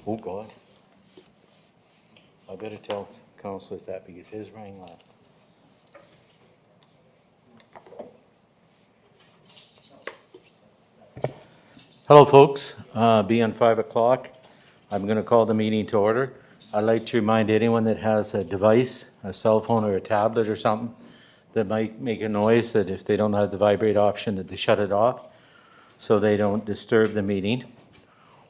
Oh, God. I better tell councillors that because his rang last. Hello, folks. Being 5 o'clock, I'm going to call the meeting to order. I'd like to remind anyone that has a device, a cell phone or a tablet or something that might make a noise, that if they don't have the vibrate option, that they shut it off so they don't disturb the meeting.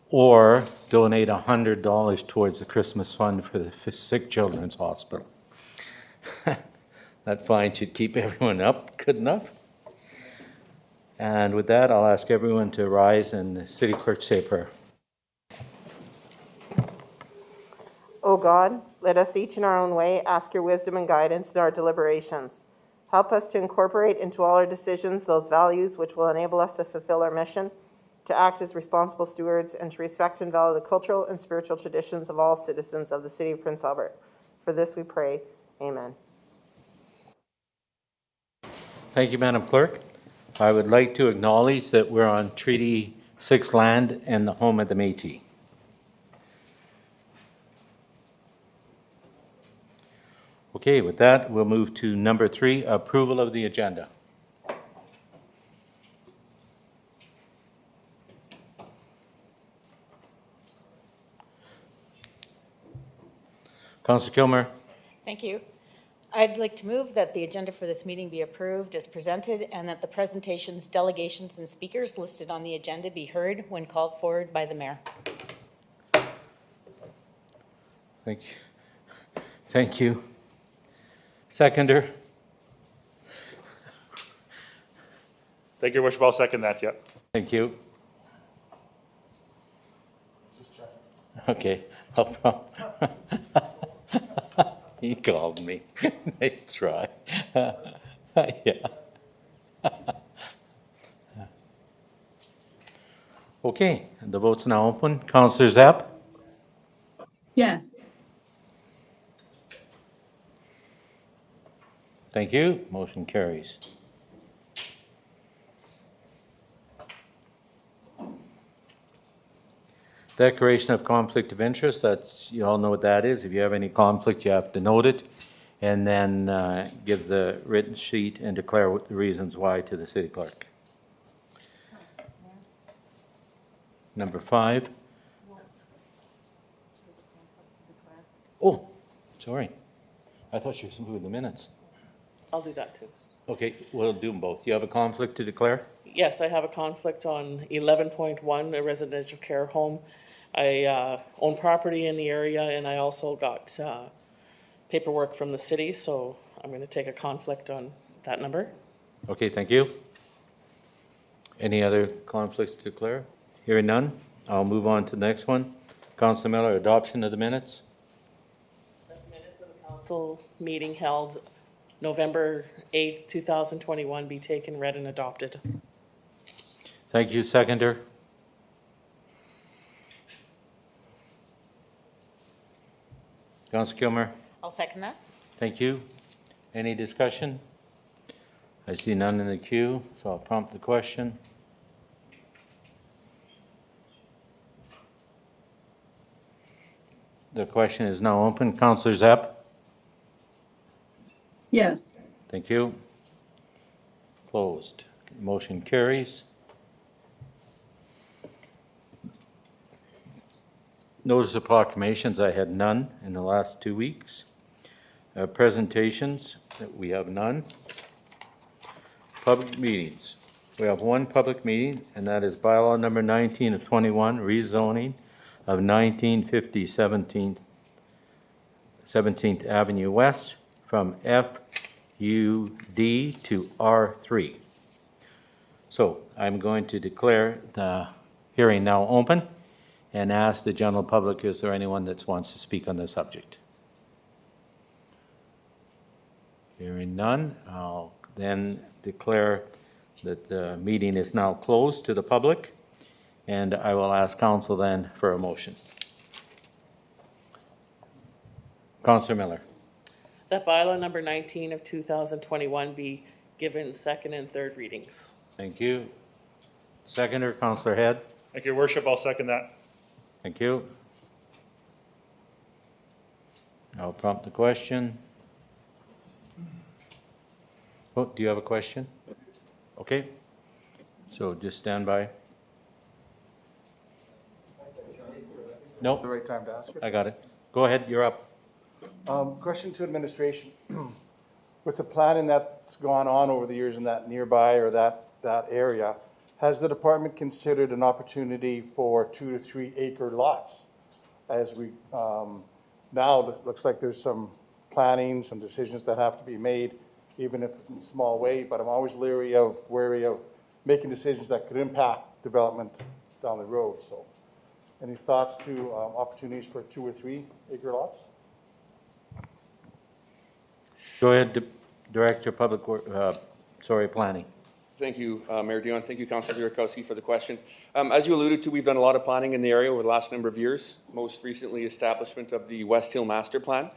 Or donate $100 towards the Christmas fund for the Sick Children's Hospital. That fine should keep everyone up. Good enough. And with that, I'll ask everyone to rise and the city clerk say a prayer. O God, let us each in our own way ask your wisdom and guidance in our deliberations. Help us to incorporate into all our decisions those values which will enable us to fulfill our mission, to act as responsible stewards, and to respect and value the cultural and spiritual traditions of all citizens of the city of Prince Albert. For this we pray. Amen. Thank you, Madam Clerk. I would like to acknowledge that we're on Treaty 6 land and the home of the Métis. Okay, with that, we'll move to number 3, approval of the agenda. Councillor Kilmer. Thank you. I'd like to move that the agenda for this meeting be approved as presented and that the presentations, delegations, and speakers listed on the agenda be heard when called forward by the mayor. Thank you. Thank you. Seconder. Thank you, Your Worship. I'll second that, yeah. Thank you. Okay. He called me. Nice try. Yeah. Okay, the vote's now open. Councillor Zapp? Yes. Thank you. Motion carries. Declaration of conflict of interest, that's, you all know what that is. If you have any conflict, you have to note it and then give the written sheet and declare what the reasons why to the city clerk. Number 5. Oh, sorry. I thought you were moving the minutes. I'll do that too. Okay, we'll do them both. You have a conflict to declare? Yes, I have a conflict on 11.1, a residential care home. I own property in the area and I also got paperwork from the city, so I'm going to take a conflict on that number. Okay, thank you. Any other conflicts to declare? Hearing none, I'll move on to the next one. Councillor Miller, adoption of the minutes. The minutes of the council meeting held November 8th, 2021 be taken, read, and adopted. Thank you, seconder. Councillor Kilmer, I'll second that. thank you. Any discussion? I see none in the queue, so I'll prompt the question. The question is now open. Councillor Zapp? Yes. Thank you. Closed. Motion carries. Notice of proclamations, I had none in the last 2 weeks. Presentations, we have none. Public meetings. We have one public meeting, and that is bylaw number 19 of 21, rezoning of 1950 17th Avenue West from FUD to R3. So I'm going to declare the hearing now open and ask the general public, is there anyone that wants to speak on the subject? Hearing none, I'll then declare that the meeting is now closed to the public, and I will ask council then for a motion. Councillor Miller. That bylaw number 19 of 2021 be given second and third readings. Thank you. Seconder, Counselor Head. Thank you, Your Worship. I'll second that. Thank you. I'll prompt the question. Oh, do you have a question? Okay. So just stand by. The Nope, right time to ask it. I got it. Go ahead, you're up. Question to administration. With the planning that's gone on over the years in that nearby or that area, has the department considered an opportunity for 2 to 3 acre lots? As we, now it looks like there's some planning, some decisions that have to be made, even if in a small way, but I'm always wary of making decisions that could impact development down the road, so. Any thoughts to opportunities for 2 or 3 acre lots? Go ahead, Director Public, Planning. Thank you, Mayor Dion. Thank you, Councilor Zierikowski, for the question. As you alluded to, we've done a lot of planning in the area over the last number of years, most recently establishment of the West Hill Master Plan.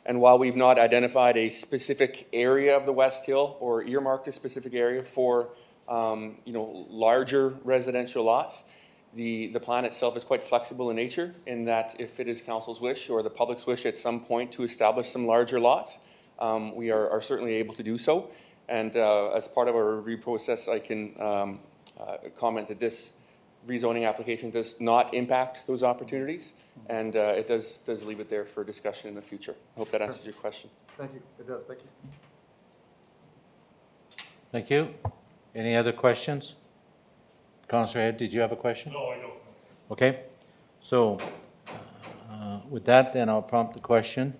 And while we've not identified a specific area of the West Hill or earmarked a specific area for larger residential lots, the plan itself is quite flexible in nature in that if it is council's wish or the public's wish at some point to establish some larger lots, we are certainly able to do so. And as part of our review process, I can comment that this rezoning application does not impact those opportunities, and it does leave it there for discussion in the future. I hope that answers your question. Thank you. It does. Thank you. Thank you. Any other questions? Councilor Head, did you have a question? No, I don't. Okay. So with that, then I'll prompt the question.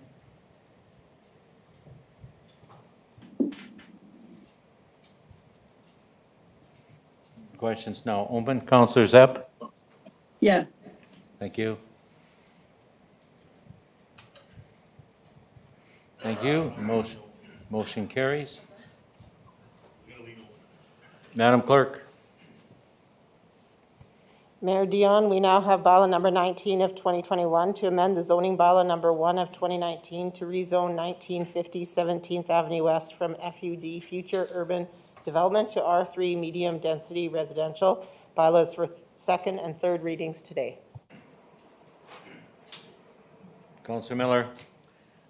Questions now open. Councilor Zepp. Yes. Thank you. Thank you. Motion carries. Madam Clerk. Mayor Dion, we now have bylaw number 19 of 2021 to amend the zoning bylaw number 1 of 2019 to rezone 1950 17th Avenue West from FUD Future Urban Development to R3 Medium Density Residential. Bylaws for second and third readings today. Councilor Miller.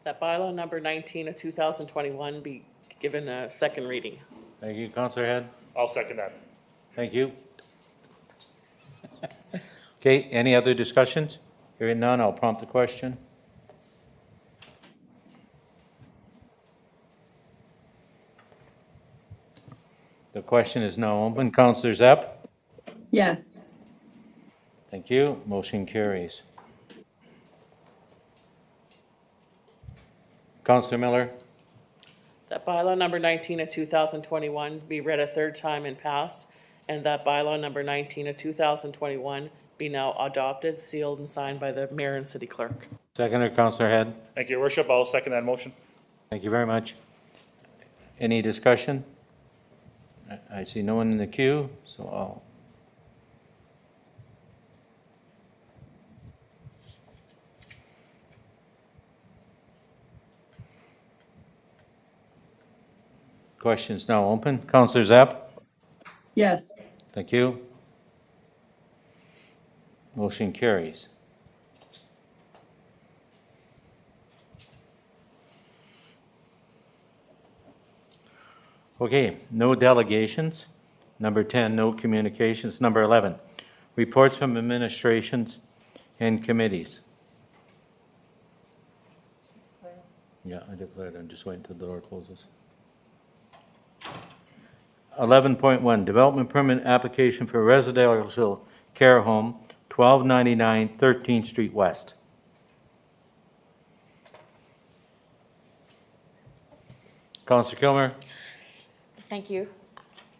That bylaw number 19 of 2021 be given a second reading. Thank you, Councilor Head. I'll second that. Thank you. Okay, any other discussions? Hearing none, I'll prompt the question. The question is now open. Councilor Zepp. Yes. Thank you. Motion carries. Councilor Miller. That bylaw number 19 of 2021 be read a third time and passed, and that bylaw number 19 of 2021 be now adopted, sealed, and signed by the mayor and city clerk. Seconder, Councilor Head. Thank you, Your Worship. I'll second that motion. Thank you very much. Any discussion? I see no one in the queue, so I'll. Questions now open. Councilor Zepp. Yes. Thank you. Motion carries. Okay, no delegations. Number 10, no communications. Number 11, reports from administrations and committees. Yeah, I declared. I'm just waiting until the door closes. 11.1, development permit application for residential care home, 1299 13th Street West. Councilor Kilmer. Thank you.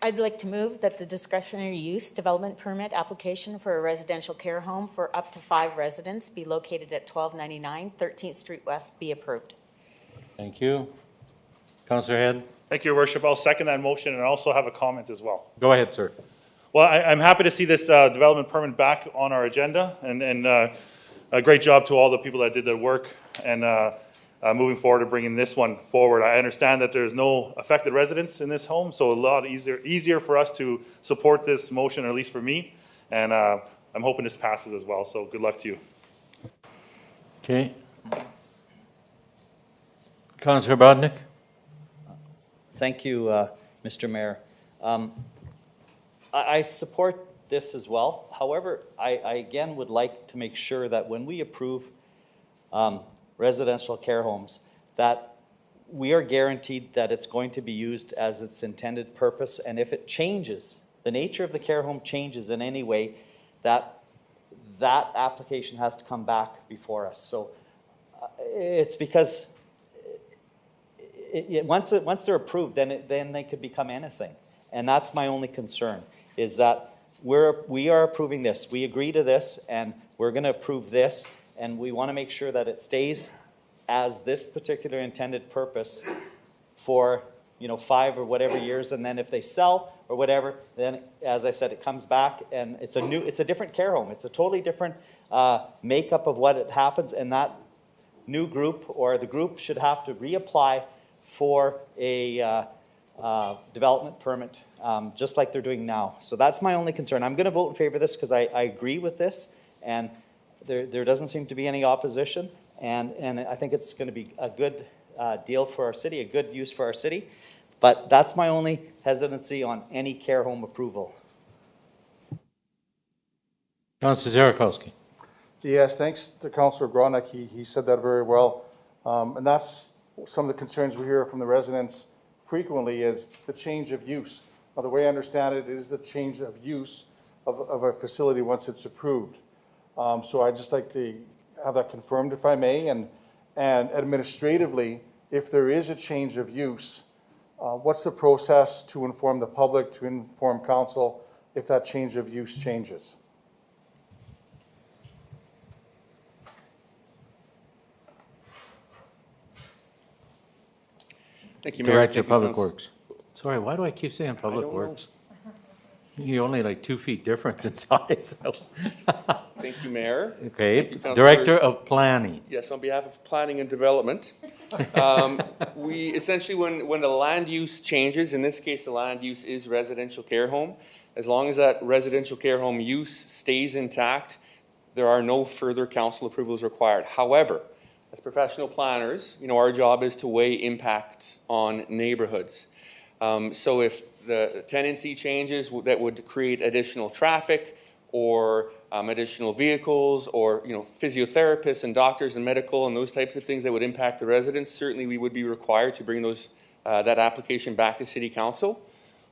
I'd like to move that the discretionary use development permit application for a residential care home for up to 5 residents be located at 1299 13th Street West be approved. Thank you. Councilor Head. Thank you, Your Worship. I'll second that motion, and I also have a comment as well. Go ahead, sir. Well, I'm happy to see this development permit back on our agenda, and a great job to all the people that did the work. And moving forward and bringing this one forward. I understand that there's no affected residents in this home, so a lot easier for us to support this motion, or at least for me. And I'm hoping this passes as well, so good luck to you. Okay. Councillor Bodnick? Thank you, Mr. Mayor. I support this as well. However, I again would like to make sure that when we approve residential care homes, that we are guaranteed that it's going to be used as its intended purpose, and if it changes, the nature of the care home changes in any way, that application has to come back before us. So it's because once they're approved, then they could become anything. And that's my only concern, is that we are approving this. We agree to this, and we're going to approve this, and we want to make sure that it stays as this particular intended purpose for 5 or whatever years, and then if they sell or whatever, then as I said, it comes back, and it's a different care home. It's a totally different makeup of what it happens, and that new group or the group should have to reapply for a development permit, just like they're doing now. So that's my only concern. I'm going to vote in favor of this because I agree with this, and there doesn't seem to be any opposition, and I think it's going to be a good deal for our city, a good use for our city. But that's my only hesitancy on any care home approval. Councillor Zierakowski? Yes, thanks to Councillor Gronick. He said that very well. And that's some of the concerns we hear from the residents frequently, is the change of use. Now, the way I understand it is the change of use of a facility once it's approved. So I'd just like to have that confirmed, if I may, and administratively, if there is a change of use, what's the process to inform the public, to inform council, if that change of use changes? Thank you, Mayor. Director Thank of you, Public Council- Works. Sorry, why do I keep saying Public don't know. Works? You're only like 2 feet difference in size. Thank you, Mayor. Okay, Thank you, Councillor. Director of Planning. Yes, on behalf of Planning and Development, we essentially, when the land use changes, in this case, the land use is residential care home. As long as that residential care home use stays intact, there are no further council approvals required. However, as professional planners, our job is to weigh impacts on neighborhoods. So if the tenancy changes that would create additional traffic, or additional vehicles, or physiotherapists and doctors and medical and those types of things that would impact the residents, certainly we would be required to bring those that application back to City Council.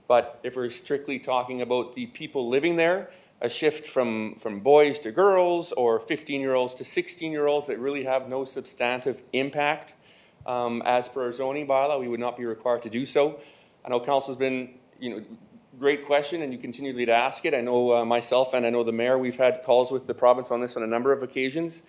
But if we're strictly talking about the people living there, a shift from boys to girls, or 15-year-olds to 16-year-olds that really have no substantive impact, as per our zoning bylaw, we would not be required to do so. I know Council's been, great question, and you continually to ask it. I know myself and I know the mayor, we've had calls with the province on this on a number of occasions.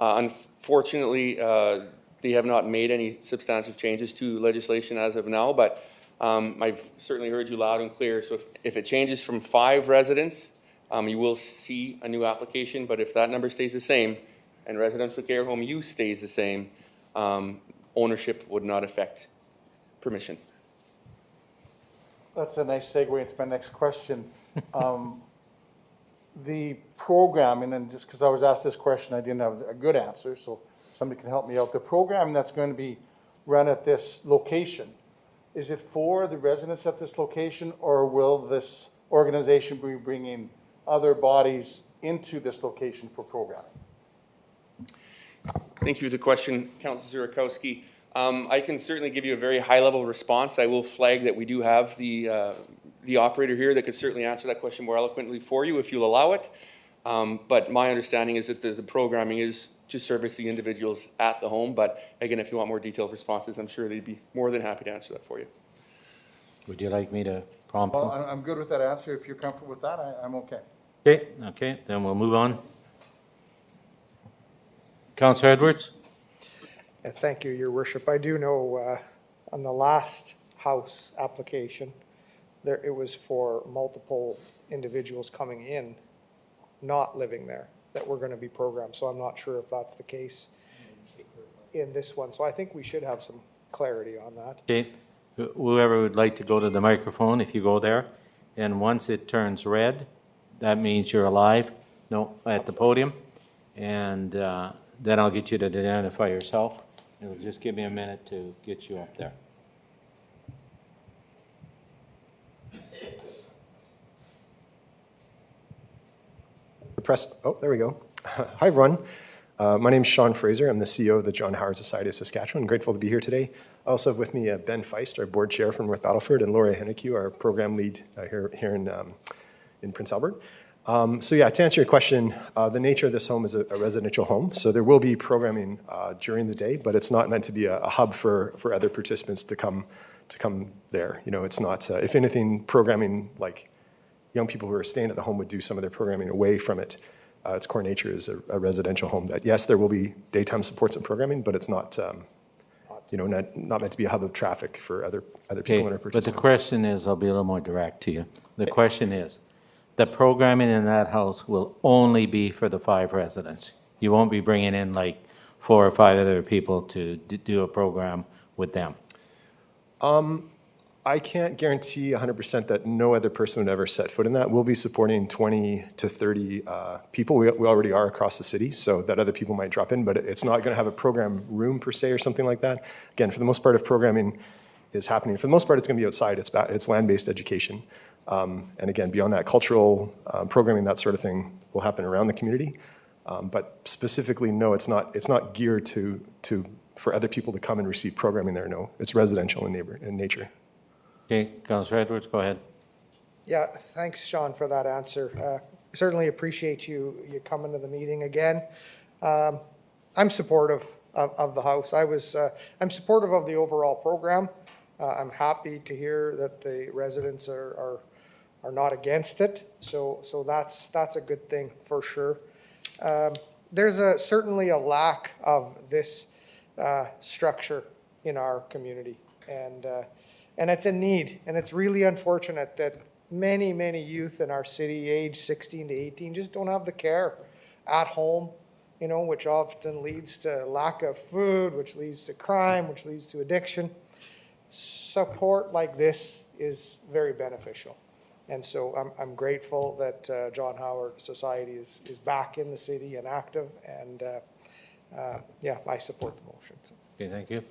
Unfortunately, they have not made any substantive changes to legislation as of now, but I've certainly heard you loud and clear. So if it changes from 5 residents, you will see a new application, but if that number stays the same and residential care home use stays the same, ownership would not affect permission. That's a nice segue into my next question. The programming, and just because I was asked this question, I didn't have a good answer, so somebody can help me out. The program that's going to be run at this location, is it for the residents at this location, or will this organization be bringing other bodies into this location for programming? Thank you for the question, Councillor Zierakowski. I can certainly give you a very high-level response. I will flag that we do have the operator here that could certainly answer that question more eloquently for you if you'll allow it. But my understanding is that the programming is to service the individuals at the home. But again, if you want more detailed responses, I'm sure they'd be more than happy to answer that for you. Would you like me to prompt Well, them? I'm good with that answer. If you're comfortable with that, I'm okay. Okay, then we'll move on. Councillor Edwards? Thank you, Your Worship. I do know on the last house application, it was for multiple individuals coming in, not living there, that were going to be programmed. So I'm not sure if that's the case in this one. So I think we should have some clarity on that. Okay, whoever would like to go to the microphone, if you go there, and once it turns red, that means you're alive, at the podium, and then I'll get you to identify yourself. It'll just give me a minute to get you up there. There we go. Hi, everyone. My name is Sean Fraser. I'm the CEO of the John Howard Society of Saskatchewan. I'm grateful to be here today. I also have with me Ben Feist, our board chair from North Battleford, and Laura Hennique, our program lead here in Prince Albert. To answer your question, the nature of this home is a residential home, so there will be programming during the day, but it's not meant to be a hub for other participants to come there. It's not, if anything, programming like young people who are staying at the home would do some of their programming away from it. Its core nature is a residential home that, yes, there will be daytime supports and programming, but it's not, not meant to be a hub of traffic for other people in our But the participants. question is, I'll be a little more direct to you. The question is, the programming in that house will only be for the 5 residents. You won't be bringing in like 4 or 5 other people to do a program with them. I can't guarantee 100% that no other person would ever set foot in that. We'll be supporting 20 to 30 people. We already are across the city, so that other people might drop in, but it's not going to have a program room per se or something like that. Again, for the most part, if programming is happening, for the most part, it's going to be outside. It's land-based education. And again, beyond that, cultural programming, that sort of thing will happen around the community. But specifically, no, it's not geared for other people to come and receive programming there. No, it's residential in nature. Okay, Councillor Edwards, go ahead. Yeah, thanks, Sean, for that answer. Certainly appreciate you coming to the meeting again. I'm supportive of the house. I'm supportive of the overall program. I'm happy to hear that the residents are not against it. So that's a good thing for sure. There's certainly a lack of this structure in our community, and it's a need, and it's really unfortunate that many youth in our city, age 16 to 18, just don't have the care at home, which often leads to lack of food, which leads to crime, which leads to addiction. Support like this is very beneficial. And so I'm grateful that John Howard Society is back in the city and active, and I support the motion. So. Okay, thank you.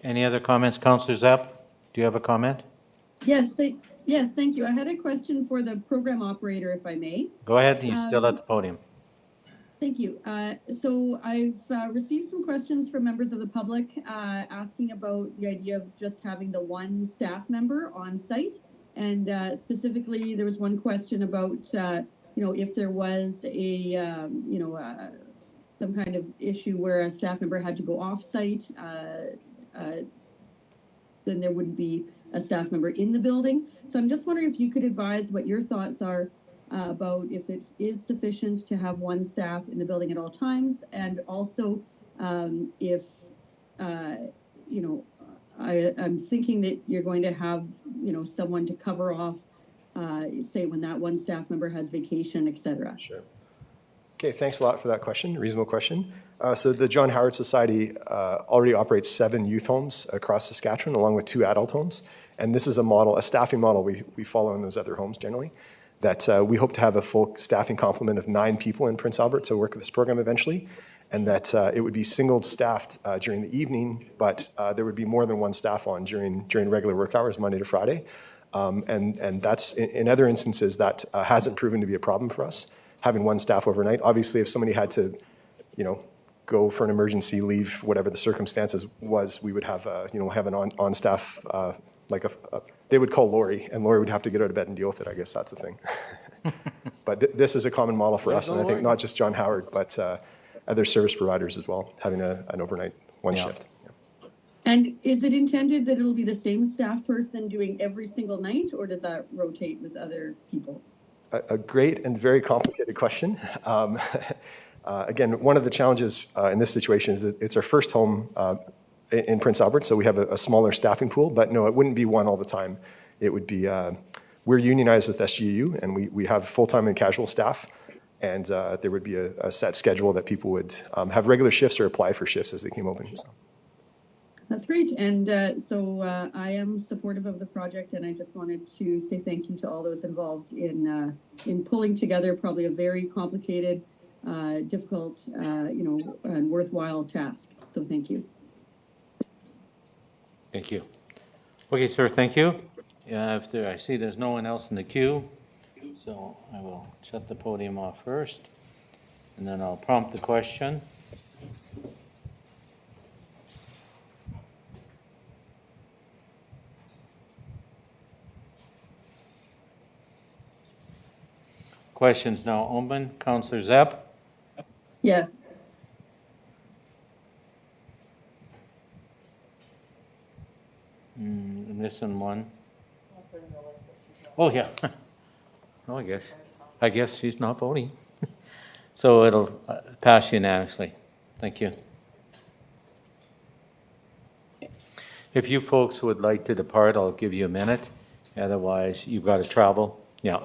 Any other comments? Councillor Zapp, do you have a comment? Yes, thank you. I had a question for the program operator, if I may. Go ahead, you're still at the podium. Thank you. So I've received some questions from members of the public asking about the idea of just having the one staff member on site. And specifically, there was one question about, if there was some kind of issue where a staff member had to go off site, then there wouldn't be a staff member in the building. So I'm just wondering if you could advise what your thoughts are about if it is sufficient to have one staff in the building at all times, and also if, I'm thinking that you're going to have, someone to cover off, say when that one staff member has vacation, et cetera. Sure. Okay, thanks a lot for that question, reasonable question. So the John Howard Society already operates 7 youth homes across Saskatchewan, along with 2 adult homes. And this is a staffing model we follow in those other homes generally, that we hope to have a full staffing complement of 9 people in Prince Albert to work with this program eventually, and that it would be single staffed during the evening, but there would be more than one staff on during regular work hours, Monday to Friday. And that's, in other instances, that hasn't proven to be a problem for us, having one staff overnight. Obviously, if somebody had to, go for an emergency, leave, whatever the circumstances was, we would have, have an on-staff, they would call Lori, and Lori would have to get out of bed and deal with it. I guess that's the thing. But this is a common model for us, and I think not just John Howard, but other service providers as well, having an overnight shift. Yeah. And is it intended that it'll be the same staff person doing every single night, or does that rotate with other people? A great and very complicated question. Again, one of the challenges in this situation is that it's our first home in Prince Albert, so we have a smaller staffing pool, but no, it wouldn't be one all the time. It would be, we're unionized with SGU, and we have full-time and casual staff. And there would be a set schedule that people would have regular shifts or apply for shifts as they came open. So. That's great. And so I am supportive of the project, and I just wanted to say thank you to all those involved in pulling together probably a very complicated, difficult, and worthwhile task. So thank you. Thank you. Okay, sir, thank you. I see there's no one else in the queue, so I will shut the podium off first, and then I'll prompt the question. Questions now open. Councillor Zepp? Yes. I'm missing one. Oh, yeah. Oh, I guess she's not voting. So it'll pass unanimously. Thank you. If you folks would like to depart, I'll give you a minute. Otherwise, you've got to travel. Yeah.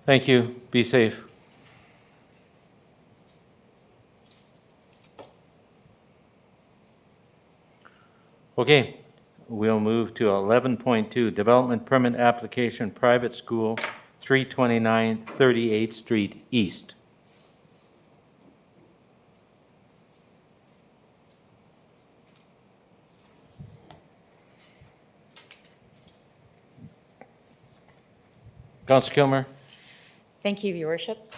Thank you. Be safe. Okay, we'll move to 11.2, Development Permit Application, Private School, 329 38th Street East. Councillor Kilmer. Thank you, Your Worship.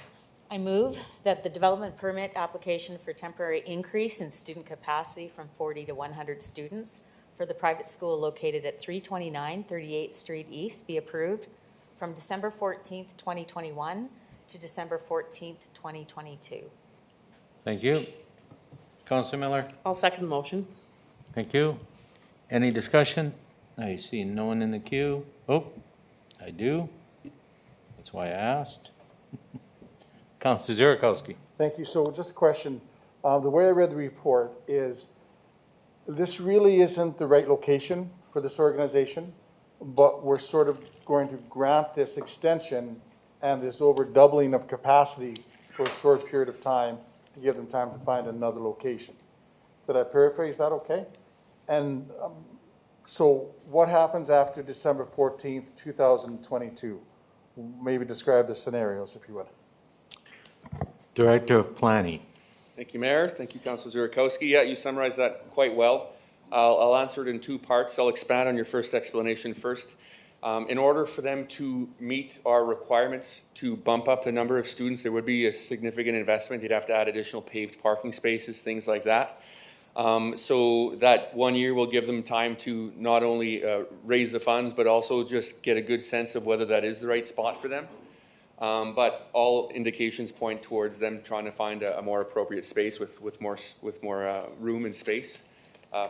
I move that the development permit application for temporary increase in student capacity from 40 to 100 students for the private school located at 329 38th Street East be approved from December 14th, 2021 to December 14th, 2022. Thank you. Councillor Miller. I'll second the motion. Thank you. Any discussion? I see no one in the queue. Oh, I do. That's why I asked. Councillor Zurikowski. Thank you. So just a question. The way I read the report is this really isn't the right location for this organization, but we're sort of going to grant this extension and this over doubling of capacity for a short period of time to give them time to find another location. Did I paraphrase that okay? And so what happens after December 14th, 2022? Maybe describe the scenarios, if you would. Director of Planning. Thank you, Mayor. Thank you, Councillor Zurikowski. Yeah, you summarized that quite well. I'll answer it in two parts. I'll expand on your first explanation first. In order for them to meet our requirements to bump up the number of students, there would be a significant investment. They'd have to add additional paved parking spaces, things like that. So that 1 year will give them time to not only raise the funds, but also just get a good sense of whether that is the right spot for them. But all indications point towards them trying to find a more appropriate space with more room and space,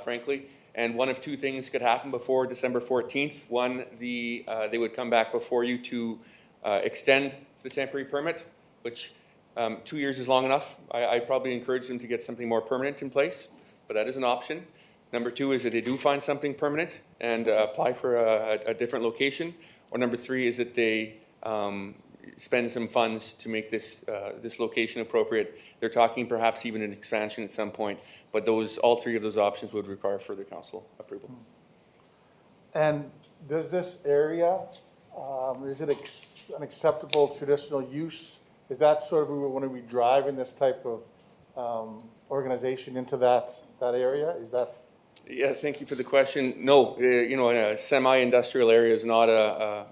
frankly. And one of two things could happen before December 14th. One, they would come back before you to extend the temporary permit, which 2 years is long enough. I probably encourage them to get something more permanent in place, but that is an option. Number two is that they do find something permanent and apply for a different location. Or number three is that they spend some funds to make this location appropriate. They're talking perhaps even an expansion at some point, but all three of those options would require further council approval. And does this area, is it an acceptable traditional use? Is that sort of when we drive in this type of organization into that area? Is that? Yeah, thank you for the question. No, a semi-industrial area is not a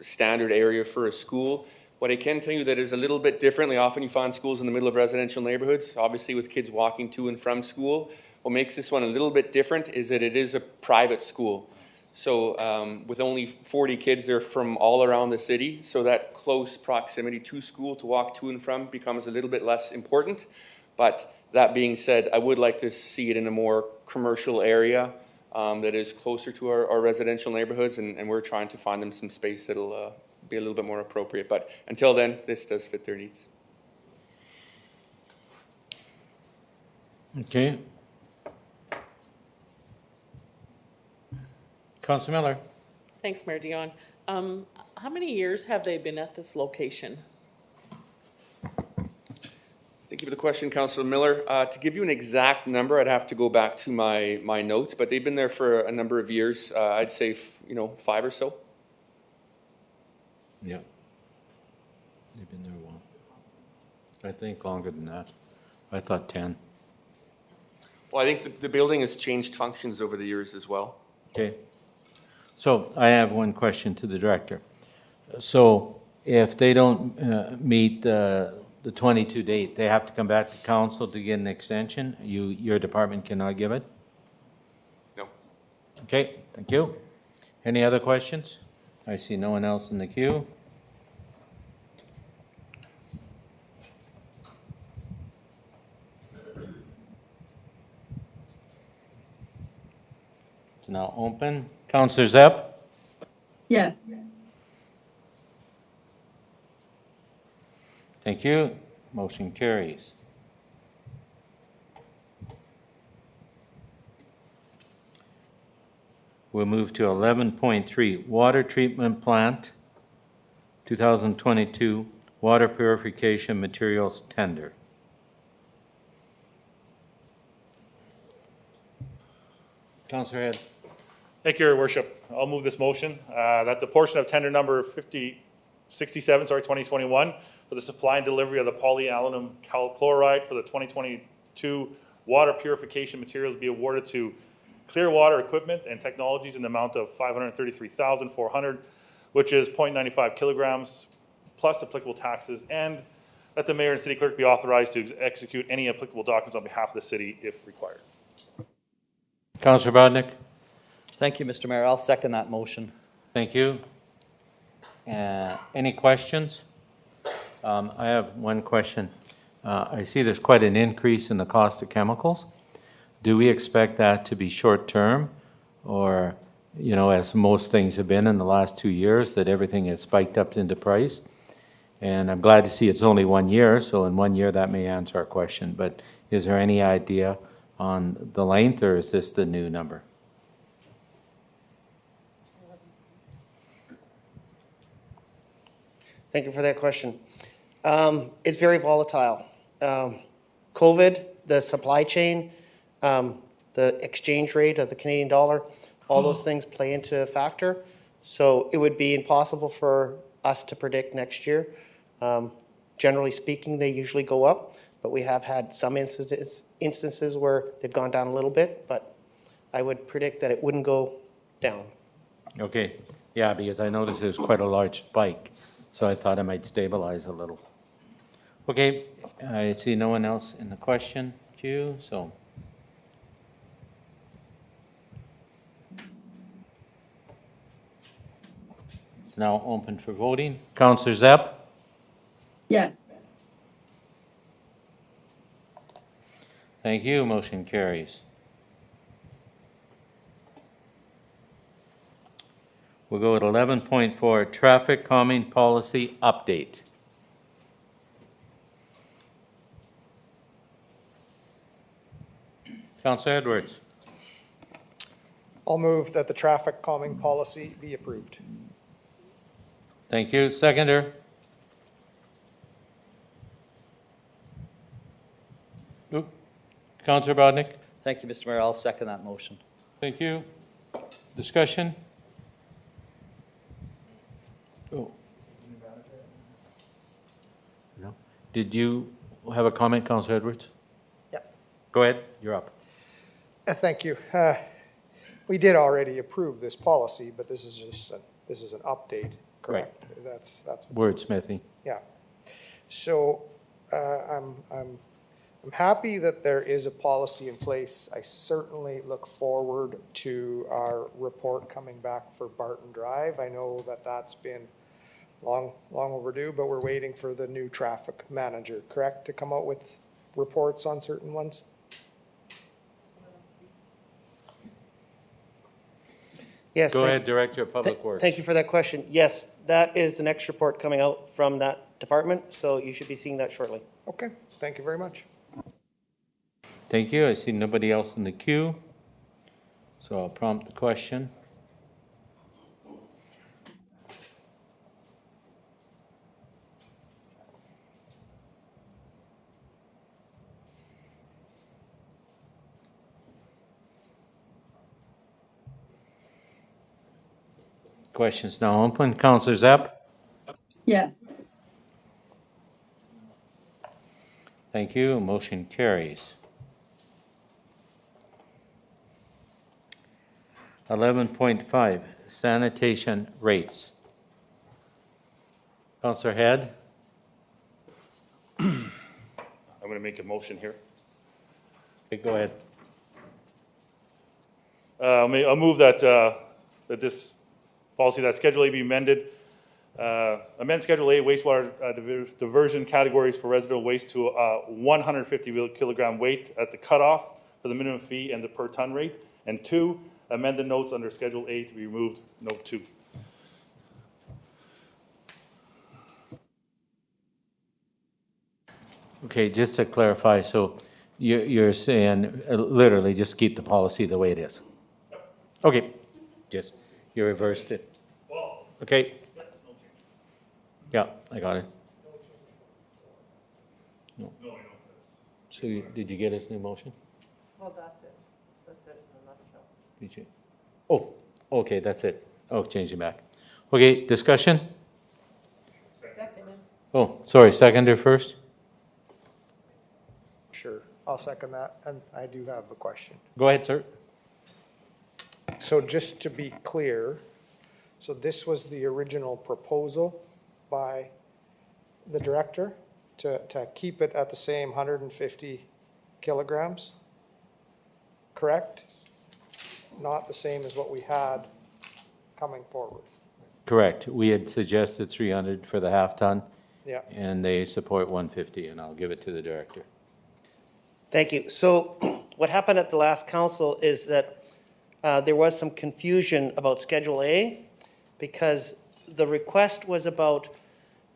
standard area for a school. What I can tell you that is a little bit differently, often you find schools in the middle of residential neighborhoods, obviously with kids walking to and from school. What makes this one a little bit different is that it is a private school. So with only 40 kids, they're from all around the city. So that close proximity to school to walk to and from becomes a little bit less important. But that being said, I would like to see it in a more commercial area that is closer to our residential neighborhoods, and we're trying to find them some space that'll be a little bit more appropriate. But until then, this does fit their needs. Okay. Councillor Miller. Thanks, Mayor Dion. How many years have they been at this location? you for the question, Councillor Miller. To give you an exact number, I'd have to go back to my notes, but they've been there for a number of years. I'd say, 5 or so. Yeah. They've been there a while. I think longer than that. I thought 10. Well, I think the building has changed functions over the years as well. Okay. So I have one question to the director. So if they don't meet the 22 date, they have to come back to council to get an extension? Your department cannot give it? No. Okay, thank you. Any other questions? I see no one else in the queue. It's now open. Councillor Zepp? Yes. Thank you. Motion carries. We'll move to 11.3, Water Treatment Plant, 2022 Water Purification Materials Tender. Councillor Head. Thank you, Your Worship. I'll move this motion that the portion of tender number 67, 2021, for the supply and delivery of the polyaluminum chloride for the 2022 water purification materials be awarded to Clearwater Equipment and Technologies in the amount of $533,400, which is 0.95 kilograms, plus applicable taxes, and that the mayor and city clerk be authorized to execute any applicable documents on behalf of the city if required. Councillor Bodnick. Thank you, Mr. Mayor. I'll second that motion. Thank you. Any questions? I have one question. I see there's quite an increase in the cost of chemicals. Do we expect that to be short-term, or, as most things have been in the last 2 years, that everything has spiked up into price? And I'm glad to see it's only 1 year, so in 1 year that may answer our question. But is there any idea on the length, or is this the new number? Thank you for that question. It's very volatile. COVID, the supply chain, the exchange rate of the Canadian dollar, all those things play into a factor. So it would be impossible for us to predict next year. Generally speaking, they usually go up, but we have had some instances where they've gone down a little bit, but I would predict that it wouldn't go down. Okay, yeah, because I noticed there's quite a large spike, so I thought it might stabilize a little. Okay, I see no one else in the question queue, so. It's now open for voting. Councillor Zepp? Yes. Thank you. Motion carries. We'll go at 11.4, Traffic Calming Policy Update. Councillor Edwards. I'll move that the traffic calming policy be approved. Thank you. Seconder? Oop. Councillor Bodnick? Thank you, Mr. Mayor. I'll second that motion. Thank you. Discussion? Oh. No. Did you have a comment, Councillor Edwards? Yeah. Go ahead. You're up. Thank you. We did already approve this policy, but this is just this is an update, correct? Right. That's wordsmithing. Yeah. So I'm happy that there is a policy in place. I certainly look forward to our report coming back for Barton Drive. I know that that's been long overdue, but we're waiting for the new traffic manager, correct, to come out with reports on certain ones? Yes. Go ahead, Director of Public Works. Thank you for that question. Yes, that is the next report coming out from that department, so you should be seeing that shortly. Okay, thank you very much. Thank you. I see nobody else in the queue, so I'll prompt the question. Questions now open. Councillor Zapp? Yes. Thank you. Motion carries. 11.5, sanitation rates. Councillor Head? I'm going to make a motion here. Okay, go ahead. I'll move that, that this policy, that Schedule A be amended. Amend Schedule A wastewater diversion categories for residential waste to 150 kilogram weight at the cutoff for the minimum fee and the per ton rate. And 2, amend the notes under Schedule A to be removed, note 2. Okay, just to clarify, so you're saying literally just keep the policy the way it is? Okay, just, you reversed it. Okay. Yeah, I got it. No. So did you get his new motion? Well, that's it. That's it in a nutshell. Did you? Oh, okay, that's it. Oh, change it back. Okay, discussion? Seconded. Oh, sorry, seconder first? Sure, I'll second that, and I do have a question. Go ahead, sir. So just to be clear, so this was the original proposal by the director to keep it at the same 150 kilograms, correct? Not the same as what we had coming forward. Correct. We had suggested 300 for the half ton. Yeah. And they support 150, and I'll give it to the director. Thank you. So what happened at the last council is that there was some confusion about Schedule A because the request was about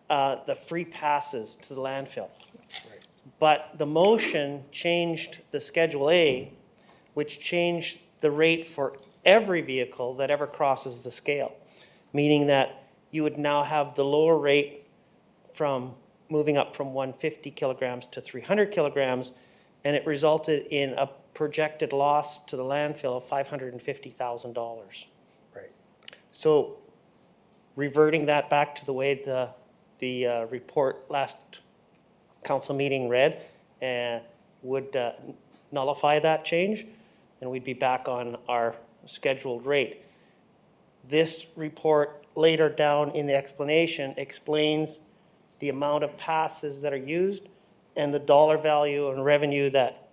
the free passes to the landfill. Right. But the motion changed the Schedule A, which changed the rate for every vehicle that ever crosses the scale, meaning that you would now have the lower rate from moving up from 150 kilograms to 300 kilograms, and it resulted in a projected loss to the landfill of $550,000. Right. So reverting that back to the way the report last council meeting read would nullify that change, and we'd be back on our scheduled rate. This report later down in the explanation explains the amount of passes that are used and the dollar value and revenue that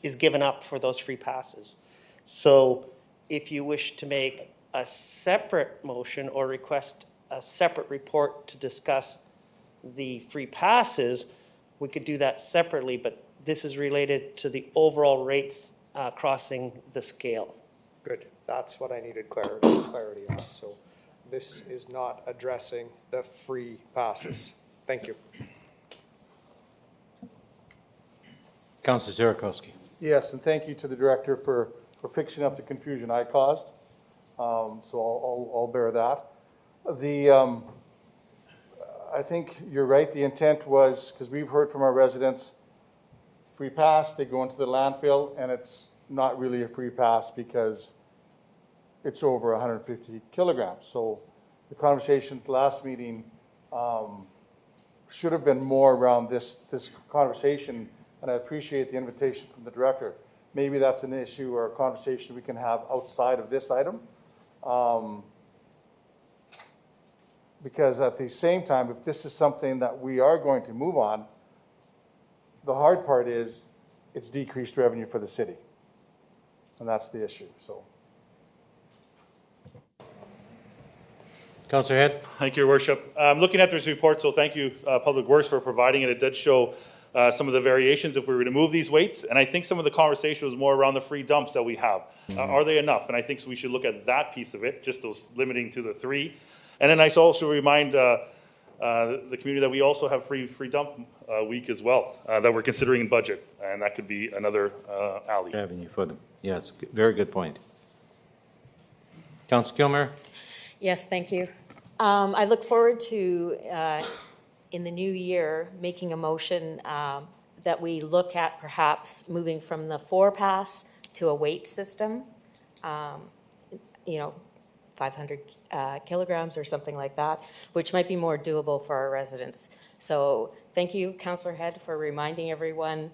is given up for those free passes. So if you wish to make a separate motion or request a separate report to discuss the free passes, we could do that separately, but this is related to the overall rates crossing the scale. Good, that's what I needed clarity on. So this is not addressing the free passes. Thank you. Councillor Zerikowski. Yes, and thank you to the director for fixing up the confusion I caused. So I'll bear that. I think you're right. The intent was, because we've heard from our residents, free pass, they go into the landfill, and it's not really a free pass because it's over 150 kilograms. So the conversation at the last meeting should have been more around this conversation, and I appreciate the invitation from the director. Maybe that's an issue or a conversation we can have outside of this item. Because at the same time, if this is something that we are going to move on, the hard part is it's decreased revenue for the city. And that's the issue, so. Councillor Head. Thank you, Your Worship. I'm looking at this report, so thank you, Public Works, for providing it. It did show some of the variations if we were to move these weights, and I think some of the conversation was more around the free dumps that we have. Are they enough? And I think so we should look at that piece of it, just those limiting to the 3. And then I also remind the community that we also have free dump week as well that we're considering in budget, and that could be another alley. Revenue for them. Yes, very good point. Councillor Kilmer. Yes, thank you. I look forward to, in the new year, making a motion that we look at perhaps moving from the 4-pass to a weight system. You know, 500 kilograms or something like that, which might be more doable for our residents. So thank you, Councillor Head, for reminding everyone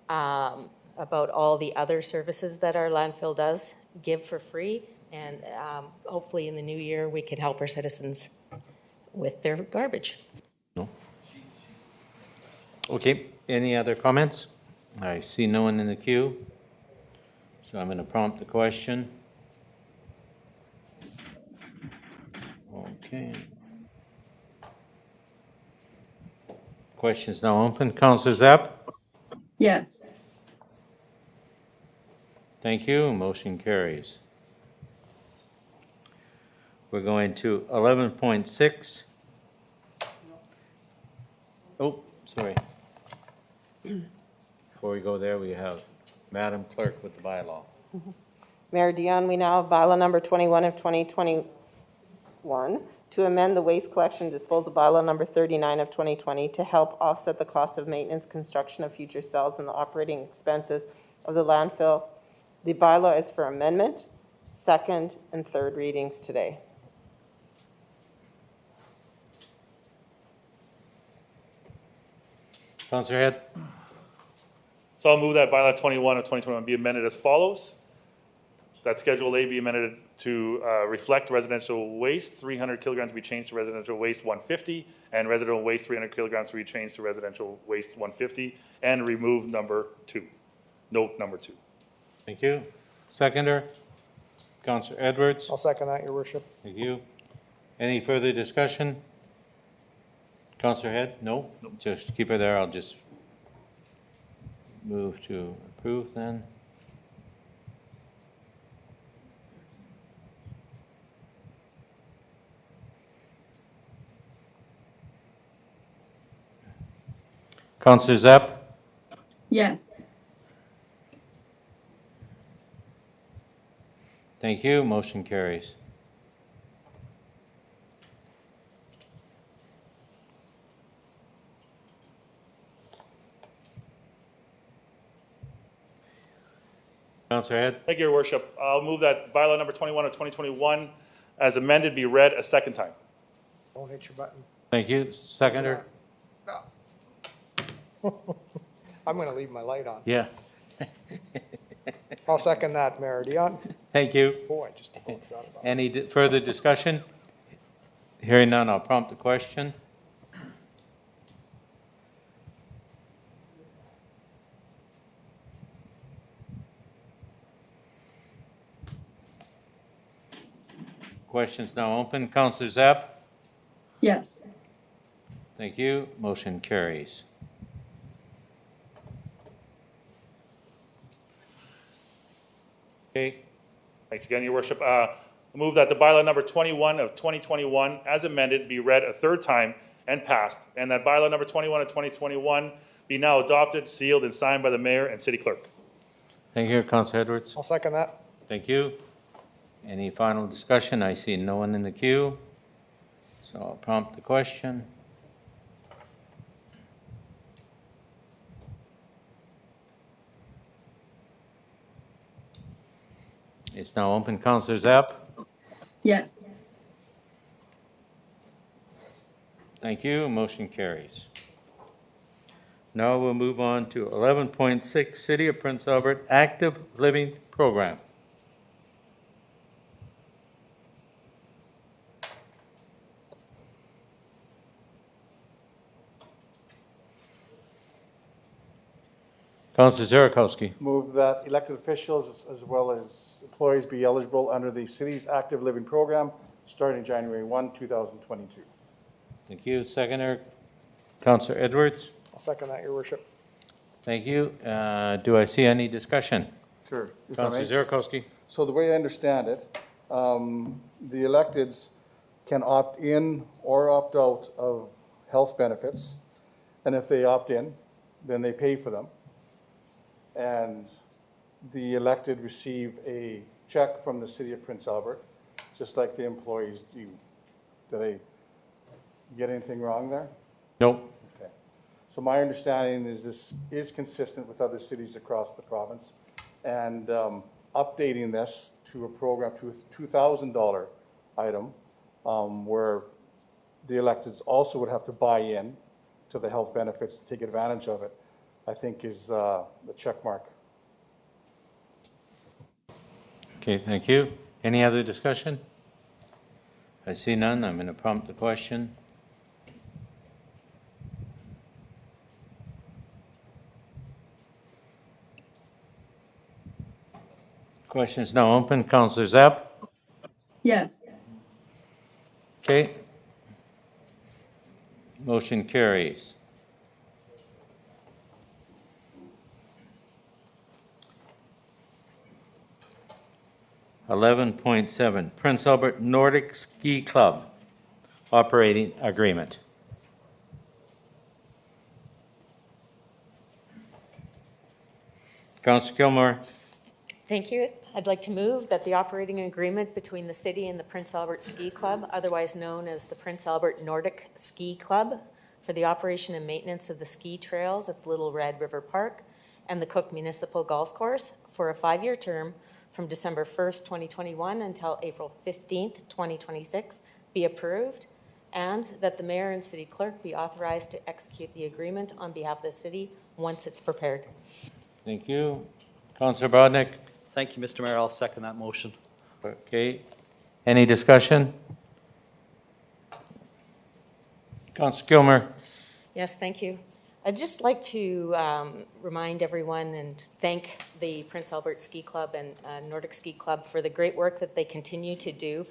about all the other services that our landfill does give for free. And hopefully in the new year, we can help our citizens with their garbage. No? Okay, any other comments? I see no one in the queue, so I'm going to prompt the question. Okay. Question's now open. Councillor Zapp? Yes. Thank you. Motion carries. We're going to 11.6. Oh, sorry. Before we go there, we have Madam Clerk with the bylaw. Mayor Dion, we now have bylaw number 21 of 2021 to amend the waste collection disposal bylaw number 39 of 2020 to help offset the cost of maintenance, construction of future cells, and the operating expenses of the landfill. The bylaw is for amendment, second and third readings today. Councillor Head? So I'll move that bylaw 21 of 2021 be amended as follows. That Schedule A be amended to reflect residential waste, 300 kilograms be changed to residential waste 150, and residential waste 300 kilograms be changed to residential waste 150, and remove number 2. Note number 2. Thank you. Seconder? Councillor Edwards? I'll second that, Your Worship. Thank you. Any further discussion? Councillor Head? No? Just keep it there. I'll just move to approve then. Councillor Zapp? Yes. Thank you. Motion carries. Councillor Head? Thank you, Your Worship. I'll move that bylaw number 21 of 2021 as amended be read a second time. Don't hit your button. Thank you. Seconder? I'm going to leave my light on. Yeah. I'll second that, Mayor Dion. Thank you. Oh, I just about forgot about it. Any further discussion? Hearing none, I'll prompt the question. Question's now open. Councillor Zapp? Yes. Thank you. Motion carries. Okay. Thanks again, Your Worship. Move that the bylaw number 21 of 2021 as amended be read a third time and passed, and that bylaw number 21 of 2021 be now adopted, sealed, and signed by the mayor and city clerk. Thank you, Councillor Edwards. I'll second that. Thank you. Any final discussion? I see no one in the queue. So I'll prompt the question. It's now open. Councillor Zapp? Yes. Thank you. Motion carries. Now we'll move on to 11.6, City of Prince Albert Active Living Program. Councillor Zierakowski. Move that elected officials as well as employees be eligible under the city's active living program starting January 1, 2022. Thank you. Seconder, Councillor Edwards. I'll second that, Your Worship. Thank you. Do I see any discussion? Sure. If I may. Councillor Zierakowski. So the way I understand it, the electeds can opt in or opt out of health benefits. And if they opt in, then they pay for them. And the elected receive a check from the city of Prince Albert, just like the employees do. Did I get anything wrong there? Nope. Okay. So my understanding is this is consistent with other cities across the province. And updating this to a program, to a $2,000 item, where the electeds also would have to buy in to the health benefits to take advantage of it, I think is the check mark. Okay, thank you. Any other discussion? I see none. I'm going to prompt the question. Question is now open. Councillor Zapp? Yes. Okay. Motion carries. $11.7, Prince Albert Nordic Ski Club operating agreement. Councillor Kilmore. Thank you. I'd like to move that the operating agreement between the city and the Prince Albert Ski Club, otherwise known as the Prince Albert Nordic Ski Club, for the operation and maintenance of the ski trails at the Little Red River Park and the Cook Municipal Golf Course for a 5-year term from December 1st, 2021 until April 15th, 2026, be approved, and that the mayor and city clerk be authorized to execute the agreement on behalf of the city once it's prepared. Thank you. Councillor Brodnick. Thank you, Mr. Mayor. I'll second that motion. Okay. Any discussion? Councillor Kilmer. Yes, thank you. I'd just like to remind everyone and thank the Prince Albert Ski Club and Nordic Ski Club for the great work that they continue to do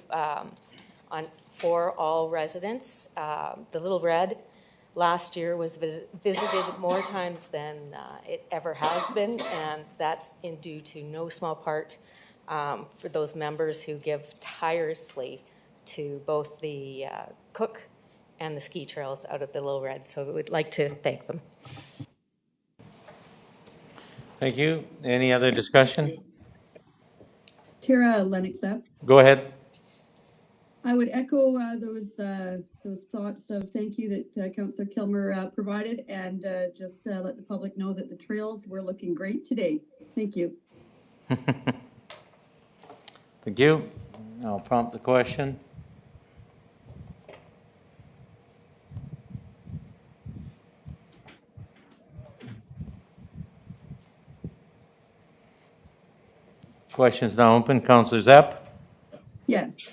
for all residents. The Little Red last year was visited more times than it ever has been, and that's due to no small part for those members who give tirelessly to both the Cook and the ski trails out of the Little Red. So we would like to thank them. Thank you. Any other discussion? Tara Lennox up. Go ahead. I would echo those thoughts of thank you that Councillor Kilmer provided, and just let the public know that the trails were looking great today. Thank you. Thank you. I'll prompt the question. Question is now open. Councillor Zapp? Yes.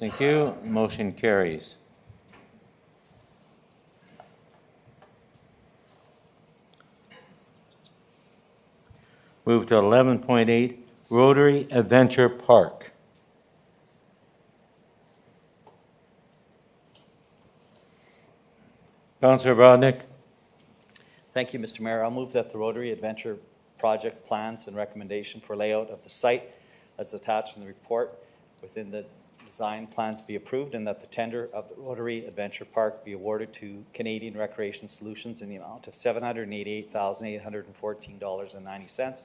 Thank you. Motion carries. Move to 11.8, Rotary Adventure Park. Councillor Brodnick. Thank you, Mr. Mayor. I'll move that the Rotary Adventure Project plans and recommendation for layout of the site as attached in the report within the design plans be approved, and that the tender of the Rotary Adventure Park be awarded to Canadian Recreation Solutions in the amount of $788,814.90,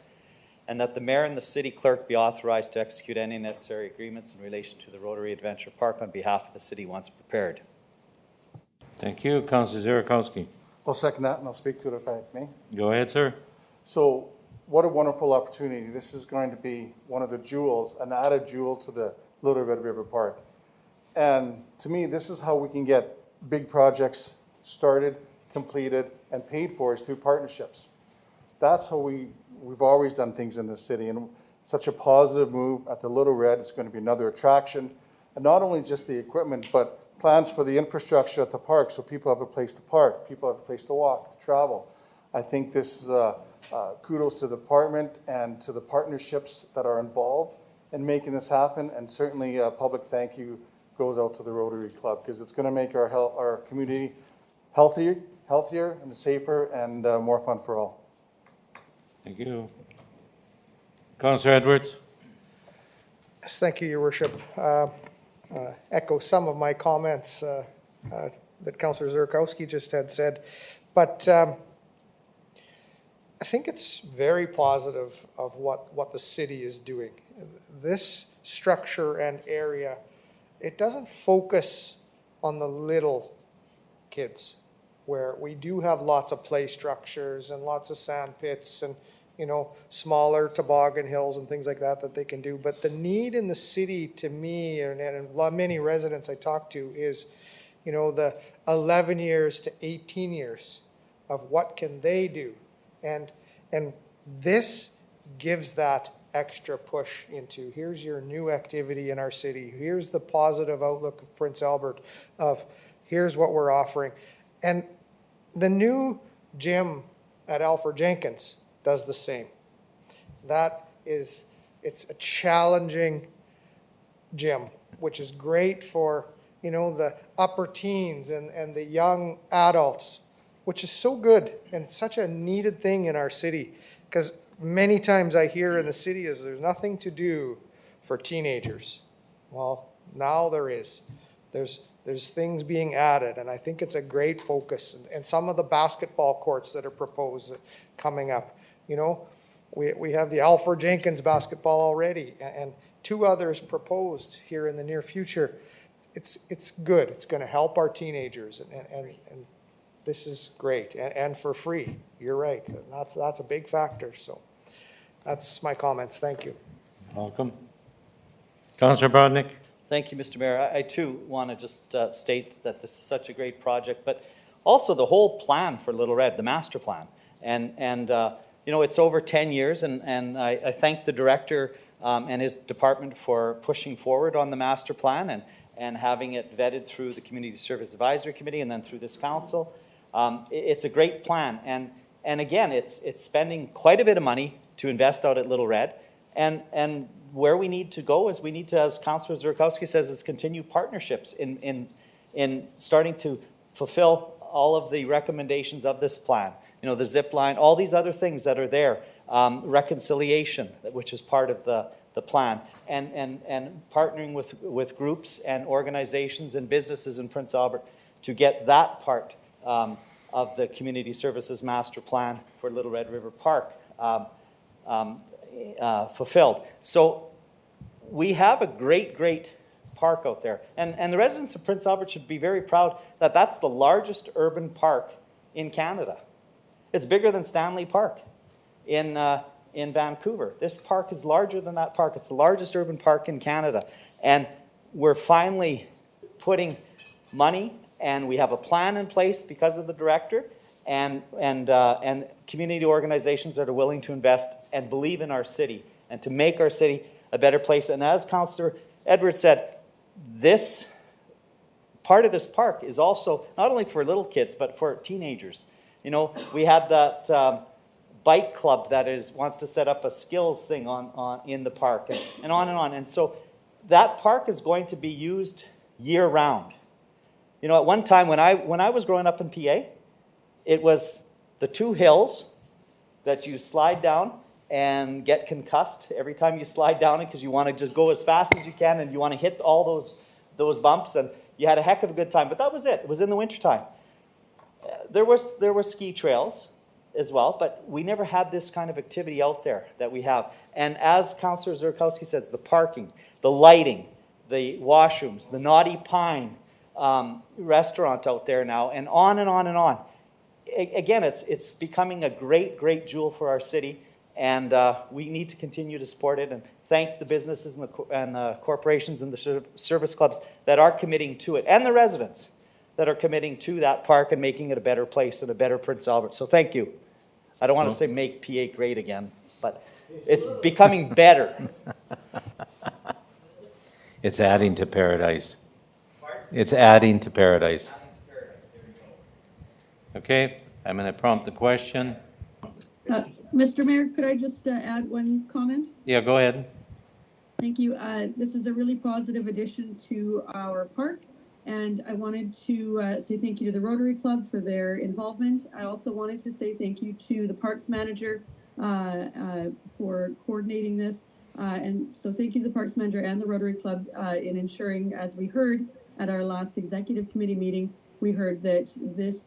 and that the mayor and the city clerk be authorized to execute any necessary agreements in relation to the Rotary Adventure Park on behalf of the city once prepared. Thank you. Councillor Zierakowski. I'll second that, and I'll speak to it if I may. Go ahead, sir. So what a wonderful opportunity. This is going to be one of the jewels, an added jewel to the Little Red River Park. And to me, this is how we can get big projects started, completed, and paid for, is through partnerships. That's how we've always done things in this city, and such a positive move at the Little Red. It's going to be another attraction, and not only just the equipment, but plans for the infrastructure at the park, so people have a place to park, people have a place to walk, to travel. I think this is kudos to the department and to the partnerships that are involved in making this happen, and certainly a public thank you goes out to the Rotary Club, because it's going to make our community healthier and safer and more fun for all. Thank you. Councillor Edwards. Yes, thank you, Your Worship. Echo some of my comments that Councillor Zierakowski just had said, but I think it's very positive of what the city is doing. This structure and area, it doesn't focus on the little kids, where we do have lots of play structures and lots of sand pits and smaller toboggan hills and things like that they can do. But the need in the city, to me, and many residents I talk to, is, the 11 years to 18 years of what can they do. And this gives that extra push into, here's your new activity in our city. Here's the positive outlook of Prince Albert, of here's what we're offering. And the new gym at Alfred Jenkins does the same. It's a challenging gym, which is great for, the upper teens and the young adults, which is so good and such a needed thing in our city. Because many times I hear in the city is there's nothing to do for teenagers. Well, now there is. There's things being added, and I think it's a great focus. And some of the basketball courts that are proposed coming up, we have the Alfred Jenkins basketball already, and 2 others proposed here in the near future. It's good. It's going to help our teenagers, and this is great, and for free. You're right. That's a big factor. So that's my comments. Thank you. Welcome. Councillor Brodnick. Thank you, Mr. Mayor. I too want to just state that this is such a great project, but also the whole plan for Little Red, the master plan. And it's over 10 years, and I thank the director and his department for pushing forward on the master plan and having it vetted through the Community Service Advisory Committee and then through this council. It's a great plan, and again, it's spending quite a bit of money to invest out at Little Red, and where we need to go is we need to, as Councillor Zurkowski says, is continue partnerships in starting to fulfill all of the recommendations of this plan. The zip line, all these other things that are there, reconciliation, which is part of the plan, and partnering with groups and organizations and businesses in Prince Albert to get that part of the Community Services Master Plan for Little Red River Park fulfilled. So we have a great park out there. And the residents of Prince Albert should be very proud that that's the largest urban park in Canada. It's bigger than Stanley Park in Vancouver. This park is larger than that park. It's the largest urban park in Canada. And we're finally putting money, and we have a plan in place because of the director and community organizations that are willing to invest and believe in our city and to make our city a better place. And as Councillor Edwards said, this part of this park is also not only for little kids, but for teenagers. We had that bike club that wants to set up a skills thing in the park, and on and on. And so that park is going to be used year round. At one time when I was growing up in PA, it was the 2 hills that you slide down and get concussed every time you slide down it, because you want to just go as fast as you can and you want to hit all those bumps, and you had a heck of a good time. But that was it. It was in the wintertime. There were ski trails as well, but we never had this kind of activity out there that we have. And as Councillor Zurkowski says, the parking, the lighting, the washrooms, the Naughty Pine restaurant out there now, and on and on and on. Again, it's becoming a great jewel for our city, and we need to continue to support it and thank the businesses and the corporations and the service clubs that are committing to it, and the residents that are committing to that park and making it a better place and a better Prince Albert. So thank you. I don't want to say make PA great again, but it's becoming better. It's adding to paradise. It's adding to paradise. Okay, I'm going to prompt the question. Mr. Mayor, could I just add one comment? Yeah, go ahead. Thank you. This is a really positive addition to our park, and I wanted to say thank you to the Rotary Club for their involvement. I also wanted to say thank you to the Parks Manager for coordinating this. And so thank you to the Parks Manager and the Rotary Club in ensuring, as we heard at our last executive committee meeting, we heard that this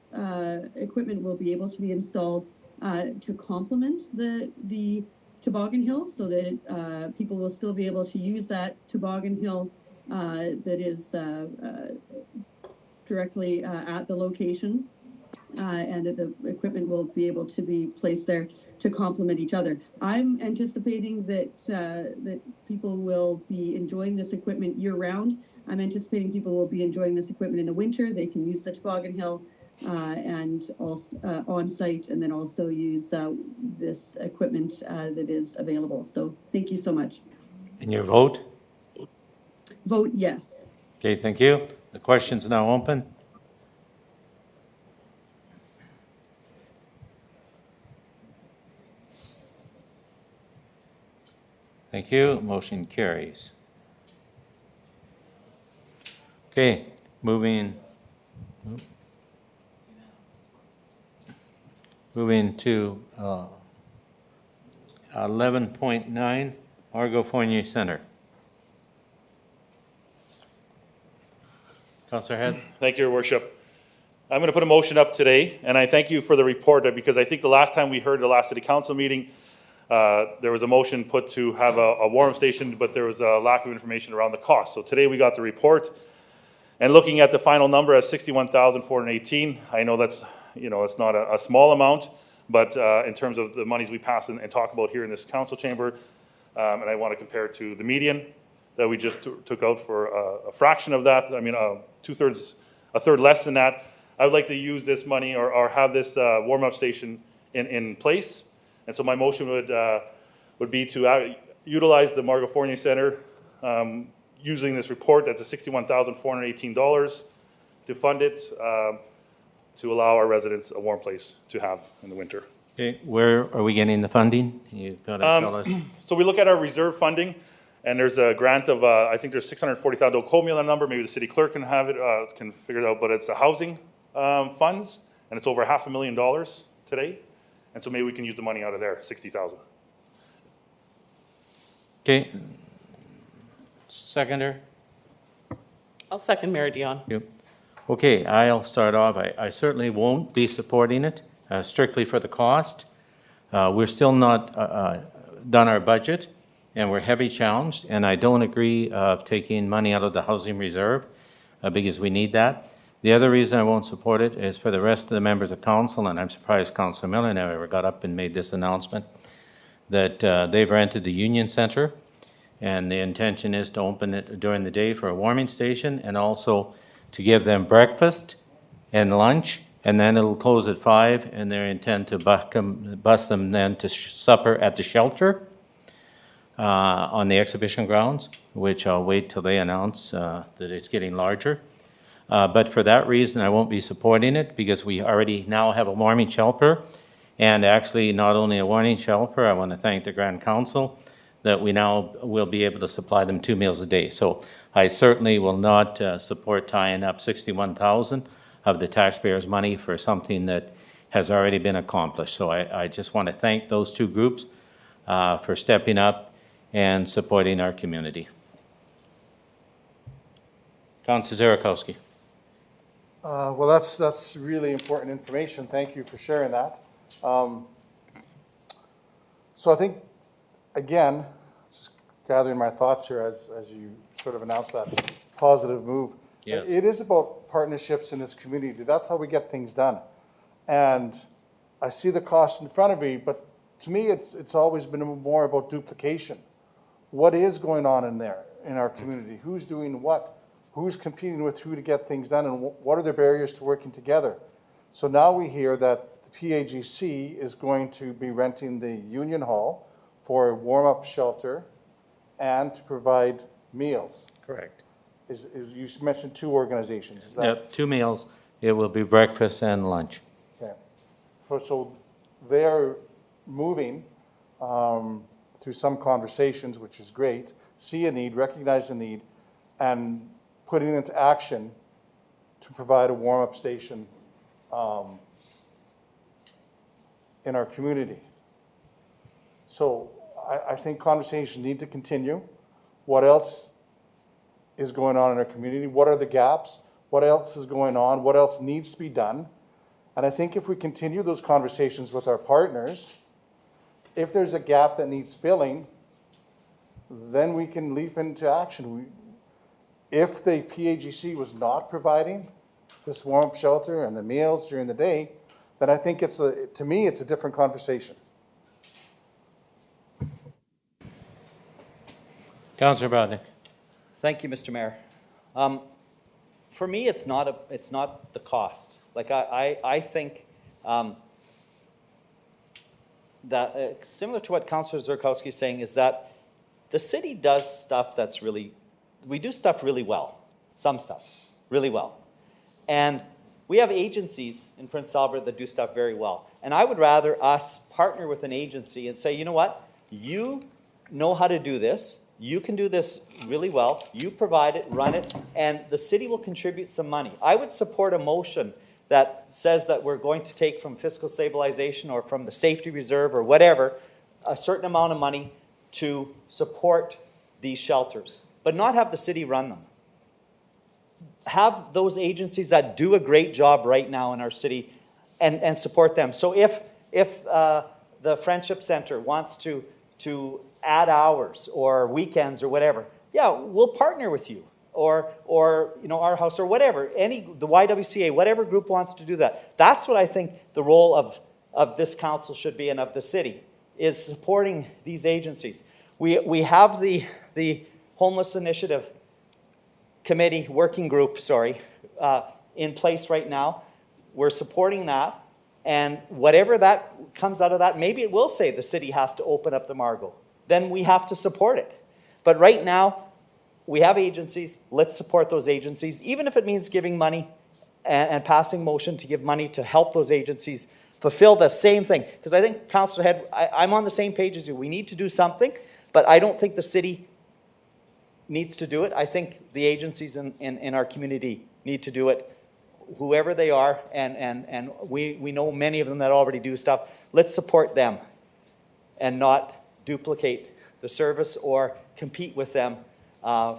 equipment will be able to be installed to complement the toboggan hill, so that people will still be able to use that toboggan hill that is directly at the location, and the equipment will be able to be placed there. to complement each other. I'm anticipating that that people will be enjoying this equipment year round. I'm anticipating people will be enjoying this equipment in the winter. They can use the Toboggan Hill and also on site, and then also use this equipment that is available. So thank you so much. And your vote? Vote yes. Okay, thank you. The question's now open. Thank you. Motion carries. Okay, moving to 11.9, Argo Fournier Center. Councillor Head. Thank you, Your Worship. I'm going to put a motion up today, and I thank you for the report, because I think the last time we heard the last City Council meeting, there was a motion put to have a warm station, but there was a lack of information around the cost. So today we got the report, and looking at the final number at $61,418, I know that's, it's not a small amount, but in terms of the monies we pass and talk about here in this council chamber, and I want to compare it to the median that we just took out for a fraction of that, I mean, a third less than that. I would like to use this money or have this warm-up station in place. And so my motion would be to utilize the Margo Fournier Center using this report, that's $61,418, to fund it, to allow our residents a warm place to have in the winter. Okay, where are we getting the funding? You've got to tell us. So we look at our reserve funding, and there's a grant of, I think there's $640,000. Don't quote me on that number. Maybe the city clerk can have it, can figure it out. But it's the housing funds, and it's over $500,000 today. And so maybe we can use the money out of there, $60,000. Okay. Seconder? I'll second Mayor Dion. Yep. Okay, I'll start off. I certainly won't be supporting it strictly for the cost. We're still not done our budget, and we're heavy challenged, and I don't agree of taking money out of the housing reserve because we need that. The other reason I won't support it is for the rest of the members of council, and I'm surprised Councillor Miller never got up and made this announcement, that they've rented the Union Centre, and the intention is to open it during the day for a warming station, and also to give them breakfast and lunch, and then it'll close at 5, and they intend to bus them then to supper at the shelter on the exhibition grounds, which I'll wait till they announce that it's getting larger. But for that reason, I won't be supporting it, because we already now have a warming shelter, and actually not only a warming shelter, I want to thank the Grand Council that we now will be able to supply them 2 meals a day. So I certainly will not support tying up $61,000 of the taxpayers' money for something that has already been accomplished. So I just want to thank those two groups for stepping up and supporting our community. Councillor Zierakowski. Well, that's really important information. Thank you for sharing that. So I think, again, just gathering my thoughts here as you sort of announced that positive move. Yes. It is about partnerships in this community. That's how we get things done. And I see the cost in front of me, but to me, it's always been more about duplication. What is going on in there, in our community? Who's doing what? Who's competing with who to get things done, and what are the barriers to working together? So now we hear that the PAGC is going to be renting the Union Hall for a warm-up shelter and to provide meals. Correct. You mentioned two organizations. Is that? Yep, 2 meals. It will be breakfast and lunch. Okay. So they're moving through some conversations, which is great, see a need, recognize the need, and putting it into action to provide a warm-up station in our community. So I think conversations need to continue. What else is going on in our community? What are the gaps? What else is going on? What else needs to be done? And I think if we continue those conversations with our partners, if there's a gap that needs filling, then we can leap into action. If the PAGC was not providing this warm-up shelter and the meals during the day, then I think to me, it's a different conversation. Councillor Brodnick. Thank you, Mr. Mayor. For me, it's not the cost. Like I think that similar to what Councillor Zurkowski is saying is that the city does stuff that's we do stuff really well, some stuff really well. And we have agencies in Prince Albert that do stuff very well. And I would rather us partner with an agency and say, you know what, you know how to do this. You can do this really well. You provide it, run it, and the city will contribute some money. I would support a motion that says that we're going to take from fiscal stabilization or from the safety reserve or whatever, a certain amount of money to support these shelters, but not have the city run them. Have those agencies that do a great job right now in our city and support them. So if the Friendship Center wants to add hours or weekends or whatever, yeah, we'll partner with you. Or you know, our house or whatever, the YWCA, whatever group wants to do that. That's what I think the role of this council should be and of the city, is supporting these agencies. We have the Homeless Initiative Committee, working group, in place right now. We're supporting that, and whatever that comes out of that, maybe it will say the city has to open up the Margot. Then we have to support it. But right now, we have agencies. Let's support those agencies, even if it means giving money and passing motion to give money to help those agencies fulfill the same thing. Because I think, Councillor Head, I'm on the same page as you. We need to do something, but I don't think the city needs to do it. I think the agencies in our community need to do it, whoever they are, and we know many of them that already do stuff. Let's support them and not duplicate the service or compete with them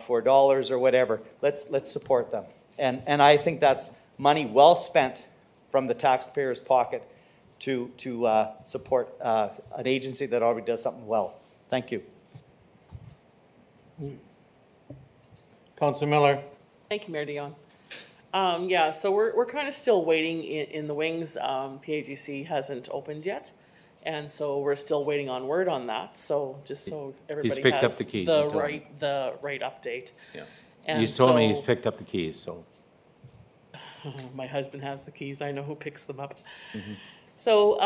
for dollars or whatever. Let's support them. And I think that's money well spent from the taxpayer's pocket to support an agency that already does something well. Thank you. Councillor Miller. Thank you, Mayor Dion. Yeah, so we're kind of still waiting in the wings. PAGC hasn't opened yet. And so we're still waiting on word on that. So just so everybody picked has up the keys, the he told me. right update. Yeah. And He's told me so- he's picked up the keys, so. My husband has the keys. I know who picks them up. So,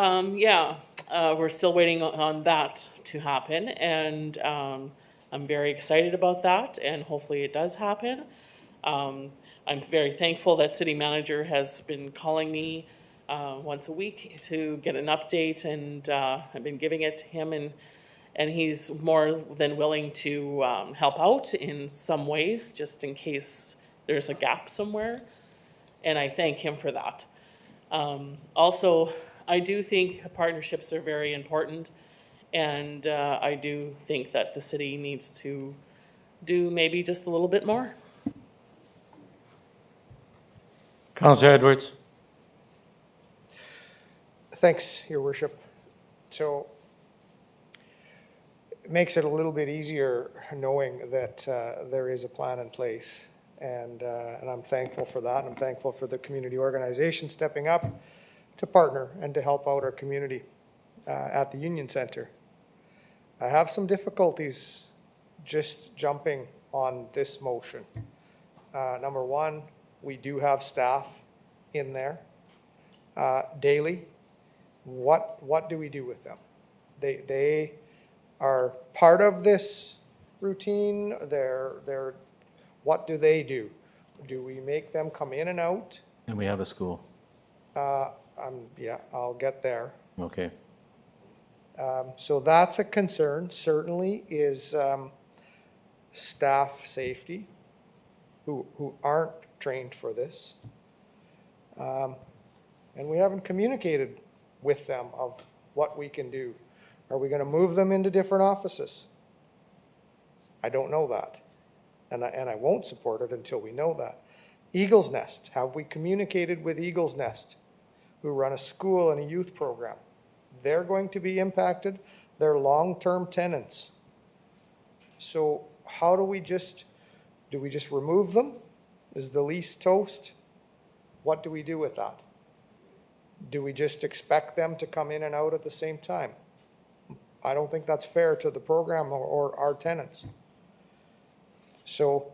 we're still waiting on that to happen. And I'm very excited about that. And hopefully it does happen. I'm very thankful that city manager has been calling me once a week to get an update. And I've been giving it to him. And he's more than willing to help out in some ways, just in case there's a gap somewhere. And I thank him for that. Also, I do think partnerships are very important. And I do think that the city needs to do maybe just a little bit more. Councillor Edwards. Thanks, Your Worship. So it makes it a little bit easier knowing that there is a plan in place. And I'm thankful for that. I'm thankful for the community organization stepping up to partner and to help out our community at the Union Centre. I have some difficulties just jumping on this motion. Number one, we do have staff in there daily. What do we do with them? They are part of this routine. They're what do they do? Do we make them come in and out? And we have a school. Yeah, I'll get there. Okay. So that's a concern, certainly, is staff safety, who aren't trained for this. And we haven't communicated with them of what we can do. Are we going to move them into different offices? I don't know that. And I won't support it until we know that. Eagle's Nest, have we communicated with Eagle's Nest, who run a school and a youth program? They're going to be impacted. They're long-term tenants. So how do we just remove them? Is the lease toast? What do we do with that? Do we just expect them to come in and out at the same time? I don't think that's fair to the program or our tenants. So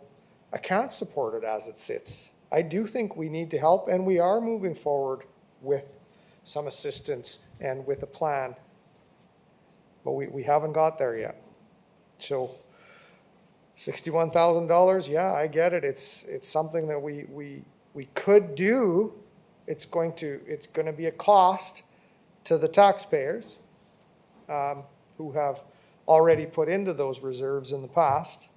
I can't support it as it sits. I do think we need to help, and we are moving forward with some assistance and with a plan. But we haven't got there yet. So $61,000, yeah, I get it. It's something that we could do. It's going to be a cost to the taxpayers who have already put into those reserves in the past.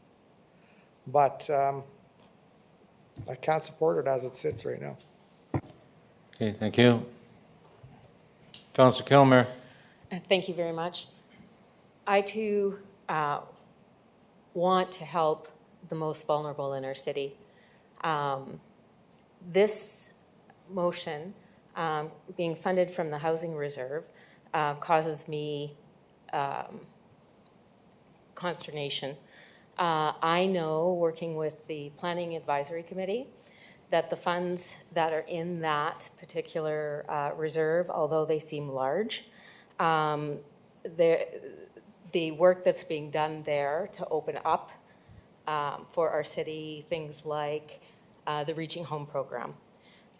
But I can't support it as it sits right now. Okay, thank you. Councillor Kilmer. Thank you very much. I too want to help the most vulnerable in our city. This motion, being funded from the housing reserve, causes me consternation. I know, working with the Planning Advisory Committee, that the funds that are in that particular reserve, although they seem large, the work that's being done there to open up for our city, things like the Reaching Home program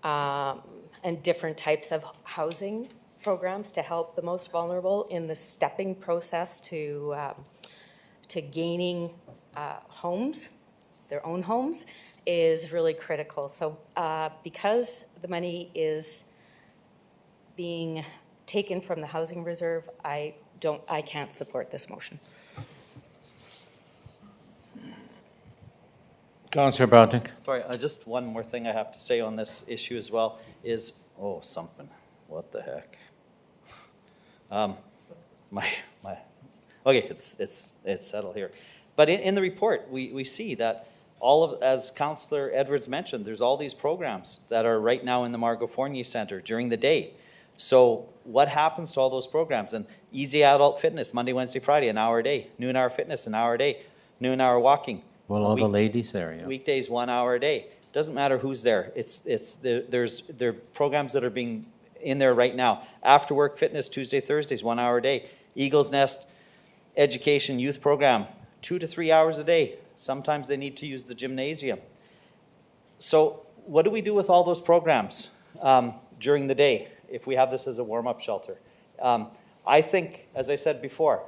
and different types of housing programs to help the most vulnerable in the stepping process to gaining homes, their own homes, is really critical. So because the money is being taken from the housing reserve, I can't support this motion. Councillor Bartek. Sorry, just one more thing I have to say on this issue as well is, something, what the heck? Okay, it's settled here. But in the report, we see that as Councillor Edwards mentioned, there's all these programs that are right now in the Margot Fournier Centre during the day. So what happens to all those programs? And Easy Adult Fitness, Monday, Wednesday, Friday, an hour a day. Noon Hour Fitness, an hour a day. Noon Hour Walking. Well, all the ladies there, yeah. Weekdays, 1 hour a day. Doesn't matter who's there. There are programs that are being in there right now. After Work Fitness, Tuesday, Thursdays, 1 hour a day. Eagle's Nest Education Youth Program, 2 to 3 hours a day. Sometimes they need to use the gymnasium. So what do we do with all those programs during the day if we have this as a warm-up shelter? I think, as I said before,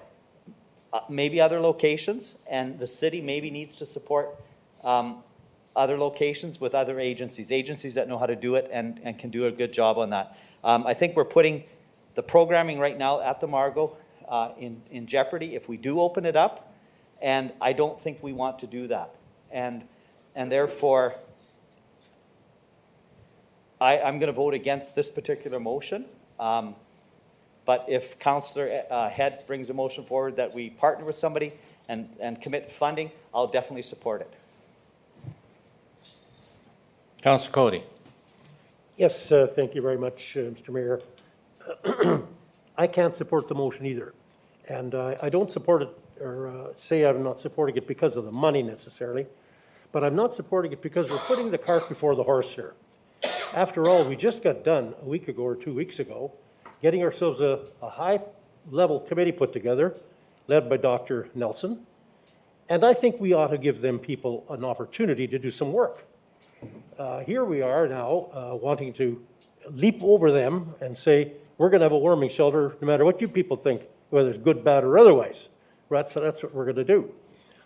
maybe other locations, and the city maybe needs to support other locations with other agencies that know how to do it and can do a good job on that. I think we're putting the programming right now at the Margot in jeopardy if we do open it up, and I don't think we want to do that. And therefore, I'm going to vote against this particular motion. But if Councillor Head brings a motion forward that we partner with somebody and commit funding, I'll definitely support it. Councillor Cody. Yes, thank you very much, Mr. Mayor. I can't support the motion either. And I don't support it, or say I'm not supporting it because of the money necessarily, but I'm not supporting it because we're putting the cart before the horse here. After all, we just got done a week ago or 2 weeks ago getting ourselves a high-level committee put together, led by Dr. Nelson, and I think we ought to give them people an opportunity to do some work. Here we are now wanting to leap over them and say, we're going to have a warming shelter no matter what you people think, whether it's good, bad, or otherwise. That's what we're going to do.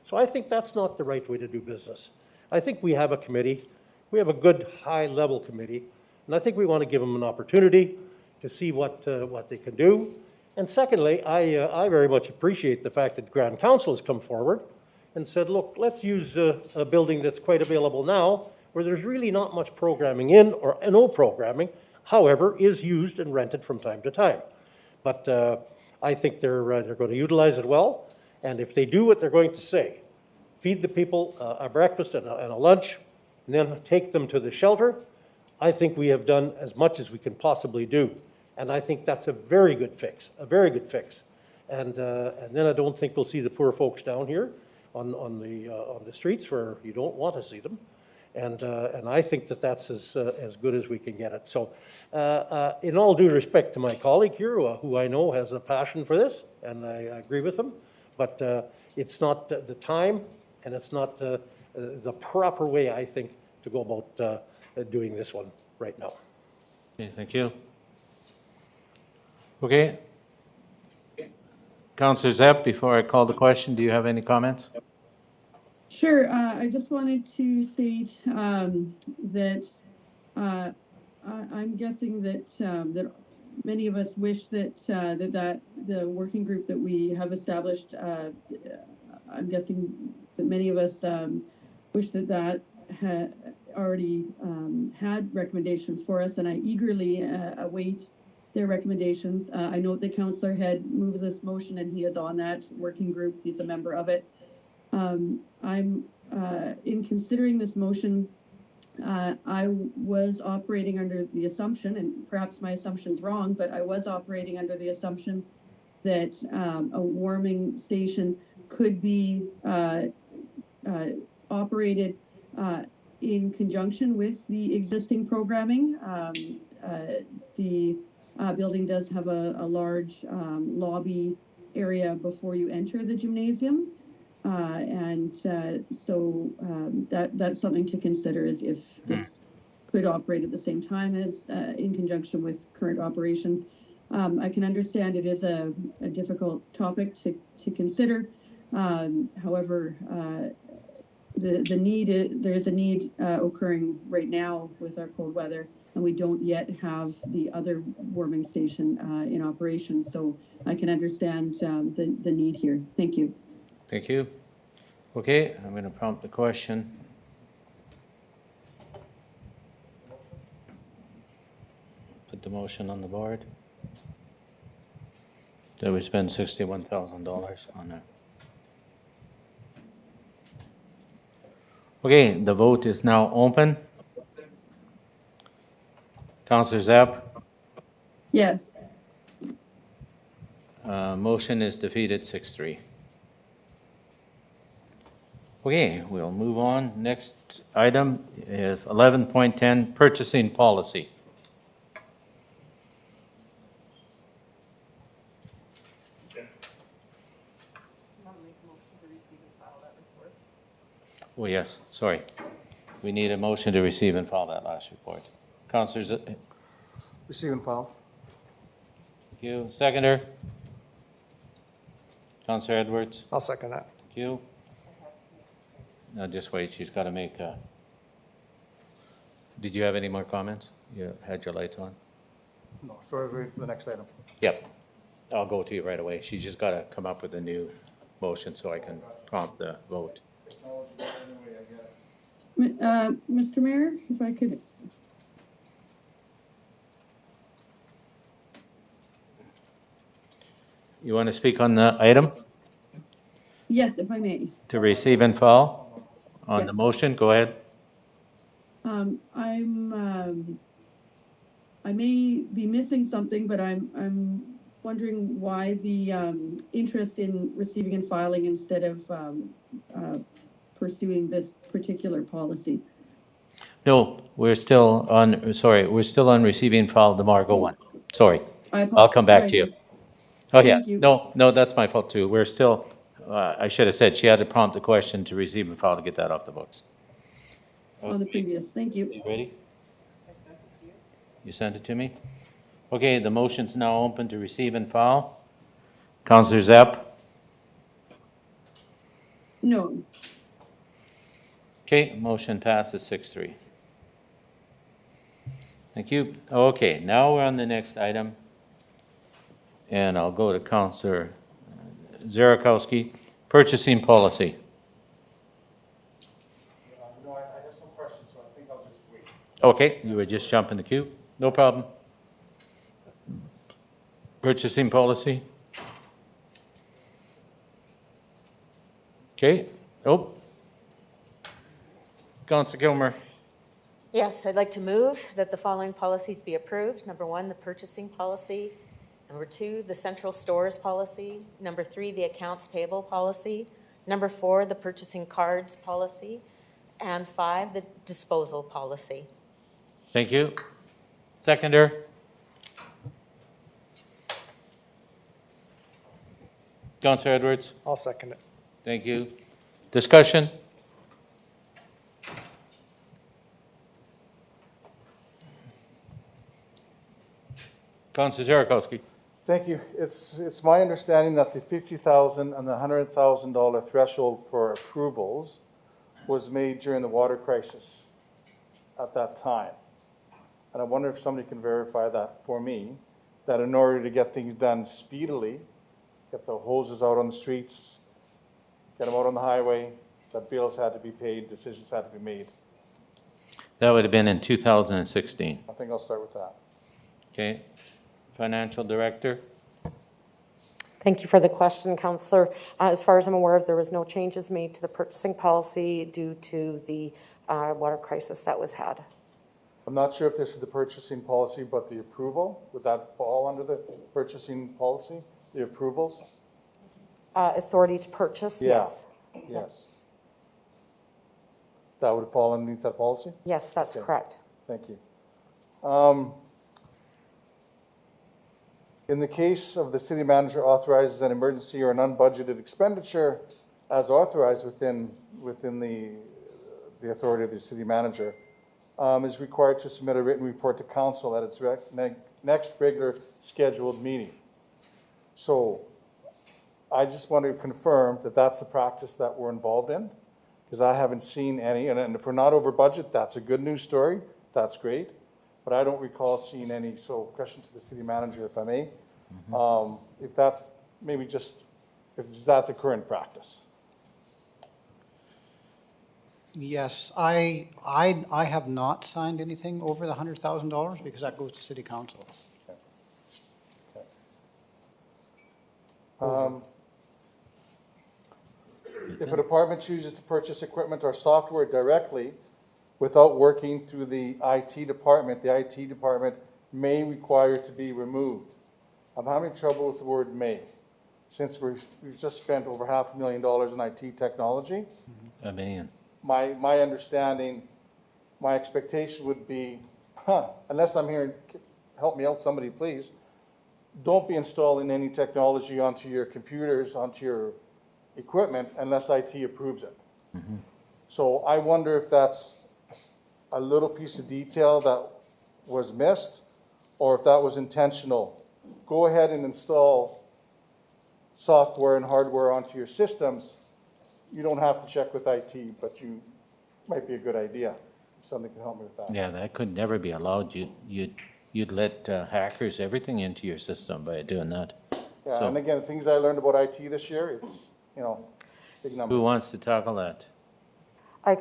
So I think that's not the right way to do business. I think we have a committee. We have a good high-level committee, and I think we want to give them an opportunity to see what they can do. And secondly, I very much appreciate the fact that Grand Council has come forward and said, look, let's use a building that's quite available now, where there's really not much programming in, or no programming, however, is used and rented from time to time. But I think they're going to utilize it well, and if they do what they're going to say, feed the people a breakfast and a lunch, and then take them to the shelter, I think we have done as much as we can possibly do. And I think that's a very good fix, a very good fix. And then I don't think we'll see the poor folks down here on the streets where you don't want to see them. And I think that that's as good as we can get it. So in all due respect to my colleague here, who I know has a passion for this, and I agree with him, but it's not the time, and it's not the proper way, I think, to go about doing this one right now. Okay, thank you. Okay. Councillor Zepp, before I call the question, do you have any comments? Sure. I just wanted to state that I'm guessing that that many of us wish that that the working group that we have established. I'm guessing that many of us wish that that had already had recommendations for us, and I eagerly await their recommendations. I note that Councillor Head moved this motion, and he is on that working group. He's a member of it. I'm in considering this motion, I was operating under the assumption, and perhaps my assumption is wrong, but I was operating under the assumption that a warming station could be operated in conjunction with the existing programming. The building does have a large lobby area before you enter the gymnasium. That's something to consider, is if this could operate at the same time as in conjunction with current operations. I can understand it is a difficult topic to consider. However, there's a need occurring right now with our cold weather, and we don't yet have the other warming station in operation. So I can understand the need here. Thank you. Thank you. Okay, I'm going to prompt the question. Put the motion on the board. That we spend $61,000 on it. Okay, the vote is now open. Councillor Zapp? Yes. Motion is defeated 6-3. Okay, we'll move on. Next item is 11.10, purchasing policy. Oh, yes, sorry. We need a motion to receive and file that last report. Councillors, thank Receive and file. you. Seconder? Councillor Edwards? I'll second that. Thank you. Now, just wait, she's got to make a... Did you have any more comments? You had your lights on? No, so I was waiting for the next item. Yep. I'll go to you right away. She's just got to come up with a new motion so I can prompt the vote. Mr. Mayor, if I could. You want to speak on the item? Yes, if I may. To receive and file on the Yes. motion? Go ahead. I may be missing something, but I'm wondering why the interest in receiving and filing instead of pursuing this particular policy. No, we're still on receiving and file the Margot one. Sorry. I'll come back to you. Oh, yeah. Thank you. No, that's my fault too. We're still, I should have said, she had to prompt the question to receive and file to get that off the books. On the previous, thank you. You ready? You sent it to me? Okay, the motion's now open to receive and file. Councillor Zapp? No. Okay, motion passes 6-3. Thank you. Okay, now we're on the next item. And I'll go to Councillor Zarakowski, purchasing policy. No, I have some questions, so I think I'll just wait. Okay, you were just jumping the queue. No problem. Purchasing policy. Okay. Oh. Councillor Gilmer. Yes, I'd like to move that the following policies be approved. Number 1, the purchasing policy. Number 2, the central stores policy. Number 3, the accounts payable policy. Number 4, the purchasing cards policy. And 5, the disposal policy. Thank you. Seconder. Councillor Edwards. I'll second it. Thank you. Discussion? Councillor Sierakowski. Thank you. It's my understanding that the $50,000 and the $100,000 threshold for approvals was made during the water crisis at that time. And I wonder if somebody can verify that for me, that in order to get things done speedily, get the hoses out on the streets, get them out on the highway, that bills had to be paid, decisions had to be made. That would have been in 2016. I think I'll start with that. Okay. Financial Director. Thank you for the question, Councillor. As far as I'm aware of, there was no changes made to the purchasing policy due to the water crisis that was had. I'm not sure if this is the purchasing policy, but the approval, would that fall under the purchasing policy, the approvals? Authority to purchase, Yeah. yes. Yes. That would fall underneath that policy? Yes, that's Okay. correct. Thank you. In the case of the city manager authorizes an emergency or an unbudgeted expenditure as authorized within the authority of the city manager, is required to submit a written report to council at its next regular scheduled meeting. So I just want to confirm that that's the practice that we're involved in, because I haven't seen any, and if we're not over budget, that's a good news story, that's great, but I don't recall seeing any. So question to the city manager, if I may, if that's maybe just, if is that the current practice? Yes, I have not signed anything over the $100,000 because that goes to city council. If a department chooses to purchase equipment or software directly without working through the IT department may require it to be removed. I'm having trouble with the word may, since we've just spent over $500,000 in IT technology. $1 million. My understanding, my expectation would be, unless I'm hearing, help me out, somebody please, don't be installing any technology onto your computers, onto your equipment, unless IT approves it. So I wonder if that's a little piece of detail that was missed, or if that was intentional. Go ahead and install software and hardware onto your systems. You don't have to check with IT, but you might be a good idea. Somebody can help me with that. Yeah, that could never be allowed. You'd let hackers everything into your system by doing that. Yeah, So- and again, the things I learned about IT this year, it's, big number. Who wants to tackle that? I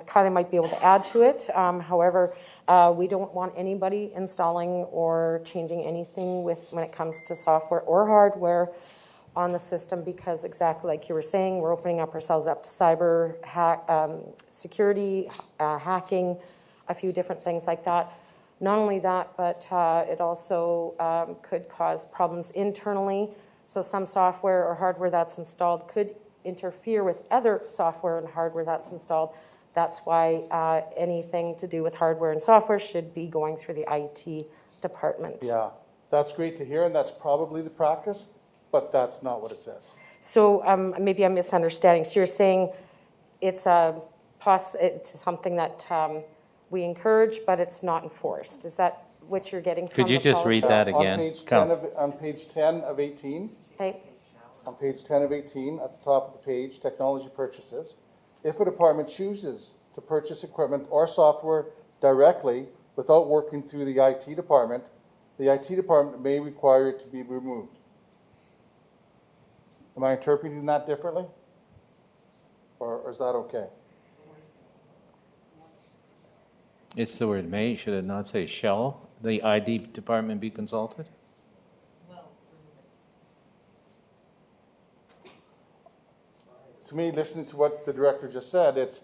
kind of might be able to add to it. However, we don't want anybody installing or changing anything when it comes to software or hardware on the system, because exactly like you were saying, we're opening up ourselves up to cyber security, hacking, a few different things like that. Not only that, but it also could cause problems internally. So some software or hardware that's installed could interfere with other software and hardware that's installed. That's why anything to do with hardware and software should be going through the IT department. Yeah, that's great to hear, and that's probably the practice, but that's not what it says. So maybe I'm misunderstanding. So you're saying it's it's something that we encourage, but it's not enforced. Is that what you're getting from Could you the just policy? read that again? On page 10 of 18. Okay. On page 10 of 18, at the top of the page, technology purchases. If a department chooses to purchase equipment or software directly without working through the IT department may require it to be removed. Am I interpreting that differently? Or is that okay? It's the word may, should it not say shall the ID department be consulted? To me, listening to what the director just said, it's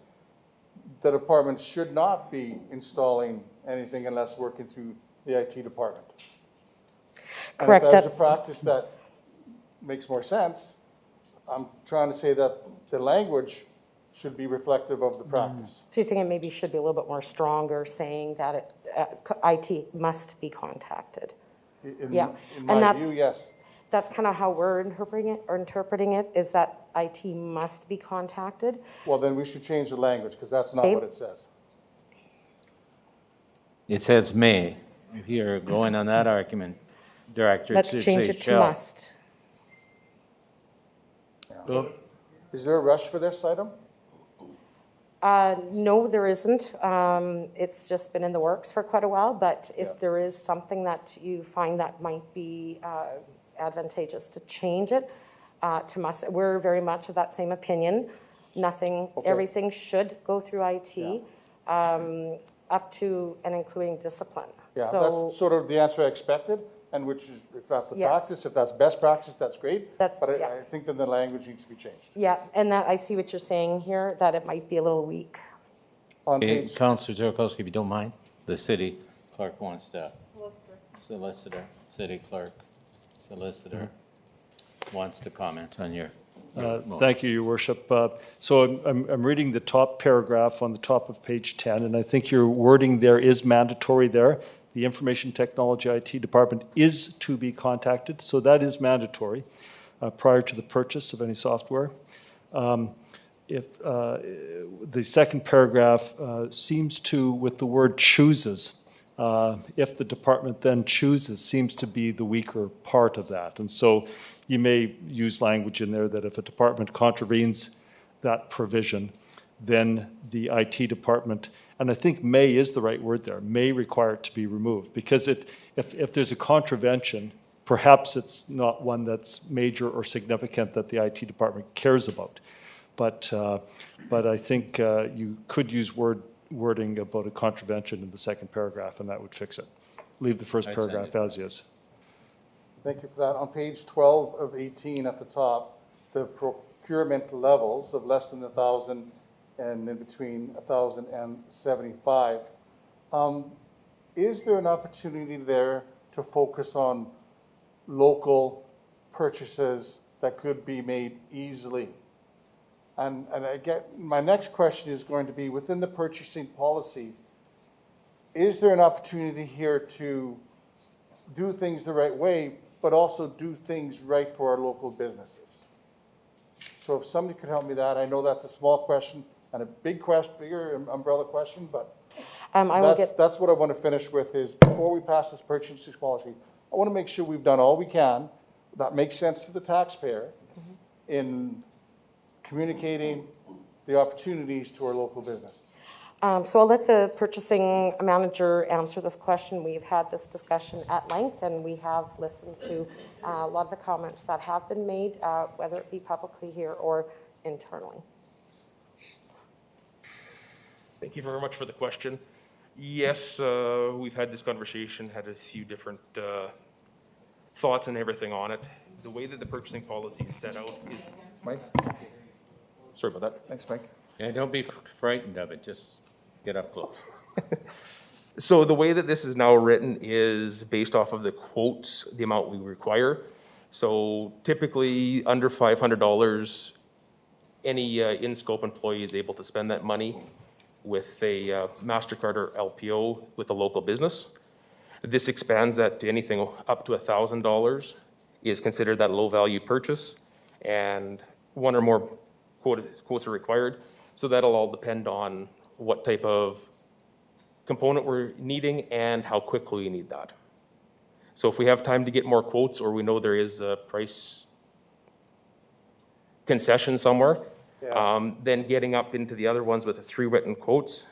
the department should not be installing anything unless working through the IT department. Correct. And if there's a practice that makes more sense, I'm trying to say that the language should be reflective of the practice. So you think it maybe should be a little bit more stronger, saying that IT must be contacted? In And my view, yes. That's kind of how we're interpreting it, is that IT must be contacted. Well, then we should change the language, because that's not what it says. It says may. If you're going on that argument, Director. Let's change it to shall. must. Is there a rush for this item? No, there isn't. It's just been in the works for quite a while, but if there is something that you find that might be advantageous to change it to must, we're very much of that same opinion. Nothing, everything should go through IT, up to and including discipline. Yeah, So that's sort of the answer I expected, and which is, if that's the Yes. practice, if that's best practice, that's great. That's- But yeah. I think that the language needs to be changed. yeah, and that I see what you're saying here, that it might be a little weak. On Hey, page, Councillor Zerkowski, if you don't mind, the city clerk wants to. City solicitor wants to comment on your. Thank you, Your Worship. So I'm reading the top paragraph on the top of page 10, and I think your wording there is mandatory there. The Information Technology IT Department is to be contacted, so that is mandatory prior to the purchase of any software. If the second paragraph seems to, with the word chooses, if the department then chooses, seems to be the weaker part of that. And so you may use language in there that if a department contravenes that provision, then the IT department, and I think may is the right word there, may require it to be removed. Because if there's a contravention, perhaps it's not one that's major or significant that the IT department cares about. But I think you could use wording about a contravention in the second paragraph, and that would fix it. Leave the first paragraph as is. thank you for that. On page 12 of 18 at the top, the procurement levels of less than 1,000 and in between 1,000 and 75. Is there an opportunity there to focus on local purchases that could be made easily? And I get, my next question is going to be, within the purchasing policy, is there an opportunity here to do things the right way, but also do things right for our local businesses? So if somebody could help me with that, I know that's a small question and a big question, bigger umbrella question, but that's what I want to finish with is, before we pass this purchasing policy, I want to make sure we've done all we can that makes sense to the taxpayer in communicating the opportunities to our local businesses. So I'll let the purchasing manager answer this question. We've had this discussion at length, and we have listened to a lot of the comments that have been made, whether it be publicly here or internally. Thank you very much for the question. Yes, we've had this conversation, had a few different thoughts and everything on it. The way that the purchasing policy is set out is... Mike? Sorry about that. Thanks, Mike. Yeah, don't be frightened of it, just get up close. So the way that this is now written is based off of the quotes, the amount we require. So typically under $500, any in-scope employee is able to spend that money with a MasterCard or LPO with a local business. This expands that to anything up to $1,000 is considered that low-value purchase, and one or more quotes are required. So that'll all depend on what type of component we're needing and how quickly we need that. So if we have time to get more quotes, or we know there is a price concession somewhere, then getting up into the other ones with the 3 written quotes.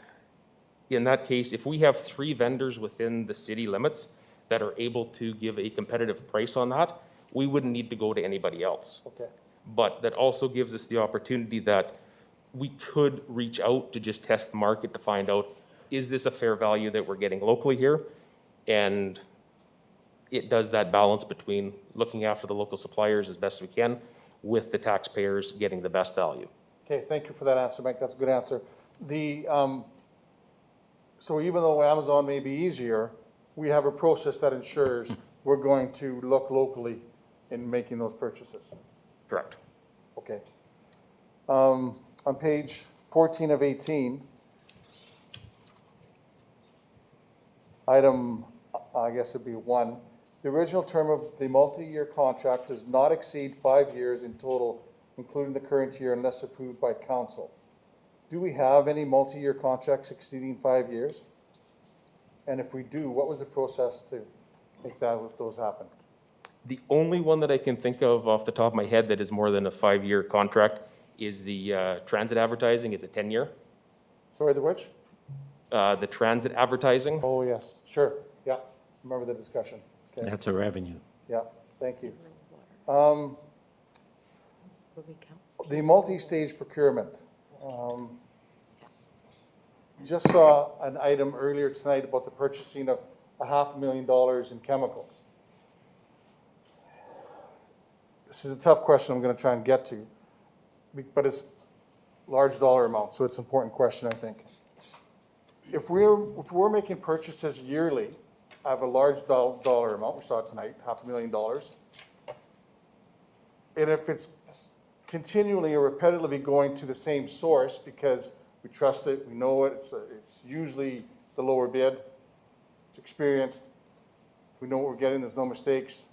In that case, if we have 3 vendors within the city limits that are able to give a competitive price on that, we wouldn't need to go to anybody else. Okay. But that also gives us the opportunity that we could reach out to just test the market to find out, is this a fair value that we're getting locally here? And it does that balance between looking after the local suppliers as best we can with the taxpayers getting the best value. Okay, thank you for that answer, Mike. That's a good answer. So even though Amazon may be easier, we have a process that ensures we're going to look locally in making those purchases. Correct. Okay. On page 14 of 18, item, I guess it'd be 1, the original term of the multi-year contract does not exceed 5 years in total, including the current year, unless approved by council. Do we have any multi-year contracts exceeding 5 years? And if we do, what was the process to make those happen? The only one that I can think of off the top of my head that is more than a 5-year contract is the transit advertising. It's a 10-year. Sorry, the which? The transit advertising. Oh, yes, sure, yeah, remember the discussion. Okay. That's a revenue. Yeah, thank you. The multi-stage procurement. Just saw an item earlier tonight about the purchasing of $500,000 in chemicals. This is a tough question I'm going to try and get to, but it's large dollar amount, so it's an important question, I think. If we're making purchases yearly of a large dollar amount, we saw it tonight, $500,000, and if it's continually or repetitively going to the same source because we trust it, we know it, it's usually the lower bid, it's experienced, we know what we're getting, there's no mistakes,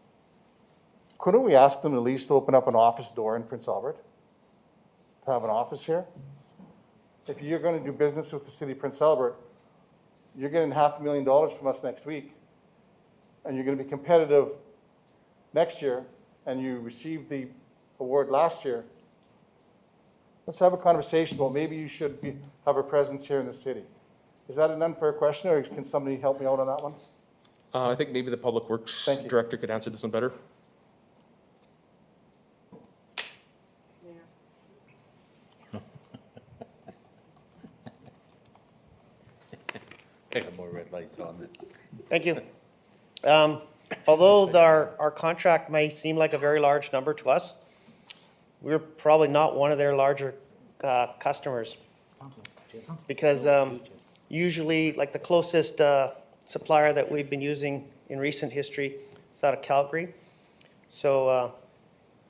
couldn't we ask them at least to open up an office door in Prince Albert? To have an office here? If you're going to do business with the city of Prince Albert, you're getting $500,000 from us next week, and you're going to be competitive next year, and you received the award last year. Let's have a conversation about maybe you should have a presence here in the city. Is that an unfair question, or can somebody help me out on that one? I think maybe the Public Works Director could answer this one better. Got more red lights on it. Thank you. Although our contract may seem like a very large number to us, we're probably not one of their larger customers. Because usually, like the closest supplier that we've been using in recent history is out of Calgary. So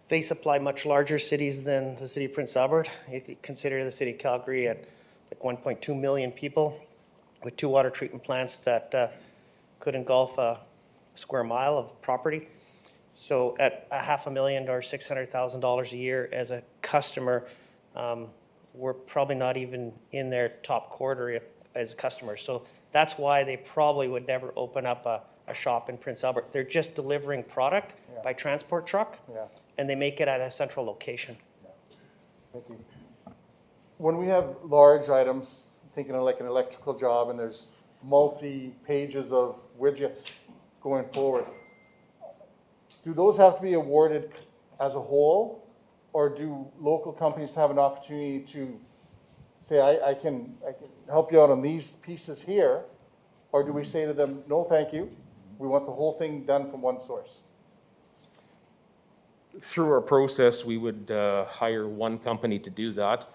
they supply much larger cities than the city of Prince Albert. If you consider the city of Calgary at like 1.2 million people, with 2 water treatment plants that could engulf a square mile of property. So at $500,000 or $600,000 a year as a customer, we're probably not even in their top quarter as a customer. So that's why they probably would never open up a shop in Prince Albert. They're just delivering product by transport truck, and they make it at a central location. Thank you. When we have large items, thinking of like an electrical job and there's multi-pages of widgets going forward, do those have to be awarded as a whole, or do local companies have an opportunity to say, I can help you out on these pieces here, or do we say to them, no thank you, we want the whole thing done from one source? Through our process, we would hire one company to do that.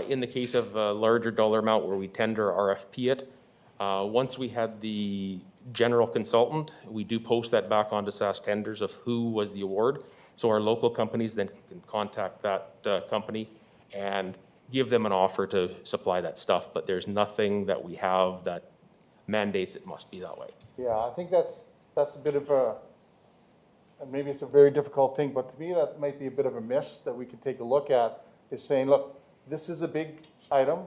In the case of a larger dollar amount where we tender RFP it, once we had the general consultant, we do post that back onto SAS Tenders of who was the award. So our local companies then can contact that company and give them an offer to supply that stuff. But there's nothing that we have that mandates it must be that way. Yeah, I think that's a bit of a, and maybe it's a very difficult thing, but to me that might be a bit of a miss that we could take a look at, is saying, look, this is a big item,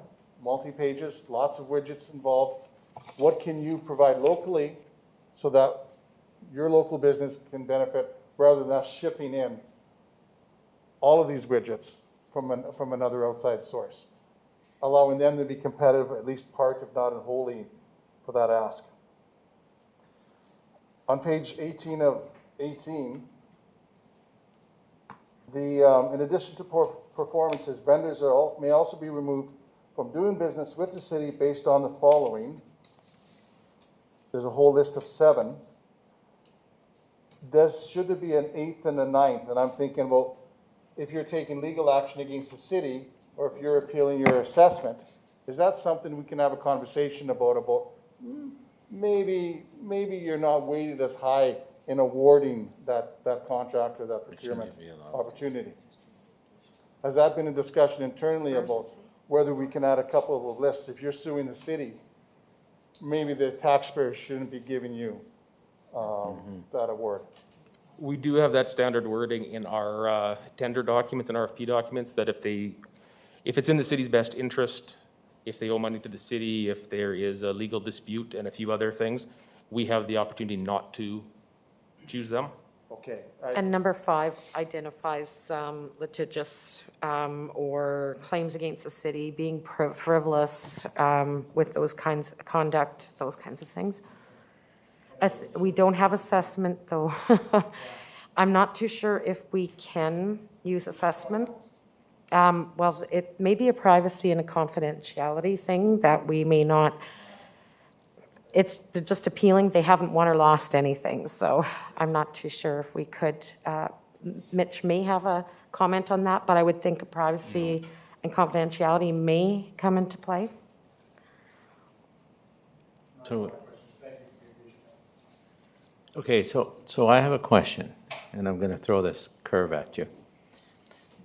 multi-pages, lots of widgets involved. What can you provide locally so that your local business can benefit rather than us shipping in all of these widgets from another outside source, allowing them to be competitive, at least part, if not wholly, for that ask. On page 18 of 18, in addition to performances, vendors may also be removed from doing business with the city based on the following. There's a whole list of 7. Should there be an 8th and a 9th? And I'm thinking, well, if you're taking legal action against the city, or if you're appealing your assessment, is that something we can have a conversation about maybe you're not weighted as high in awarding that contract or that procurement opportunity? Has that been a discussion internally about whether we can add a couple of lists? If you're suing the city, maybe the taxpayers shouldn't be giving you that award. We do have that standard wording in our tender documents and RFP documents that if it's in the city's best interest, if they owe money to the city, if there is a legal dispute and a few other things, we have the opportunity not to choose them. Okay. And number 5 identifies litigious or claims against the city being frivolous with those kinds of conduct, those kinds of things. We don't have assessment, though. I'm not too sure if we can use assessment. Well, it may be a privacy and a confidentiality thing that we may not. It's just appealing. They haven't won or lost anything, so I'm not too sure if we could. Mitch may have a comment on that, but I would think privacy and confidentiality may come into play. So, okay, so I have a question, and I'm going to throw this curve at you.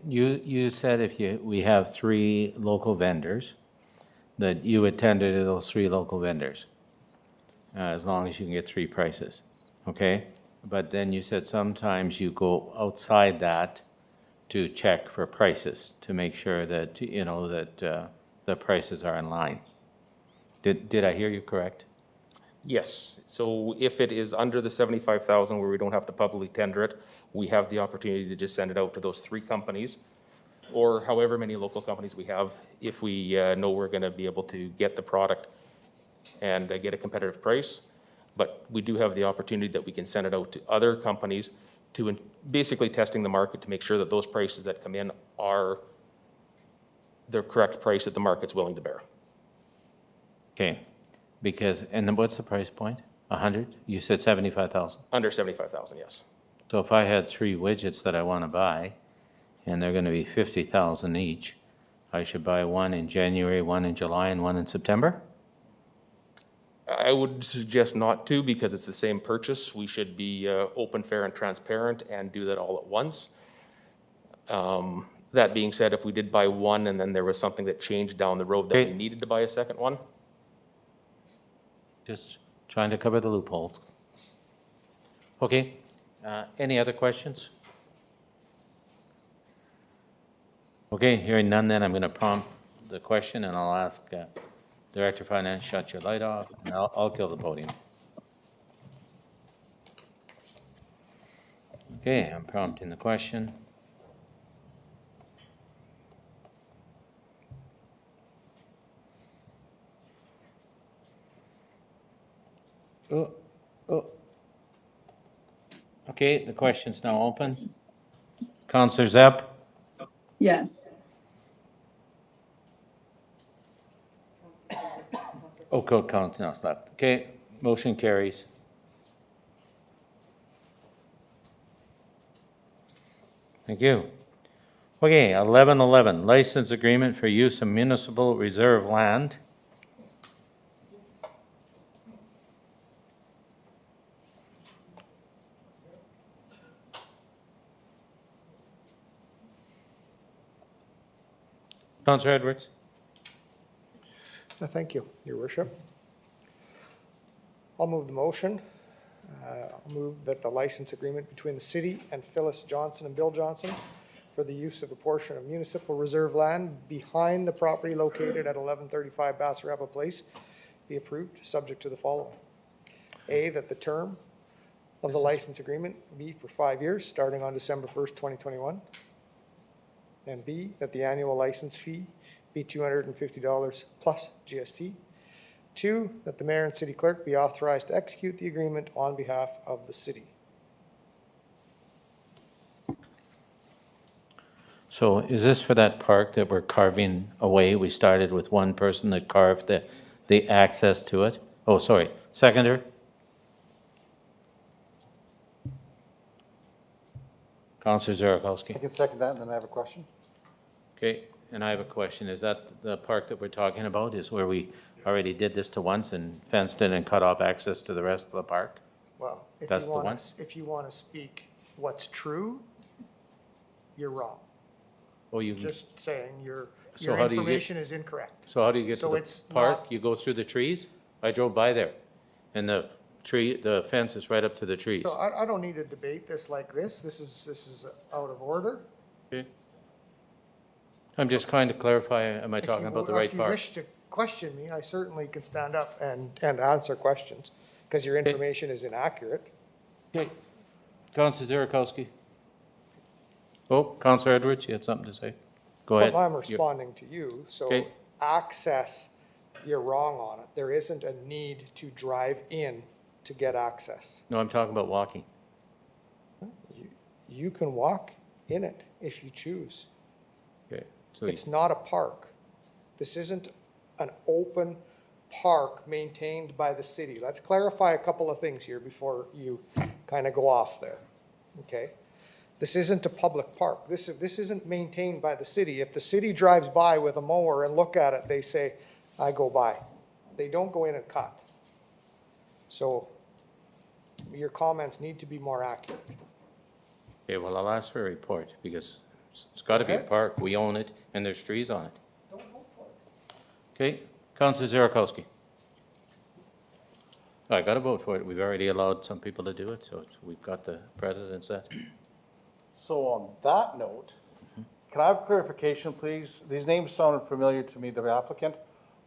You said we have 3 local vendors, that you would tender to those 3 local vendors, as long as you can get 3 prices, okay? But then you said sometimes you go outside that to check for prices, to make sure that, that the prices are in line. Did I hear you correct? Yes. So if it is under the 75,000 where we don't have to publicly tender it, we have the opportunity to just send it out to those 3 companies, or however many local companies we have, if we know we're going to be able to get the product and get a competitive price. But we do have the opportunity that we can send it out to other companies to basically testing the market to make sure that those prices that come in are the correct price that the market's willing to bear. Okay, and then what's the price point? 100? You said 75,000? Under 75,000, yes. So if I had 3 widgets that I want to buy, and they're going to be 50,000 each, I should buy one in January, one in July, and one in September? I would suggest not to, because it's the same purchase. We should be open, fair, and transparent and do that all at once. That being said, if we did buy one and then there was something that changed down the road that we needed to buy a second one. Just trying to cover the loopholes. Okay, any other questions? Okay, hearing none, then I'm going to prompt the question, and I'll ask Director of Finance, shut your light off, and I'll kill the podium. Okay, I'm prompting the question. Okay, the question's now open. Councillor Zepp? Yes. Oh, code count now left. Okay, motion carries. Thank you. Okay, 1111, license agreement for use of municipal reserve land. Councillor Edwards. Thank you, Your Worship. I'll move the motion. I'll move that the license agreement between the city and Phyllis Johnson and Bill Johnson for the use of a portion of municipal reserve land behind the property located at 1135 Basaraba Place be approved, subject to the following. A, that the term of the license agreement be for 5 years, starting on December 1st, 2021. And B, that the annual license fee be $250 plus GST. 2, that the mayor and city clerk be authorized to execute the agreement on behalf of the city. So is this for that park that we're carving away? We started with one person that carved the access to it. Oh, sorry. Seconder? Councillor Zaragoza. I can second that, and then I have a question. Okay, and I have a question. Is that the park that we're talking about, is where we already did this to once and fenced it and cut off access to the rest of the park? Well, if That's you the want one? if you want to speak what's true, you're wrong. Oh, you Just saying, your how do you information is incorrect. So how do you get So to it's the park? not- You go through the trees? I drove by there, and the fence is right up to the trees. So I don't need to debate this like this. This is out of order. Okay. I'm just trying to clarify, am I If talking you- about the right If you park? wish to question me, I certainly can stand up and answer questions, because your information is inaccurate. Okay. Councillor Zierakowski. Oh, Councillor Edwards, you had something to say? Go ahead. Well, I'm You- responding to you, so Okay. access, you're wrong on it. There isn't a need to drive in to get access. No, I'm talking about walking. You can walk in it if you choose. Okay. So It's not a park. This isn't an open park maintained by the city. Let's clarify a couple of things here before you kind of go off there, okay? This isn't a public park. This isn't maintained by the city. If the city drives by with a mower and look at it, they say, I go by. They don't go in and cut. So your comments need to be more accurate. Okay, well, I'll ask for a report because it's got to be a Okay. park. We own it and there's trees on it. Okay, Councillor Zierakowski. I got to vote for it. We've already allowed some people to do it, so we've got the precedent set. So on that note, can I have clarification, please? These names sounded familiar to me, the applicant.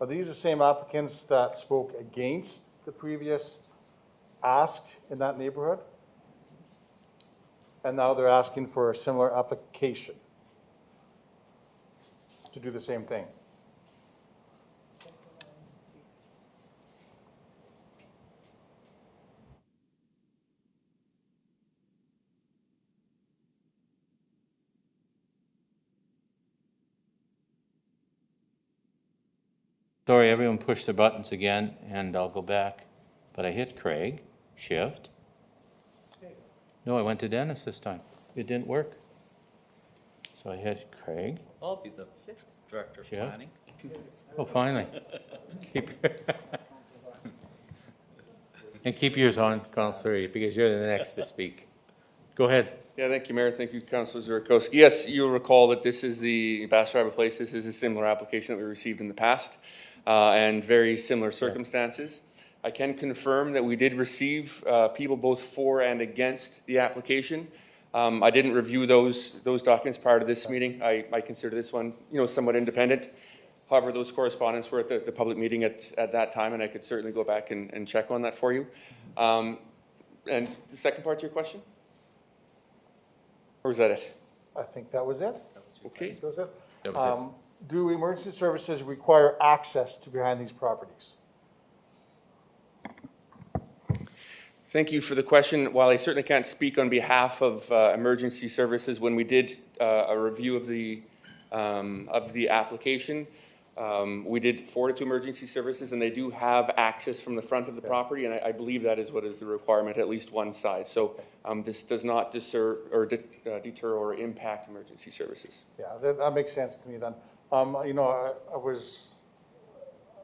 Are these the same applicants that spoke against the previous ask in that neighborhood? And now they're asking for a similar application to do the same thing? Sorry, everyone pushed their buttons again, and I'll go back. But I hit Craig, shift. No, I went to Dennis this time. It didn't work. So I hit Craig. I'll be the director of Yeah. planning. Oh, finally. And keep yours on, Councillor, because you're the next to speak. Go ahead. Yeah, thank you, Mayor. Thank you, Councillor Zierakowski. Yes, you'll recall that this is the Bastaraba Place. This is a similar application that we received in the past and very similar circumstances. I can confirm that we did receive people both for and against the application. I didn't review those documents prior to this meeting. I consider this one, somewhat independent. However, those correspondents were at the public meeting at that time, and I could certainly go back and check on that for you. And the second part to your question? Or was that it? I think that was it. Okay. That was it. That was Do emergency services require access to behind these properties? Thank you for the question. While I certainly can't speak on behalf of emergency services, when we did a review of the application, we did forward it to emergency services, and they do have access from the front of the property, and I believe that is what is the requirement, at least one side. So this does not deter or impact emergency services. Yeah, that makes sense to me then. I was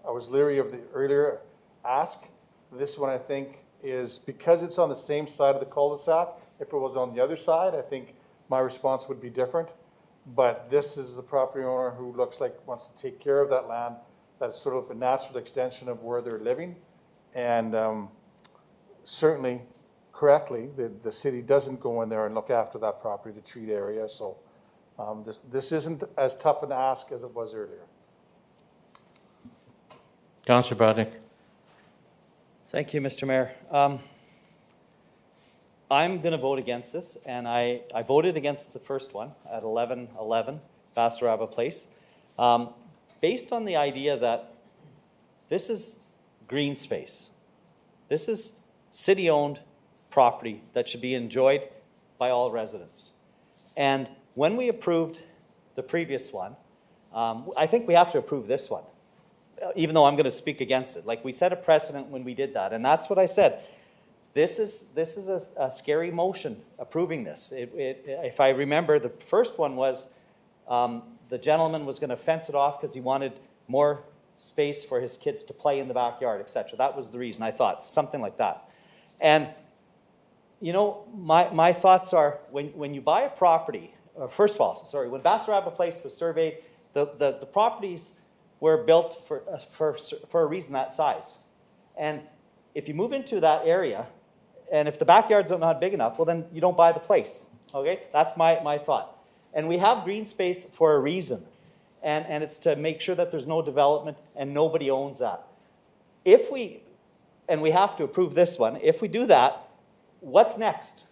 leery of the earlier ask. This one, I think, is because it's on the same side of the cul-de-sac. If it was on the other side, I think my response would be different. But this is the property owner who looks like wants to take care of that land. That's sort of a natural extension of where they're living. And certainly, correctly, the city doesn't go in there and look after that property, the treat area. So this isn't as tough an ask as it was earlier. Councillor Brodnick. Thank you, Mr. Mayor. I'm going to vote against this, and I voted against the first one at 1111 Bastaraba Place, based on the idea that this is green space. This is city-owned property that should be enjoyed by all residents. And when we approved the previous one, I think we have to approve this one, even though I'm going to speak against it. Like, we set a precedent when we did that, and that's what I said. This is a scary motion, approving this. If I remember, the first one was the gentleman was going to fence it off because he wanted more space for his kids to play in the backyard, etc. That was the reason, I thought, something like that. And, my thoughts are, when you buy a property, first of all, sorry, when Bastaraba Place was surveyed, the properties were built for a reason that size. And if you move into that area, and if the backyards are not big enough, well, then you don't buy the place, okay? That's my thought. And we have green space for a reason, and it's to make sure that there's no development and nobody owns that. And we have to approve this one, if we do that, what's next?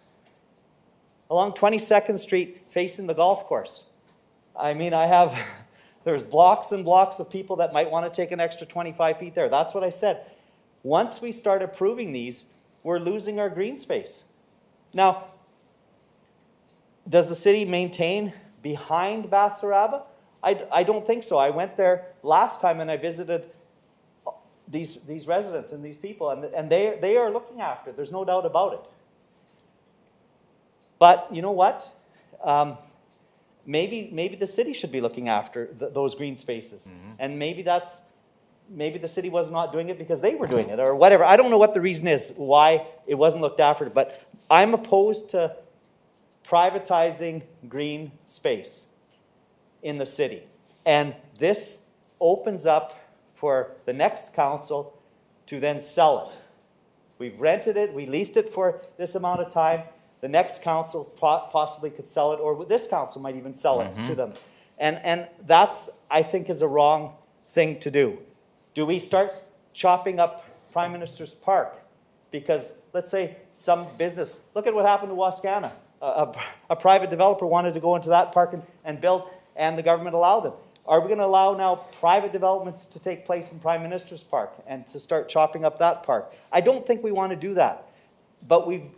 along 22nd Street facing the golf course. I mean, there's blocks and blocks of people that might want to take an extra 25 feet there. That's what I said. Once we start approving these, we're losing our green space. Now, does the city maintain behind Basaraba? I don't think so. I went there last time and I visited these residents and these people, and they are looking after it. There's no doubt about it. But you know what? Maybe the city should be looking after those green spaces, and maybe the city was not doing it because they were doing it or whatever. I don't know what the reason is why it wasn't looked after, but I'm opposed to privatizing green space in the city. And this opens up for the next council to then sell it. We've rented it, we leased it for this amount of time. The next council possibly could sell it, or this council might even sell it to them. And that's, I think, is a wrong thing to do. Do we start chopping up Prime Minister's Park? Because let's say some business, look at what happened to Wascana. A private developer wanted to go into that park and build, and the government allowed them. Are we going to allow now private developments to take place in Prime Minister's Park and to start chopping up that park? I don't think we want to do that. But we've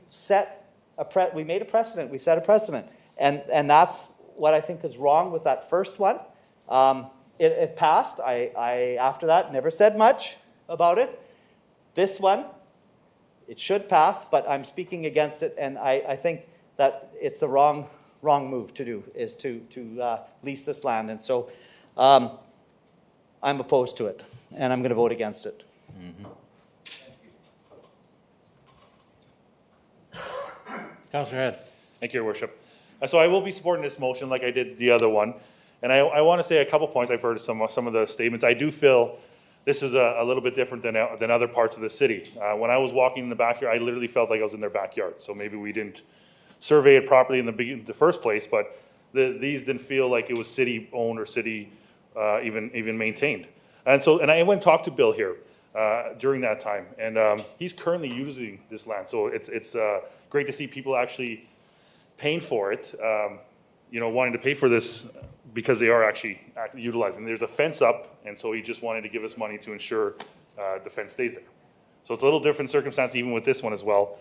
we made a precedent. We set a precedent. And that's what I think is wrong with that first one. It passed. I after that, never said much about it. This one, it should pass, but I'm speaking against it, and I think that it's a wrong move to do, is to lease this land. And so I'm opposed to it, and I'm going to vote against it. Councillor Head. Thank you, Your Worship. So I will be supporting this motion like I did the other one. And I want to say a couple points. I've heard some of the statements. I do feel this is a little bit different than other parts of the city. When I was walking in the backyard, I literally felt like I was in their backyard. So maybe we didn't survey it properly in the first place, but these didn't feel like it was city-owned or city even maintained. And I went and talked to Bill here during that time, and he's currently using this land. So it's great to see people actually paying for it, wanting to pay for this because they are actually utilizing. There's a fence up, and so he just wanted to give us money to ensure the fence stays there. So it's a little different circumstance even with this one as well.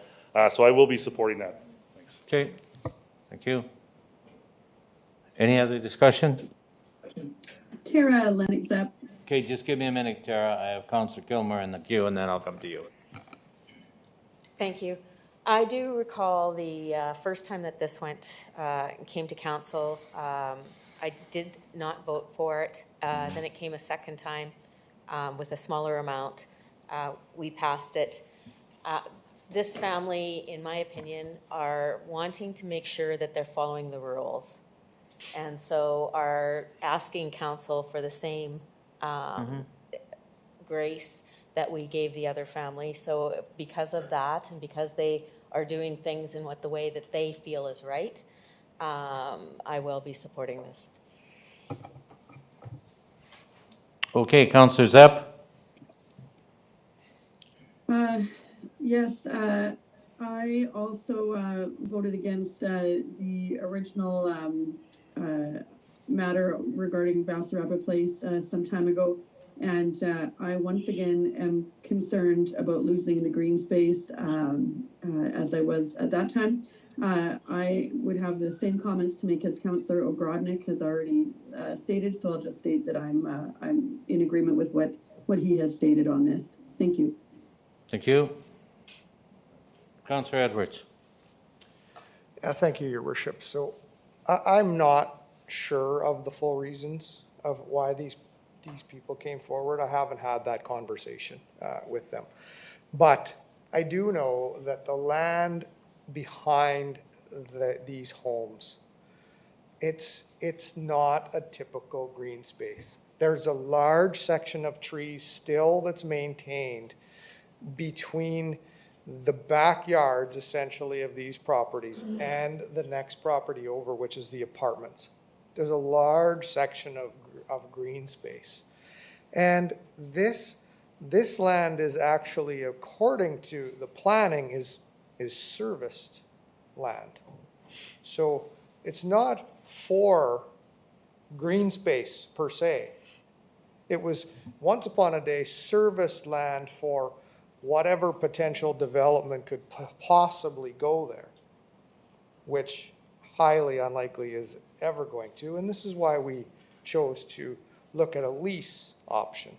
So I will be supporting that. Thanks. Okay, thank you. Any other discussion? Tara Lennox up. Okay, just give me a minute, Tara. I have Councillor Gilmer in the queue, and then I'll come to you. Thank you. I do recall the first time that this came to council. I did not vote for it. Then it came a second time with a smaller amount. We passed it. This family, in my opinion, are wanting to make sure that they're following the rules, and so are asking council for the same grace that we gave the other family. So because of that, and because they are doing things in the way that they feel is right, I will be supporting this. Okay, Councillor Zepp. Yes, I also voted against the original matter regarding Basaraba Place some time ago. And I once again am concerned about losing the green space as I was at that time. I would have the same comments to make as Councillor Ogrodnik has already stated, so I'll just state that I'm in agreement with what he has stated on this. Thank you. Thank you. Councillor Edwards. Thank you, Your Worship. So I'm not sure of the full reasons of why these people came forward. I haven't had that conversation with them. But I do know that the land behind these homes, it's not a typical green space. There's a large section of trees still that's maintained between the backyards, essentially, of these properties and the next property over, which is the apartments. There's a large section of green space. And this land is actually, according to the planning, is serviced land. So it's not for green space per se. It was once upon a day serviced land for whatever potential development could possibly go there, which highly unlikely is ever going to. And this is why we chose to look at a lease option,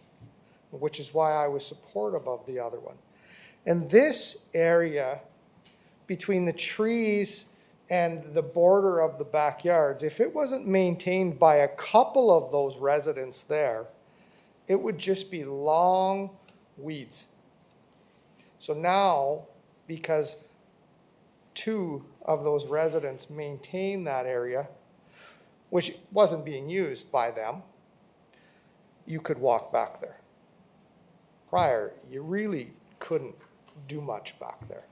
which is why I was supportive of the other one. And this area between the trees and the border of the backyards, if it wasn't maintained by a couple of those residents there, it would just be long weeds. So now, because 2 of those residents maintain that area, which wasn't being used by them, you could walk back there. Prior, you really couldn't do much back there.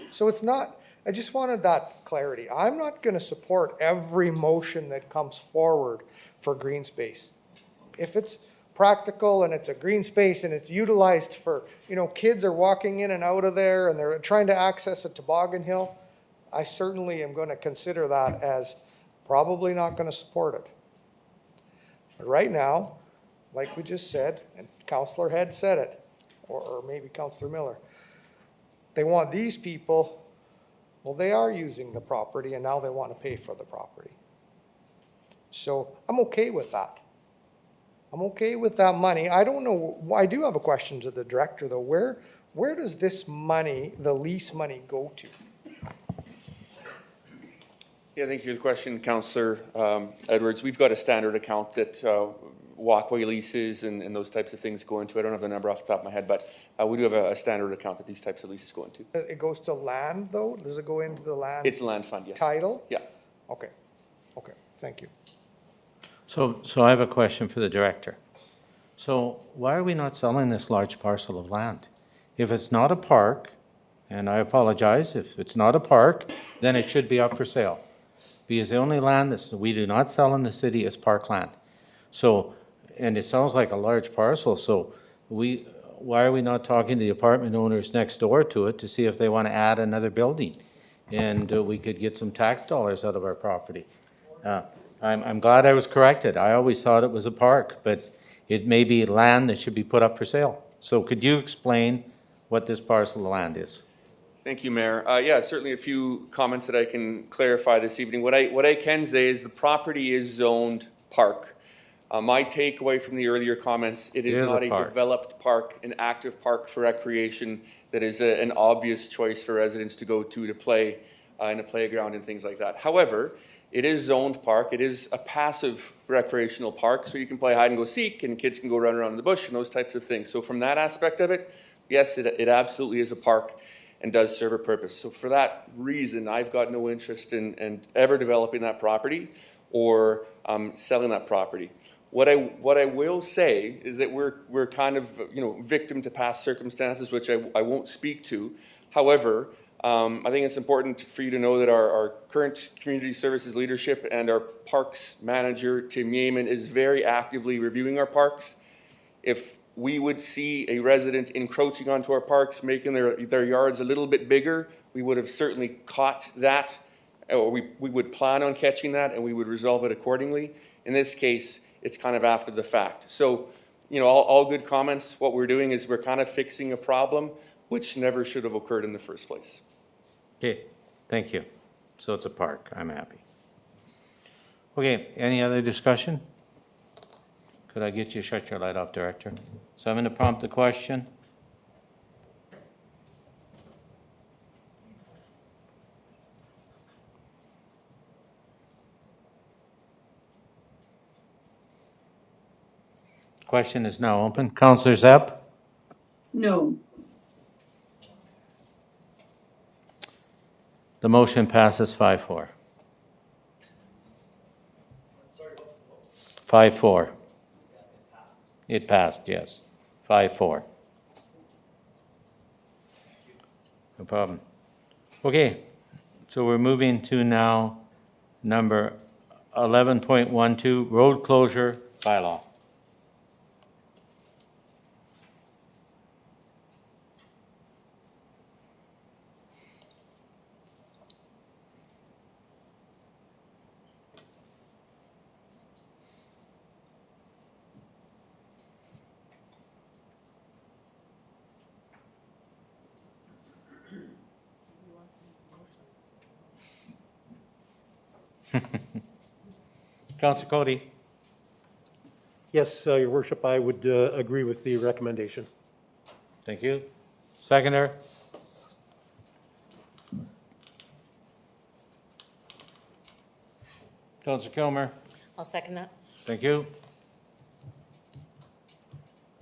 So it's not, I just wanted that clarity. I'm not going to support every motion that comes forward for green space. If it's practical and it's a green space and it's utilized for, kids are walking in and out of there and they're trying to access a toboggan hill, I certainly am going to consider that as probably not going to support it. But right now, like we just said, and Councillor Head said it, or maybe Councillor Miller, they want these people, well, they are using the property and now they want to pay for the property. So I'm okay with that. I'm okay with that money. I don't know, I do have a question to the director though. Where does this money, the lease money, go to? Yeah, thank you for the question, Councillor Edwards. We've got a standard account that walkway leases and those types of things go into. I don't have the number off the top of my head, but we do have a standard account that these types of leases go into. It goes to land though? Does it go into the land? It's land fund, yes. Title? Yeah. Okay, thank you. So I have a question for the director. So why are we not selling this large parcel of land? If it's not a park, and I apologize, if it's not a park, then it should be up for sale. Because the only land that we do not sell in the city is parkland. So, and it sounds like a large parcel, so why are we not talking to the apartment owners next door to it to see if they want to add another building? And we could get some tax dollars out of our property. I'm glad I was corrected. I always thought it was a park, but it may be land that should be put up for sale. So could you explain what this parcel of land is? Thank you, Mayor. Yeah, certainly a few comments that I can clarify this evening. What I can say is the property is zoned park. My takeaway from the earlier comments, it is not a developed park, an active park for recreation that is an obvious choice for residents to go to play in a playground and things like that. However, it is zoned park. It is a passive recreational park, so you can play hide and go seek and kids can go run around in the bush and those types of things. So from that aspect of it, yes, it absolutely is a park and does serve a purpose. So for that reason, I've got no interest in ever developing that property or selling that property. What I will say is that we're kind of victim to past circumstances, which I won't speak to. However, I think it's important for you to know that our current community services leadership and our parks manager, Tim Yeaman, is very actively reviewing our parks. If we would see a resident encroaching onto our parks, making their yards a little bit bigger, we would have certainly caught that, or we would plan on catching that, and we would resolve it accordingly. In this case, it's kind of after the fact. So, all good comments. What we're doing is we're kind of fixing a problem which never should have occurred in the first place. Okay, thank you. So it's a park. I'm happy. Okay, any other discussion? Could I get you to shut your light off, Director? So I'm going to prompt the question. Question is now open. Councillor Zepp? No. The motion passes 5-4. 5-4. It passed, yes. 5-4. No problem. Okay, so we're moving to now number 11.12, road closure bylaw. Councillor Cody? Yes, Your Worship, I would agree with the recommendation. Thank you. Seconder? Councillor Kilmer? I'll second that. Thank you.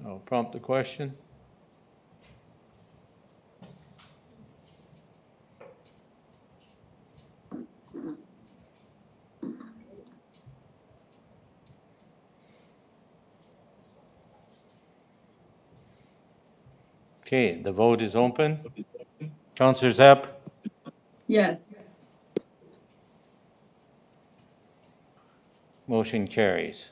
I'll prompt the question. Okay, the vote is open. Councillor Zepp? Yes. Motion carries.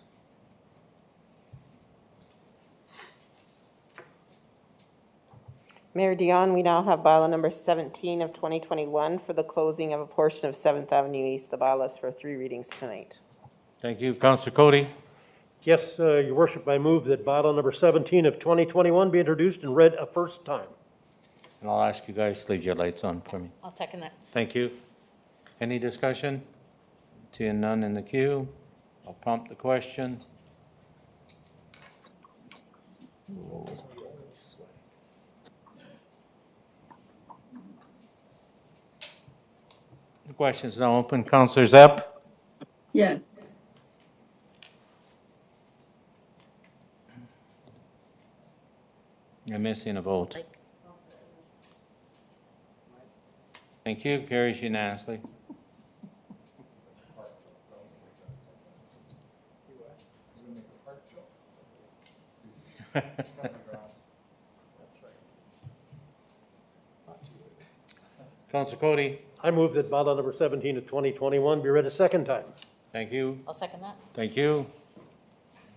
Mayor Dion, we now have bylaw number 17 of 2021 for the closing of a portion of 7th Avenue East. The bylaw is for 3 readings tonight. Thank you. Councillor Cody? Yes, Your Worship, I move that bylaw number 17 of 2021 be introduced and read a first time. And I'll ask you guys to leave your lights on for me. I'll second that. Thank you. Any discussion? Seeing none in the queue, I'll prompt the question. The question is now open. Councillor Zepp? Yes. You're missing a vote. Thank you. Carries unanimously. Councillor Cody? I move that bylaw number 17 of 2021 be read a second time. Thank you. I'll second that. Thank you.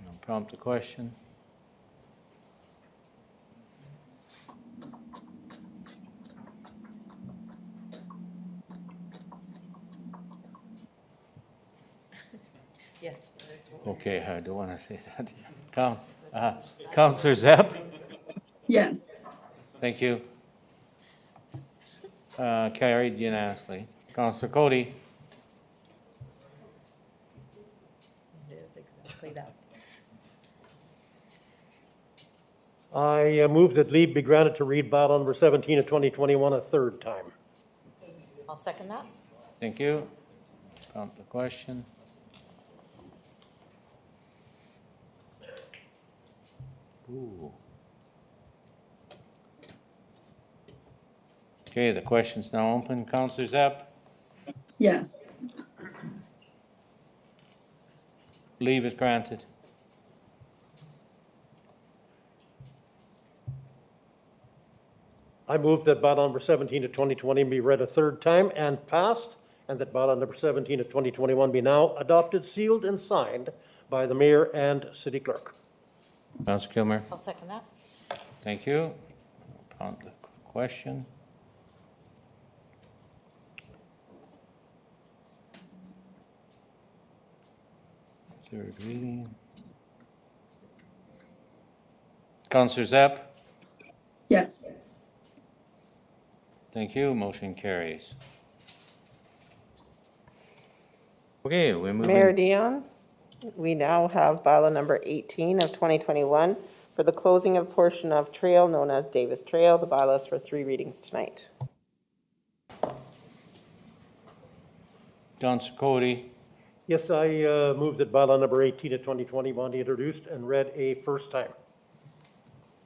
I'll prompt the question. Yes. there's one. Okay, I don't want to say that. Councillor Zepp? Yes. Thank you. Carried unanimously. Councillor Cody? It is exactly that. I move that leave be granted to read bylaw number 17 of 2021 a third time. I'll second that. Thank you. Prompt the question. Ooh. Okay, the question's now open. Councillor Zepp? Yes. Leave is granted. I move that bylaw number 17 of 2020 be read a third time and passed, and that bylaw number 17 of 2021 be now adopted, sealed, and signed by the mayor and city clerk. Councillor Kilmer? I'll second that. Thank you. Prompt the question. Third reading. Councillor Zepp? Yes. Thank you. Motion carries. Okay, we're moving. Mayor Dion, we now have bylaw number 18 of 2021 for the closing of portion of trail known as Davis Trail. The bylaw is for 3 readings tonight. Councillor Cody? Yes, I move that bylaw number 18 of 2021 be introduced and read a first time.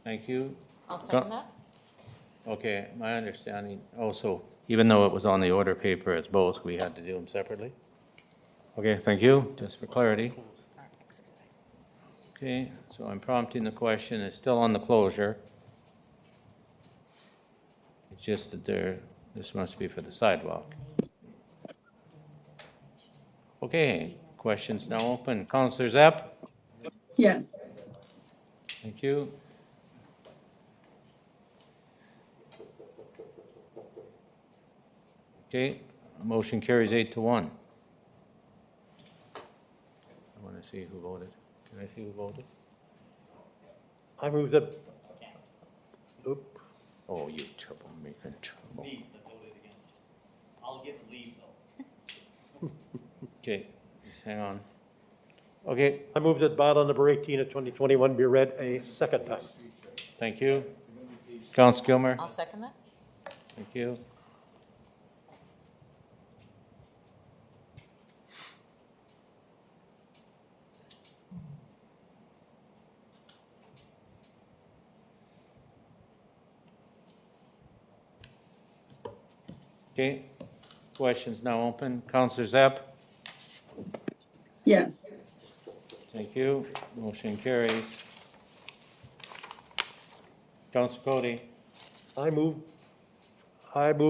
Thank you. I'll second that. Okay, my understanding also, even though it was on the order paper, it's both, we had to do them separately. Okay, thank you, just for clarity. Okay, so I'm prompting the question, it's still on the closure. It's just that this must be for the sidewalk. Okay, questions now open. Councillor Zepp? Yes. Thank you. Okay, motion carries 8-1. I want to see who voted. Can I see who voted? I move that, oop, Oh, you troublemaker. Me that voted against. I'll give leave though. Okay, just hang on. Okay, I move that bylaw number 18 of 2021 be read a second time. thank you. Councillor Gilmer, I'll second that. thank you. Okay, questions now open. Councillor Zapp, Yes. thank you. Motion carries. Councillor Cody, I move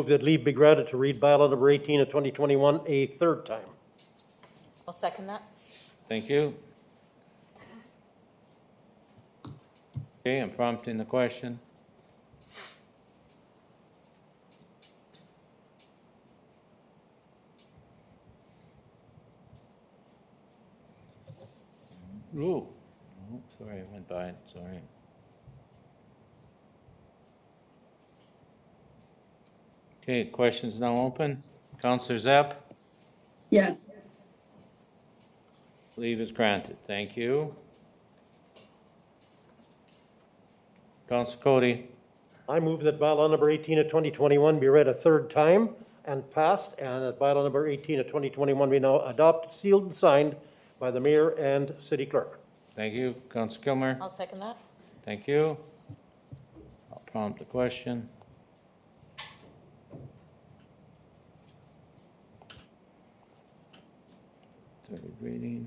that leave be granted to read bylaw number 18 of 2021 a third time. I'll second that. thank you. Okay, I'm prompting the question. Ooh, oh, sorry, I went by it, sorry. Okay, questions now open. Councillor Zapp, Yes. leave is granted, thank you. Councillor Cody, I move that bylaw number 18 of 2021 be read a third time and passed, and that bylaw number 18 of 2021 be now adopted, sealed, and signed by the mayor and city clerk. thank you. Councillor Gilmer, I'll second that. thank you. I'll prompt the question. Third reading.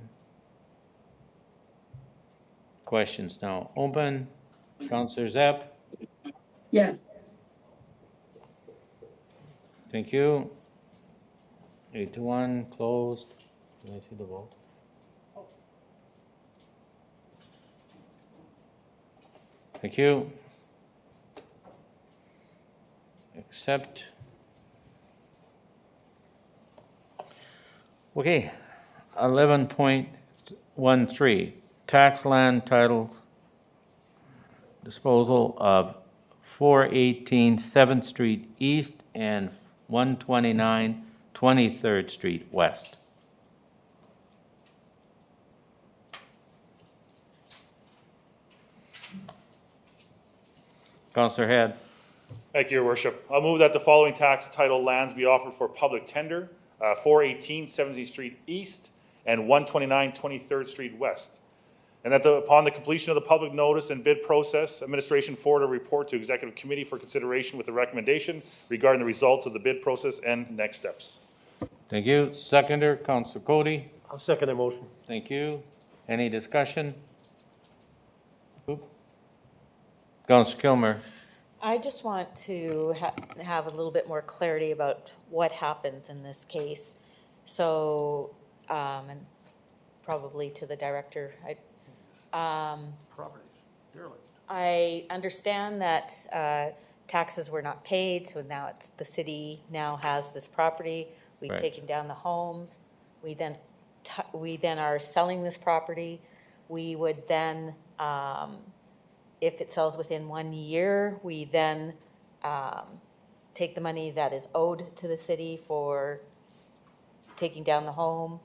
Questions now open. Councillor Zapp, Yes. thank you. 8-1, closed. Can I see the vote? Thank you. Accept. Okay, 11.13, tax land titles disposal of 418 7th Street East and 129 23rd Street West. Councillor Head. Thank you, Your Worship. I'll move that the following tax title lands be offered for public tender, 418 17th Street East and 129 23rd Street West. And that upon the completion of the public notice and bid process, administration forward a report to executive committee for consideration with a recommendation regarding the results of the bid process and next steps. Thank you. Seconder, Councillor Cody. I'll second the motion. Thank you. Any discussion? Councillor Kilmer. I just want to have a little bit more clarity about what happens in this case. So, and probably to the director, I understand that taxes were not paid, so now it's the city now has this property. We've taken down the homes. We then are selling this property. We would then, if it sells within 1 year, we then take the money that is owed to the city for taking down the home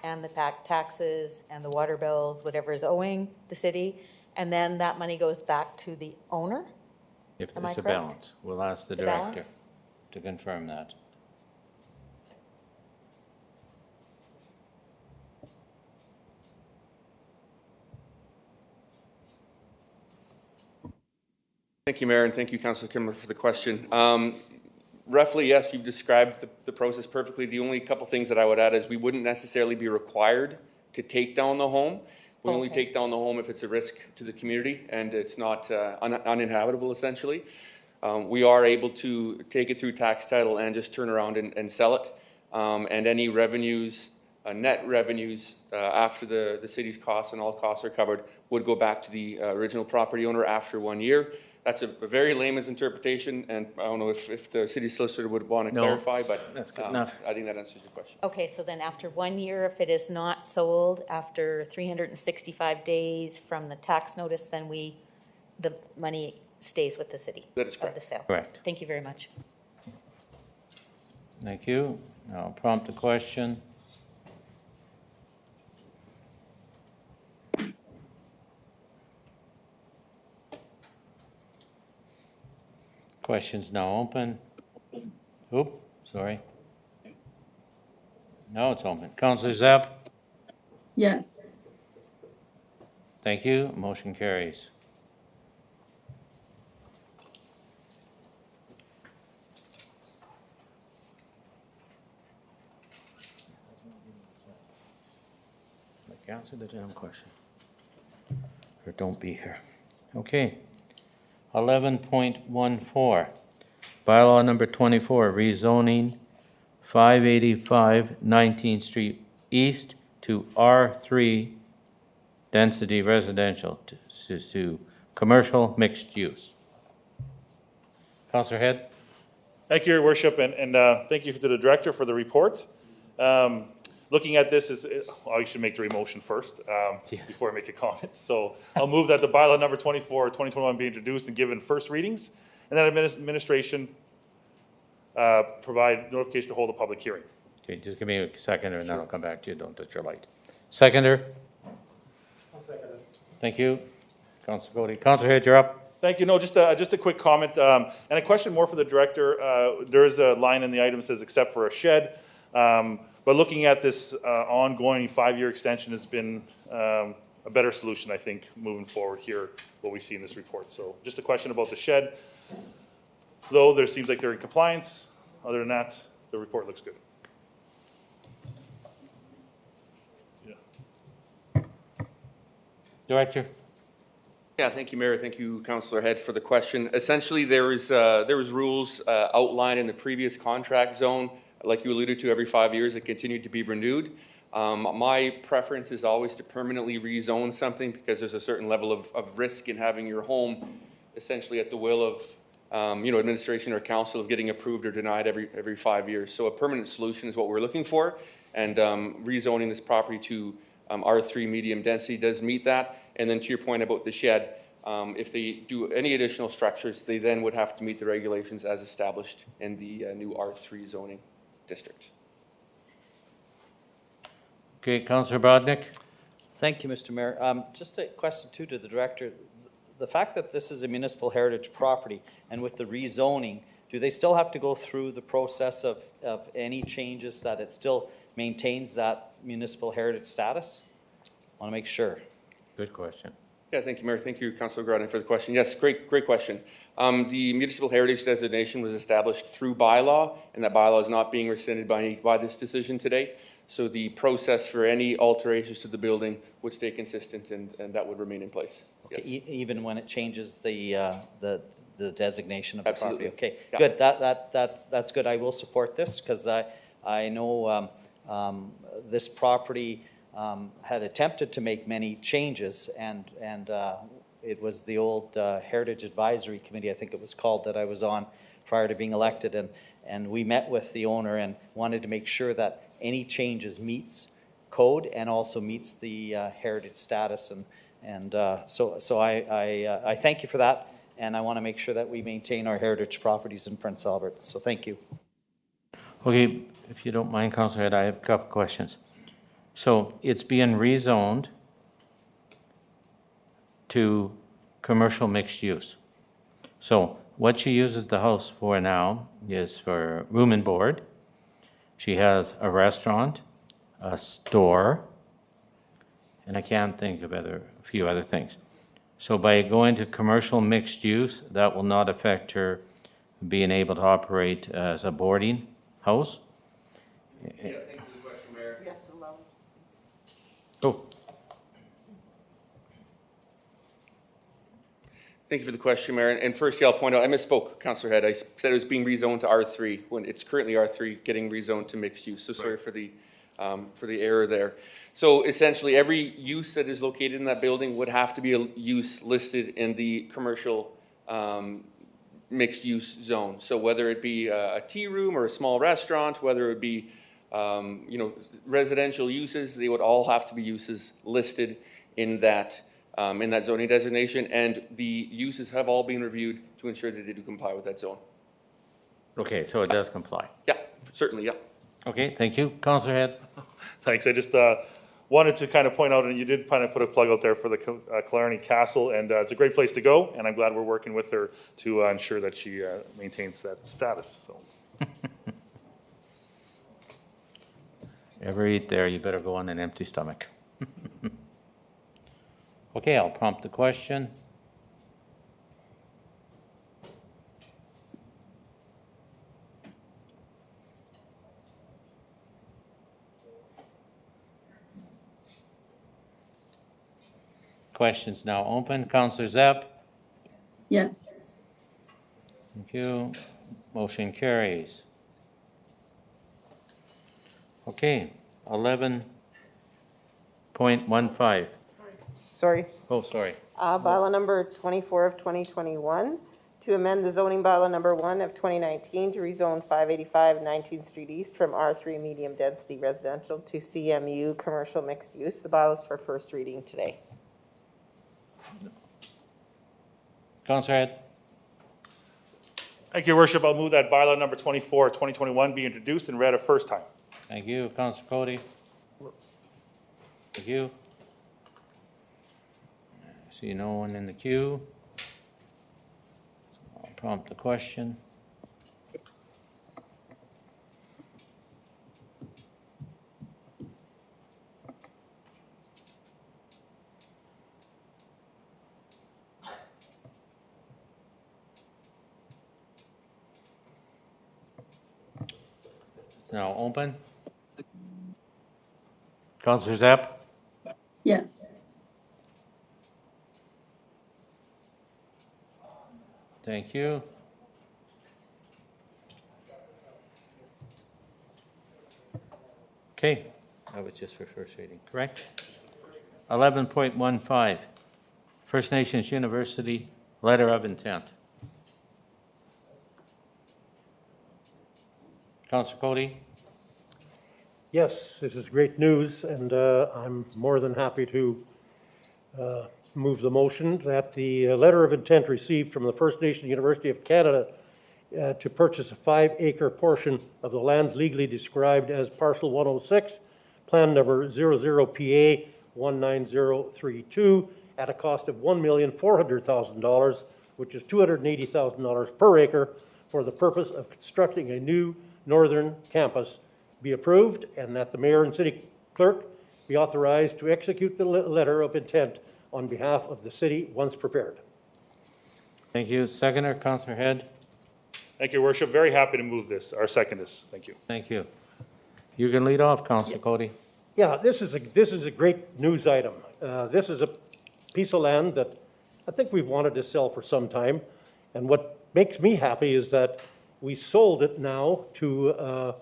and the taxes and the water bills, whatever is owing the city, and then that money goes back to the owner? If Am I there's a correct? balance, we'll ask the The director balance? to confirm that. Thank you, Mayor, and thank you, Councillor Kimmer, for the question. Roughly, yes, you've described the process perfectly. The only couple things that I would add is we wouldn't necessarily be required to take down the home. We only take down the home if it's a risk to the community and it's not uninhabitable, essentially. We are able to take it through tax title and just turn around and sell it. And any revenues, net revenues, after the city's costs and all costs are covered, would go back to the original property owner after 1 year. That's a very layman's interpretation, and I don't know if the city solicitor would want to clarify, but that's good enough. I think that answers your question. Okay, so then after 1 year, if it is not sold, after 365 days from the tax notice, then the money stays with the city? That is correct. Of the sale? Correct. Thank you very much. Thank you. I'll prompt the question. Questions now open. Oop, sorry. Now it's open. Councillor Zapp? Yes. Thank you. Motion carries. Answer the damn question. Or don't be here. Okay. 11.14. Bylaw number 24, rezoning 585 19th Street East to R3 density residential to commercial mixed use. Councillor Head? Thank you, Your Worship, and thank you to the Director for the report. Looking at this, I should make the motion first before I make a comment. So I'll move that the bylaw number 24, 2021 be introduced and given first readings, and then administration provide notification to hold a public hearing. Okay, just give me a seconder and then I'll come back to you. Don't touch your light. Seconder? I'll second it. Thank you. Councillor Cody. Councillor Head, you're up. Thank you. No, just a quick comment and a question more for the Director. There is a line in the item that says except for a shed. But looking at this ongoing 5-year extension has been a better solution, I think, moving forward here, what we see in this report. So just a question about the shed. Though there seems like they're in compliance, other than that, the report looks good. Yeah. Director? Yeah, thank you, Mayor. Thank you, Councillor Head, for the question. Essentially, there was rules outlined in the previous contract zone. Like you alluded to, every 5 years it continued to be renewed. My preference is always to permanently rezone something because there's a certain level of risk in having your home essentially at the will of administration or council of getting approved or denied every 5 years. So a permanent solution is what we're looking for, and rezoning this property to R3 medium density does meet that. And then to your point about the shed, if they do any additional structures, they then would have to meet the regulations as established in the new R3 zoning district. Okay, Councillor Brodnick? Thank you, Mr. Mayor. Just a question too to the Director. The fact that this is a municipal heritage property and with the rezoning, do they still have to go through the process of any changes that it still maintains that municipal heritage status? I want to make sure. Good question. Yeah, thank you, Mayor. Thank you, Councillor Grodin, for the question. Yes, great question. The municipal heritage designation was established through bylaw, and that bylaw is not being rescinded by this decision today. So the process for any alterations to the building would stay consistent, and that would remain in place. Okay, Yes. even when it changes the designation of Absolutely. the property. Okay, Yeah. good. That's good. I will support this because I know this property had attempted to make many changes, and it was the old Heritage Advisory Committee, I think it was called, that I was on prior to being elected, and we met with the owner and wanted to make sure that any changes meets code and also meets the heritage status, and so I thank you for that, and I want to make sure that we maintain our heritage properties in Prince Albert. So thank you. Okay, if you don't mind, Councillor Head, I have a couple questions. So it's being rezoned to commercial mixed use. So what she uses the house for now is for room and board. She has a restaurant, a store, and I can't think of a few other things. So by going to commercial mixed use, that will not affect her being able to operate as a boarding house? Yeah, thank you for the question, Mayor. Yes, allow. Oh. Thank you for the question, Mayor. And firstly, I'll point out, I misspoke, Councillor Head. I said it was being rezoned to R3 when it's currently R3 getting rezoned to mixed use. So sorry for the error there. So essentially, every use that is located in that building would have to be a use listed in the commercial mixed use zone. So whether it be a tea room or a small restaurant, whether it be residential uses, they would all have to be uses listed in that zoning designation, and the uses have all been reviewed to ensure that they do comply with that zone. Okay, so it does comply. Yeah, certainly, yeah. Okay, thank you. Councillor Head? Thanks. I just wanted to kind of point out, and you did kind of put a plug out there for the Killarney Castle, and it's a great place to go, and I'm glad we're working with her to ensure that she maintains that status. So. Ever eat there, you better go on an empty stomach. Okay, I'll prompt the question. Questions now open. Councillor Zepp? Yes. Thank you. Motion carries. Okay, 11.15. Sorry. Oh, sorry. Bylaw number 24 of 2021, to amend the zoning bylaw number 1 of 2019 to rezone 585 19th Street East from R3 medium density residential to CMU commercial mixed use. The bylaw is for first reading today. Councillor Head? Thank you, Your Worship. I'll move that bylaw number 24 of 2021 be introduced and read a first time. Thank you. Councillor Cody? Thank you. I see no one in the queue. I'll prompt the question. It's now open. Councillor Zepp? Yes. Thank you. Okay, that was just for first reading, correct? 11.15, First Nations University Letter of Intent. Councillor Cody? Yes, this is great news, and I'm more than happy to move the motion that the letter of intent received from the First Nation University of Canada to purchase a 5-acre portion of the lands legally described as Parcel 106, Plan Number 00PA 19032, at a cost of $1,400,000, which is $280,000 per acre, for the purpose of constructing a new northern campus, be approved, and that the mayor and city clerk be authorized to execute the letter of intent on behalf of the city once prepared. Thank you. Seconder, Councillor Head? Thank you, Your Worship. Very happy to move this, or second this. Thank you. Thank you. You can lead off, Councillor Cody. Yeah, this is a great news item. This is a piece of land that I think we've wanted to sell for some time, and what makes me happy is that we sold it now to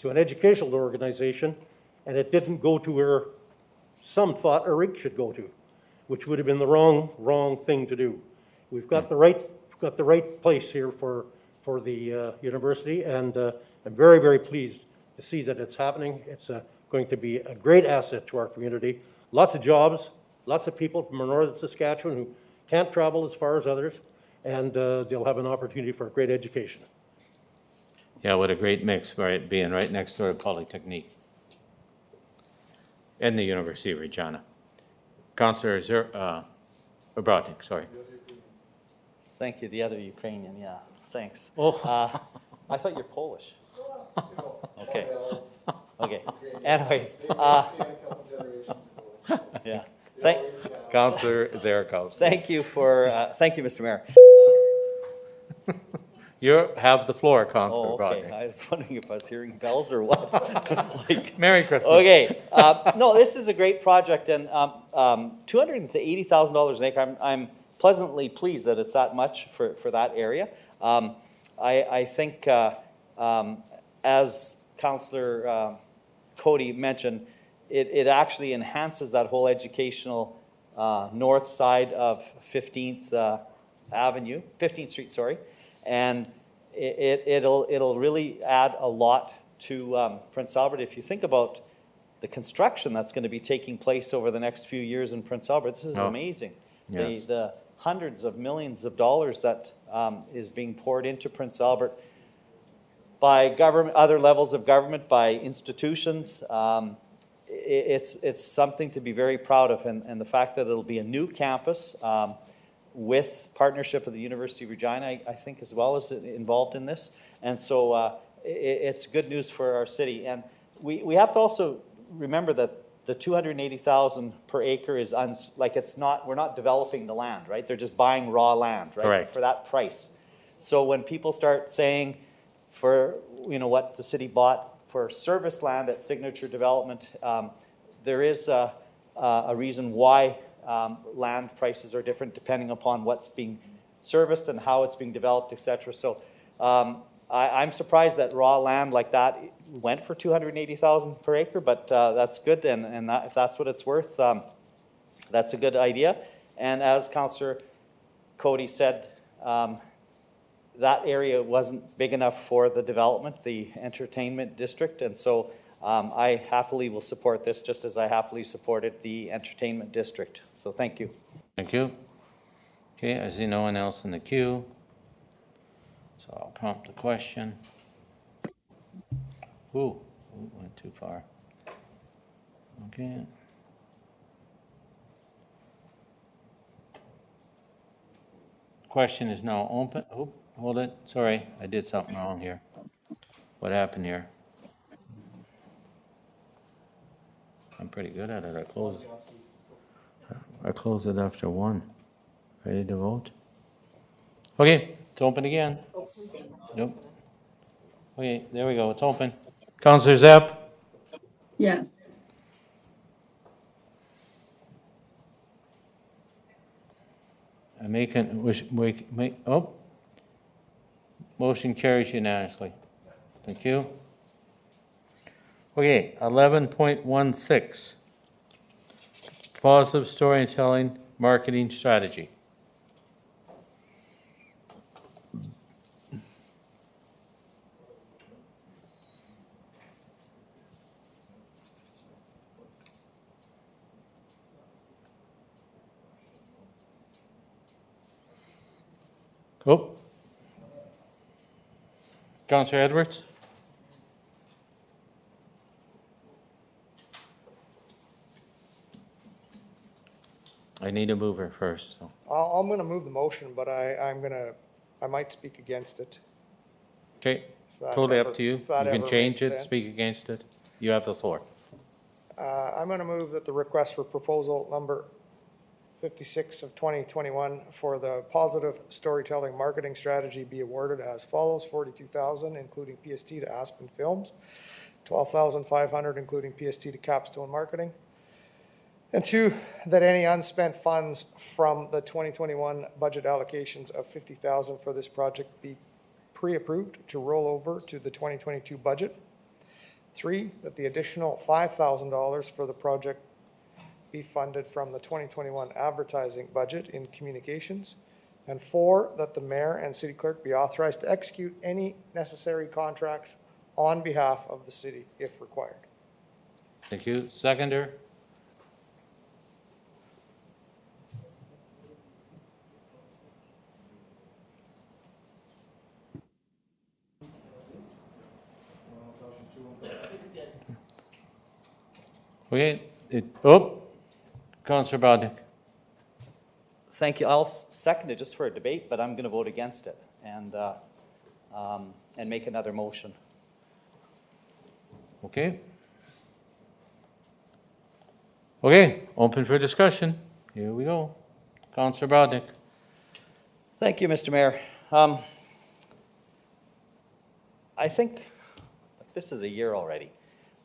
an educational organization, and it didn't go to where some thought a rig should go to, which would have been the wrong thing to do. We've got the right place here for the university, and I'm very, very pleased to see that it's happening. It's going to be a great asset to our community. Lots of jobs, lots of people from northern Saskatchewan who can't travel as far as others, and they'll have an opportunity for a great education. Yeah, what a great mix, right, being right next door to Polytechnique and the University of Regina. Councillor Obradnik, sorry. Thank you. The other Ukrainian, yeah. Thanks. Oh. I thought you're Polish. Okay. Okay. Anyways, yeah. Councillor Zarakowski. Thank you, Mr. Mayor. You have the floor, Councillor okay. Obradnik. I was wondering if I was hearing bells or what. Merry Christmas. Okay. No, this is a great project, and $280,000 an acre. I'm pleasantly pleased that it's that much for that area. I think, as Councillor Cody mentioned, it actually enhances that whole educational north side of 15th Street, sorry. And it'll really add a lot to Prince Albert. If you think about the construction that's going to be taking place over the next few years in Prince Albert, this is amazing. Yes. The hundreds of millions of dollars that is being poured into Prince Albert by government, other levels of government, by institutions. it's something to be very proud of, and the fact that it'll be a new campus with partnership of the University of Regina, I think, as well as involved in this. And so it's good news for our city. And we have to also remember that the 280,000 per acre is we're not developing the land, right? They're just buying raw land, right? Correct. For that price. So when people start saying for, what the city bought for service land at Signature Development, there is a reason why land prices are different depending upon what's being serviced and how it's being developed, etc. So I'm surprised that raw land like that went for 280,000 per acre, but that's good, and if that's what it's worth, that's a good idea. And as Councillor Cody said, that area wasn't big enough for the development, the entertainment district, and so I happily will support this, just as I happily supported the entertainment district. So thank you. Thank you. Okay, I see no one else in the queue, so I'll prompt the question. Ooh, went too far. Okay. Question is now open. Oh, hold it. Sorry, I did something wrong here. What happened here? I'm pretty good at it. I closed it after 1. Ready to vote? Okay, it's open again. Nope. Okay, there we go. It's open. Councillor Zepp? Yes. Motion carries unanimously. Thank you. Okay, 11.16. Positive storytelling marketing strategy. Oh. Councillor Edwards? I need a mover first. So. I'm going to move the motion, but I might speak against it. Okay, totally up to you. You can change it, sense. speak against it. You have the floor. I'm going to move that the request for proposal number 56 of 2021 for the positive storytelling marketing strategy be awarded as follows: 42,000 including PST to Aspen Films, 12,500 including PST to Capstone Marketing, and 2, that any unspent funds from the 2021 budget allocations of 50,000 for this project be pre-approved to roll over to the 2022 budget. 3, that the additional $5,000 for the project be funded from the 2021 advertising budget in communications. And 4, that the mayor and city clerk be authorized to execute any necessary contracts on behalf of the city if required. Thank you. Seconder? Okay. Councillor Bodnick. Thank you. I'll second it just for a debate, but I'm going to vote against it and make another motion. Okay. Okay, open for discussion. Here we go. Councillor Bodnick. Thank you, Mr. Mayor. I think this is a year already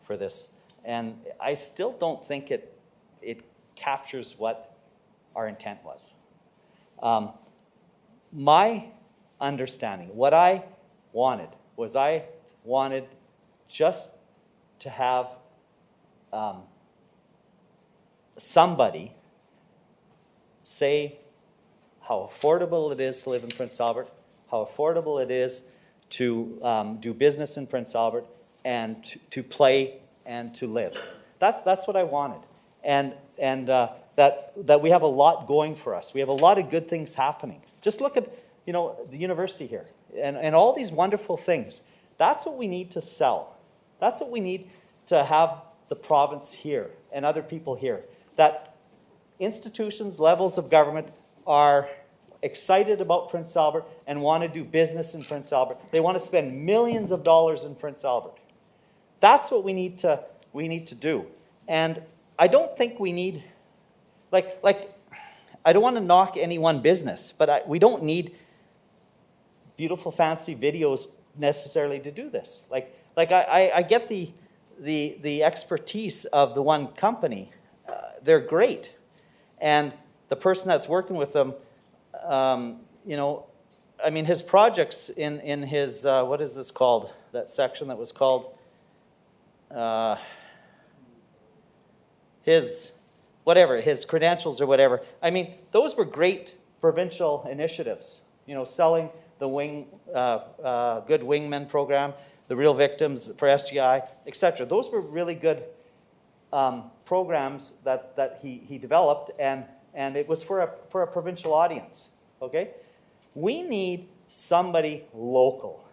for this, and I still don't think it captures what our intent was. My understanding, what I wanted was I wanted just to have somebody say how affordable it is to live in Prince Albert, how affordable it is to do business in Prince Albert, and to play and to live. That's what I wanted. And that we have a lot going for us. We have a lot of good things happening. Just look at, the university here and all these wonderful things. That's what we need to sell. That's what we need to have the province here and other people here, that institutions, levels of government are excited about Prince Albert and want to do business in Prince Albert. They want to spend millions of dollars in Prince Albert. That's what we need to do. And I don't think we need, like I don't want to knock any one business, but we don't need beautiful fancy videos necessarily to do this. I get the expertise of the one company. They're great. And the person that's working with them, you know, I mean, his projects in his, what is this called? That section that was called, his credentials or whatever. I mean, those were great provincial initiatives. You know, selling the Good Wingman program, the Real Victims for SGI, etc. Those were really good programs that he developed, and it was for a provincial audience. Okay, we need somebody local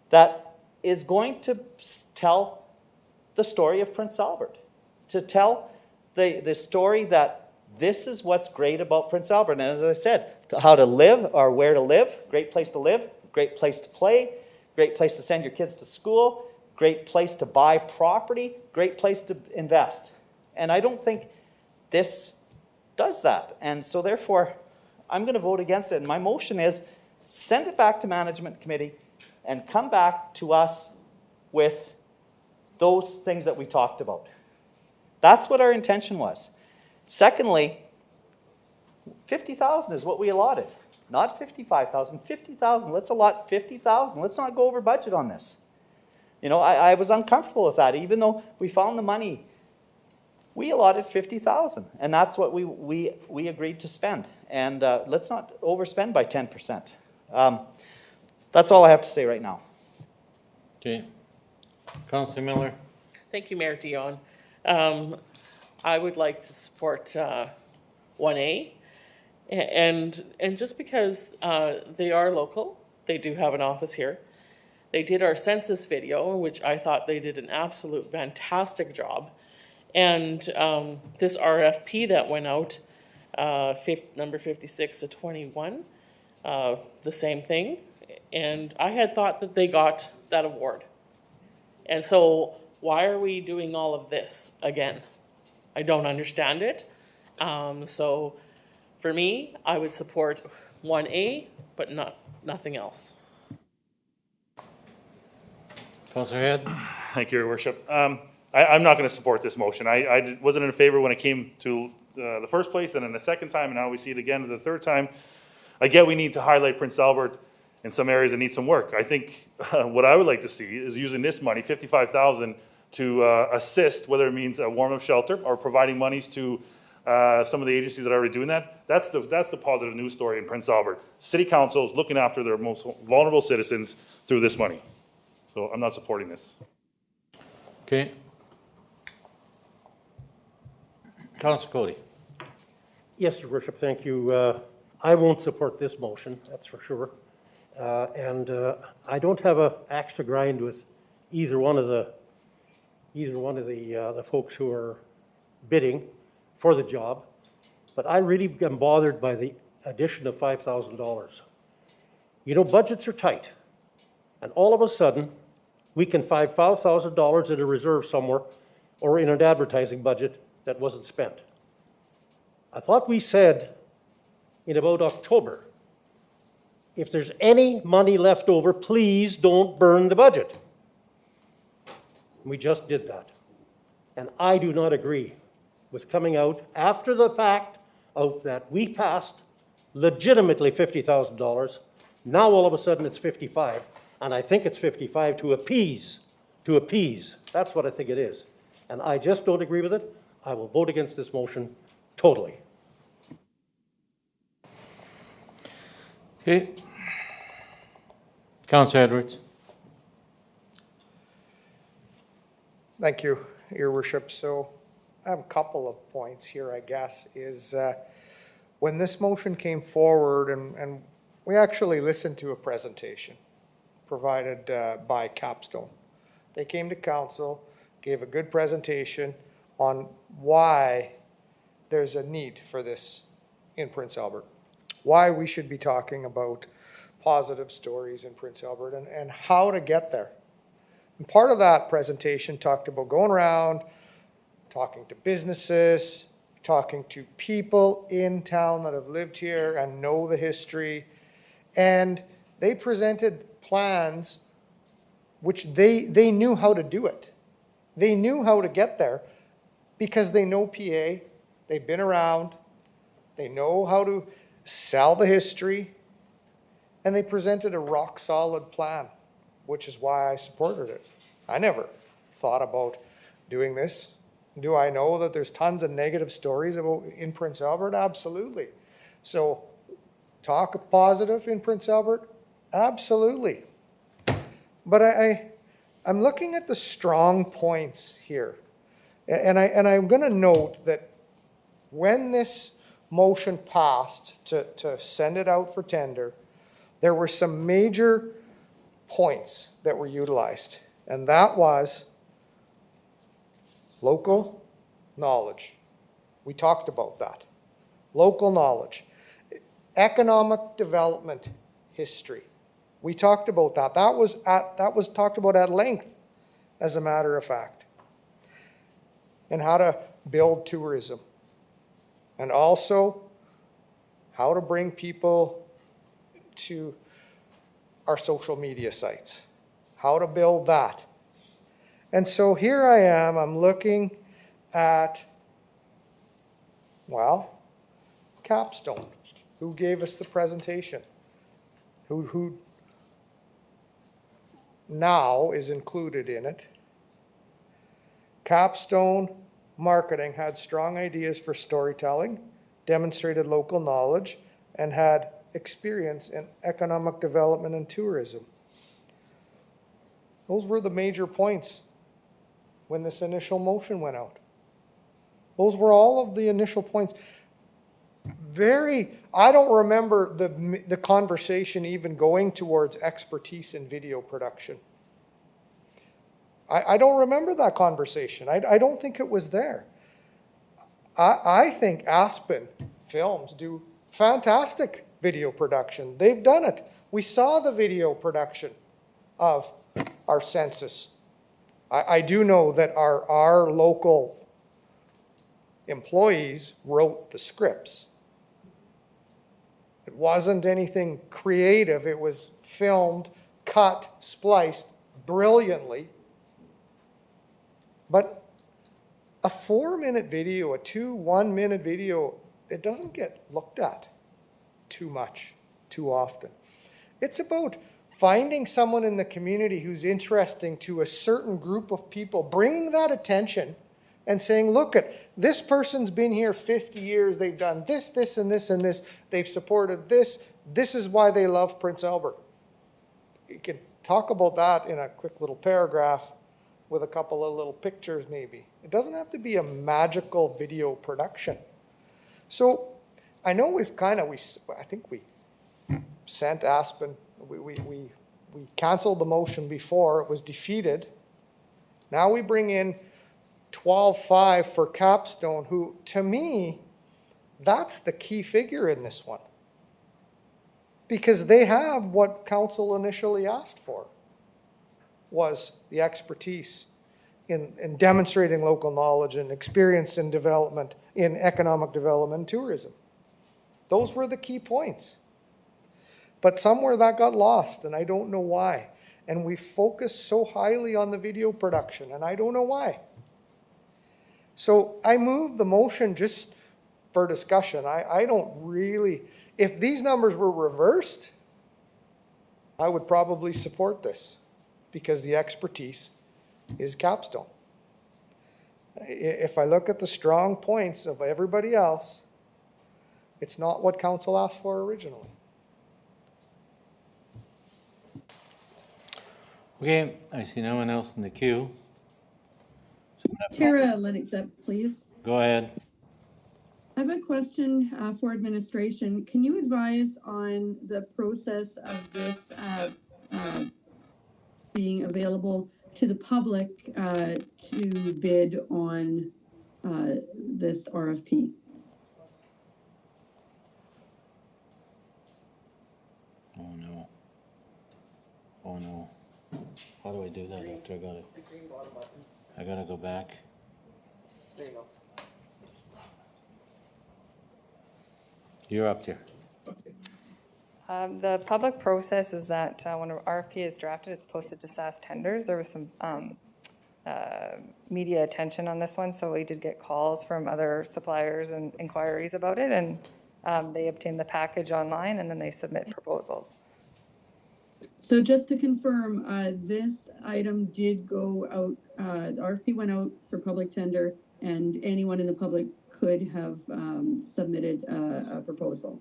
that is going to tell the story of Prince Albert, to tell the story that this is what's great about Prince Albert. And as I said, how to live or where to live, great place to live, great place to play, great place to send your kids to school, great place to buy property, great place to invest. And I don't think this does that. And so therefore, I'm going to vote against it. And my motion is send it back to Management Committee and come back to us with those things that we talked about. That's what our intention was. Secondly, 50,000 is what we allotted. Not 55,000, 50,000. Let's allot 50,000. Let's not go over budget on this. You know, I was uncomfortable with that. Even though we found the money, we allotted 50,000. And that's what we agreed to spend. And let's not overspend by 10%. That's all I have to say right now. Okay. Councillor Miller. Thank you, Mayor Dion. I would like to support 1A. And just because they are local, they do have an office here. They did our census video, which I thought they did an absolute fantastic job. And this RFP that went out, number 56 to 21, the same thing. And I had thought that they got that award. And so why are we doing all of this again? I don't understand it. So for me, I would support 1A, but nothing else. Councillor Head. Thank you, Your Worship. I'm not going to support this motion. I wasn't in favor when it came to the first place, and then the second time, and now we see it again the third time. I get we need to highlight Prince Albert in some areas that need some work. I think what I would like to see is using this money, 55,000, to assist, whether it means a warm-up shelter or providing monies to some of the agencies that are already doing that. That's the positive news story in Prince Albert. City Council is looking after their most vulnerable citizens through this money. So I'm not supporting this. Okay. Councillor Cody. Yes, Your Worship, thank you. I won't support this motion, that's for sure. And I don't have an axe to grind with either one of the folks who are bidding for the job, but I really am bothered by the addition of $5,000. You know, budgets are tight, and all of a sudden, we can find $5,000 in a reserve somewhere or in an advertising budget that wasn't spent. I thought we said in about October, if there's any money left over, please don't burn the budget. We just did that. And I do not agree with coming out after the fact of that we passed legitimately $50,000. Now all of a sudden it's 55, and I think it's 55 to appease. That's what I think it is. And I just don't agree with it. I will vote against this motion totally. Okay. Councillor Edwards. Thank you, Your Worship. So I have a couple of points here, I guess, is when this motion came forward and we actually listened to a presentation provided by Capstone. They came to council gave a good presentation on why there's a need for this in Prince Albert, why we should be talking about positive stories in Prince Albert and how to get there. And part of that presentation talked about going around, talking to businesses, talking to people in town that have lived here and know the history. And they presented plans which they knew how to do it. They knew how to get there because they know PA, they've been around, they know how to sell the history, and they presented a rock solid plan, which is why I supported it. I never thought about doing this. Do I know that there's tons of negative stories about in Prince Albert? Absolutely. So talk positive in Prince Albert? Absolutely. But I'm looking at the strong points here. And I'm going to note that when this motion passed to send it out for tender, there were some major points that were utilized. And that was local knowledge. We talked about that. Local knowledge. Economic development history. We talked about that. That was talked about at length, as a matter of fact. And how to build tourism. And also how to bring people to our social media sites. How to build that. And so here I am, I'm looking at, well, Capstone, who gave us the presentation, who now is included in it. Capstone Marketing had strong ideas for storytelling, demonstrated local knowledge, and had experience in economic development and tourism. Those were the major points when this initial motion went out. Those were all of the initial points. I don't remember the conversation even going towards expertise in video production. I don't remember that conversation. I don't think it was there. I think Aspen Films do fantastic video production. They've done it. We saw the video production of our census. I do know that our local employees wrote the scripts. It wasn't anything creative. It was filmed, cut, spliced brilliantly. But a 4-minute video, a 1-minute video, it doesn't get looked at too much, too often. It's about finding someone in the community who's interesting to a certain group of people, bringing that attention and saying, look, this person's been here 50 years, they've done this, this, and this, and this, they've supported this, this is why they love Prince Albert. You can talk about that in a quick little paragraph with a couple of little pictures maybe. It doesn't have to be a magical video production. So I know I think we sent Aspen, we canceled the motion before, it was defeated. Now we bring in 12.5 for Capstone, who to me, that's the key figure in this one. Because they have what council initially asked for, was the expertise in demonstrating local knowledge and experience in development, in economic development and tourism. Those were the key points. But somewhere that got lost, and I don't know why. And we focused so highly on the video production, and I don't know why. So I moved the motion just for discussion. I don't really, if these numbers were reversed, I would probably support this because the expertise is Capstone. If I look at the strong points of everybody else, it's not what council asked for originally. Okay, I see no one else in the queue. Tara Lennox, please. Go ahead. I have a question for administration. Can you advise on the process of this being available to the public to bid on this RFP. Oh, no. Oh, no. How do I do that after I gotta go back? There you go. You're up there. The public process is that when an RFP is drafted, it's posted to SAS Tenders. There was some media attention on this one, so we did get calls from other suppliers and inquiries about it, and they obtain the package online, and then they submit proposals. So just to confirm, this item did go out, the RFP went out for public tender, and anyone in the public could have submitted a proposal.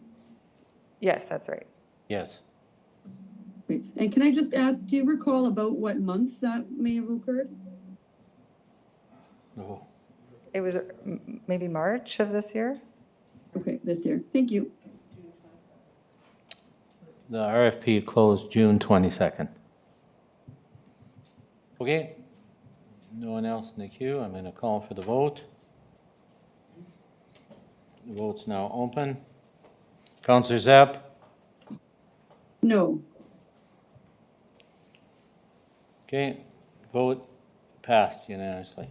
Yes, that's right. Yes. Okay. And can I just ask, do you recall about what month that may have occurred? Oh. It was maybe March of this year. Okay, this year. Thank you. The RFP closed June 22nd. Okay. No one else in the queue. I'm going to call for the vote. The vote's now open. Councillor Zapp? No. Okay. Vote passed unanimously.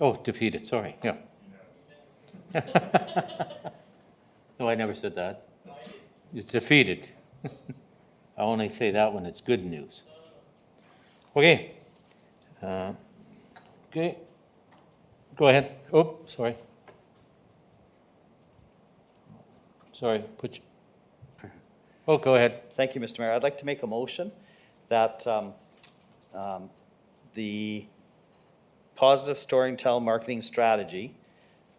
Oh, defeated, sorry, yeah. No, I never said that. It's defeated. I only say that when it's good news. Okay. Okay. Go ahead. Oh, sorry. Sorry, put you. Oh, go ahead. Thank you, Mr. Mayor. I'd like to make a motion that the positive storytelling marketing strategy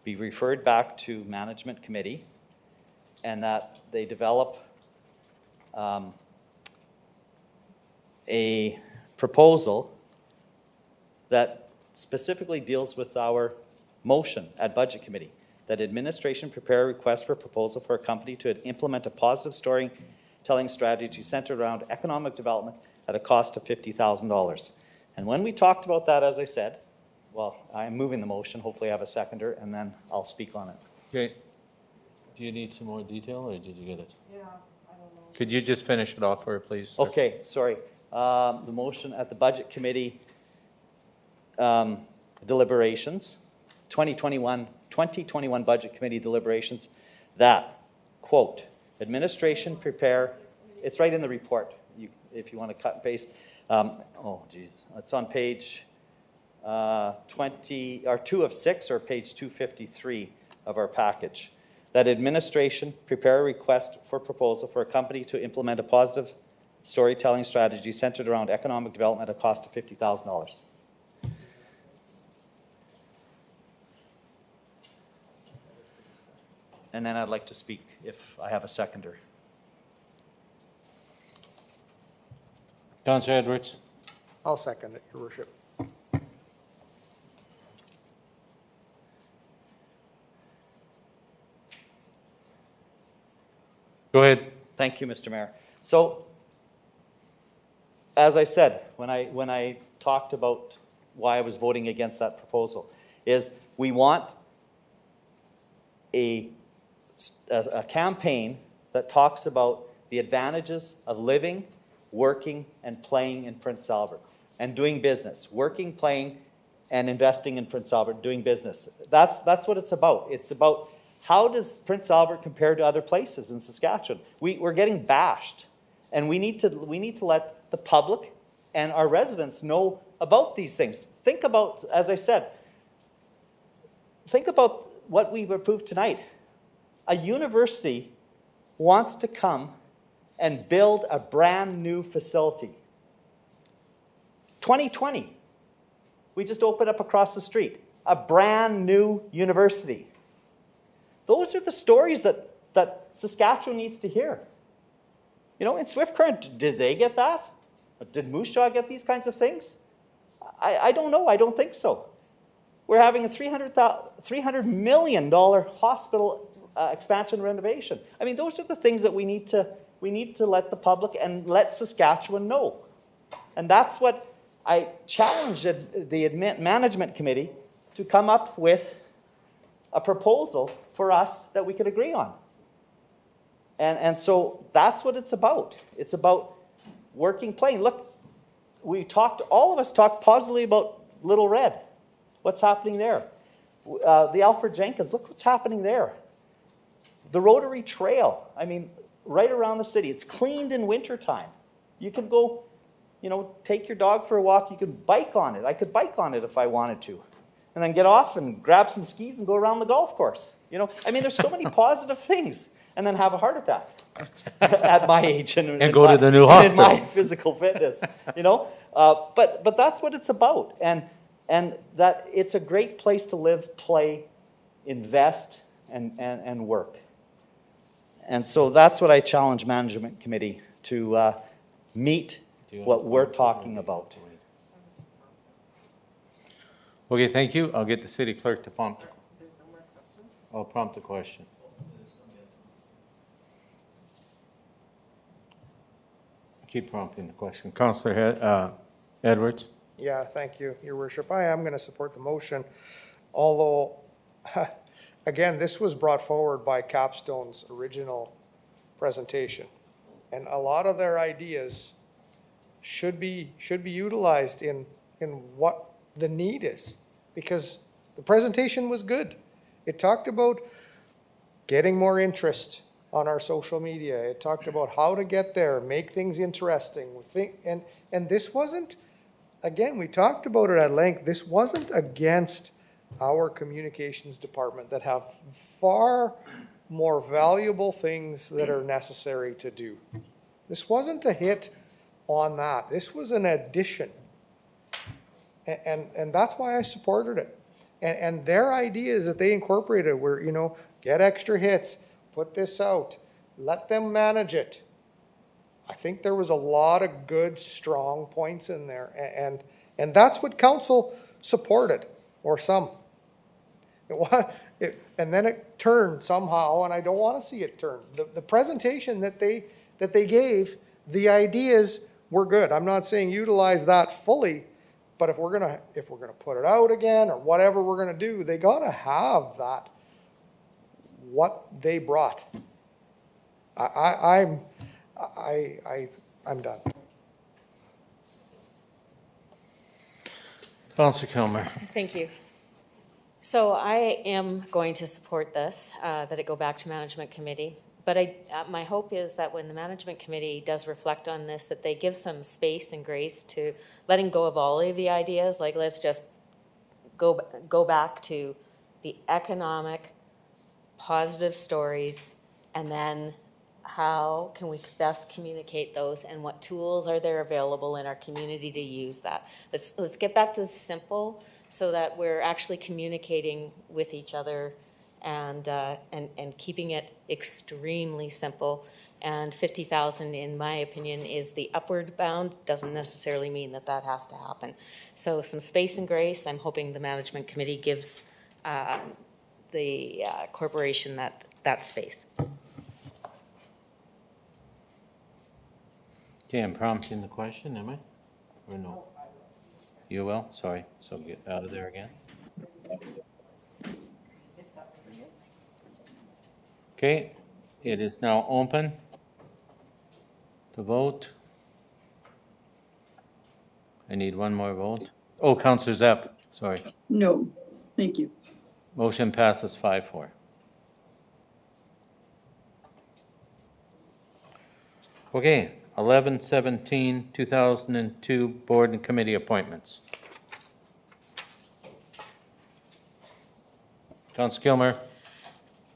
be referred back to management committee, and that they develop a proposal that specifically deals with our motion at budget committee, that administration prepare a request for proposal for a company to implement a positive storytelling strategy centered around economic development at a cost of $50,000. And when we talked about that, as I said, well, I'm moving the motion, hopefully I have a seconder, and then I'll speak on it. Okay. Do you need some more detail, or did you get it? Yeah, I don't know. Could you just finish it off for her, please? Okay, sorry. The motion at the budget committee deliberations, 2021 budget committee deliberations, that, quote, administration prepare, it's right in the report, if you want to cut and paste. Oh, geez, it's on page 2 of 6 or page 253 of our package. That administration prepare a request for proposal for a company to implement a positive storytelling strategy centered around economic development at a cost of $50,000. And then I'd like to speak if I have a seconder. Councillor Edwards? I'll second it, Your Worship. Go ahead. Thank you, Mr. Mayor. So, as I said, when I talked about why I was voting against that proposal, is we want a campaign that talks about the advantages of living, working, and playing in Prince Albert, and doing business. Working, playing, and investing in Prince Albert, doing business. That's what it's about. It's about how does Prince Albert compare to other places in Saskatchewan? We're getting bashed, and we need to let the public and our residents know about these things. Think about, as I said, think about what we've approved tonight. A university wants to come and build a brand new facility. 2020, we just opened up across the street, a brand new university. Those are the stories that Saskatchewan needs to hear. You know, in Swift Current, did they get that? Did Moose Jaw get these kinds of things? I don't know. I don't think so. We're having a $300 million hospital expansion renovation. I mean, those are the things that we need to let the public and let Saskatchewan know. And that's what I challenged the management committee to come up with a proposal for us that we could agree on. And so that's what it's about. It's about working plain. Look, all of us talked positively about Little Red. What's happening there? The Alfred Jenkins, look what's happening there. The Rotary Trail, I mean, right around the city. It's cleaned in wintertime. You can go, take your dog for a walk. You can bike on it. I could bike on it if I wanted to. And then get off and grab some skis and go around the golf course. There's so many positive things. And then have a heart attack at my age and go to the new hospital. And my physical fitness, But that's what it's about. And that it's a great place to live, play, invest, and work. And so that's what I challenge management committee to meet what we're talking about. Okay, thank you. I'll get the city clerk to prompt. I'll prompt the question. Keep prompting the question. Councillor Edwards. Yeah, thank you, Your Worship. I am going to support the motion, although, again, this was brought forward by Capstone's original presentation. And a lot of their ideas should be utilized in what the need is, because the presentation was good. It talked about getting more interest on our social media. It talked about how to get there, make things interesting. And this wasn't, again, we talked about it at length, this wasn't against our communications department that have far more valuable things that are necessary to do. This wasn't a hit on that. This was an addition. And that's why I supported it. And their ideas that they incorporated were, get extra hits, put this out, let them manage it. I think there was a lot of good, strong points in there. And that's what council supported, or some. And then it turned somehow, and I don't want to see it turn. The presentation that they gave, the ideas were good. I'm not saying utilize that fully, but if we're gonna put it out again or whatever we're gonna do, they gotta have that, what they brought. I'm done. Councillor Kilmer. Thank you. So I am going to support this, that it go back to management committee. But my hope is that when the management committee does reflect on this, that they give some space and grace to letting go of all of the ideas. Like, let's just go back to the economic, positive stories, and then how can we best communicate those, and what tools are there available in our community to use that. Let's get back to the simple, so that we're actually communicating with each other and keeping it extremely simple. And 50,000, in my opinion, is the upward bound. Doesn't necessarily mean that has to happen. So some space and grace. I'm hoping the management committee gives the corporation that space. Okay, I'm prompting the question, am I? Or no? You will? Sorry. So get out of there again. Okay, it is now open to vote. I need one more vote. Oh, Councillor Zepp, sorry. No, thank you. Motion passes 5-4. Okay, 11/17/2002 board and committee appointments. Councillor Kilmer.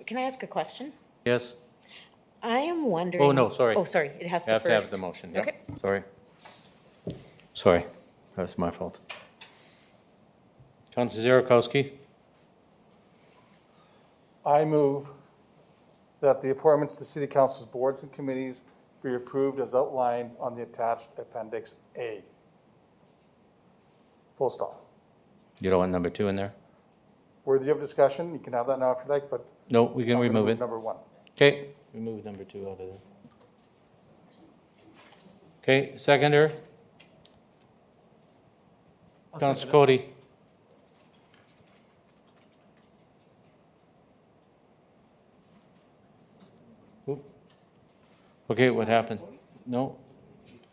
Can I ask a question? Yes. I am wondering. Oh, no, sorry. Oh, sorry. It has to have first. to have the motion. Yeah. Okay. Sorry. That was my fault. Councillor Zierakowski. I move that the appointments to City Council's boards and committees be approved as outlined on the attached Appendix A. Full stop. You don't want number 2 in there? Worthy of discussion, you can have that now if you like, but. No, we can remove it. Number 1. Okay, remove number 2 out of there. Okay, seconder. Councillor Cody. Oop. Okay, what happened? No?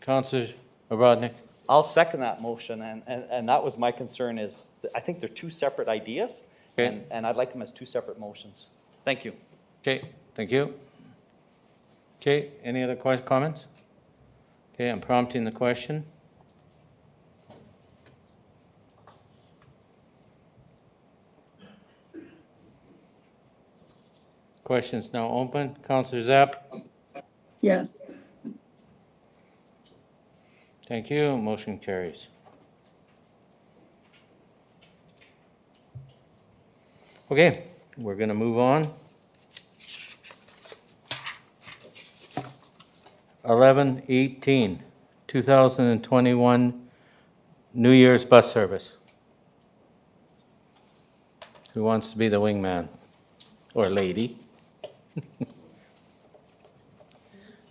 Councillor Obradnik? I'll second that motion, and that was my concern is, I think they're two separate ideas, Okay. and I'd like them as two separate motions. Thank you. Okay, thank you. Okay, any other comments? Okay, I'm prompting the question. Question's now open. Councillor Zapp? Yes. Thank you. Motion carries. Okay, we're going to move on. 11/18, 2021 New Year's bus service. Who wants to be the wingman or lady?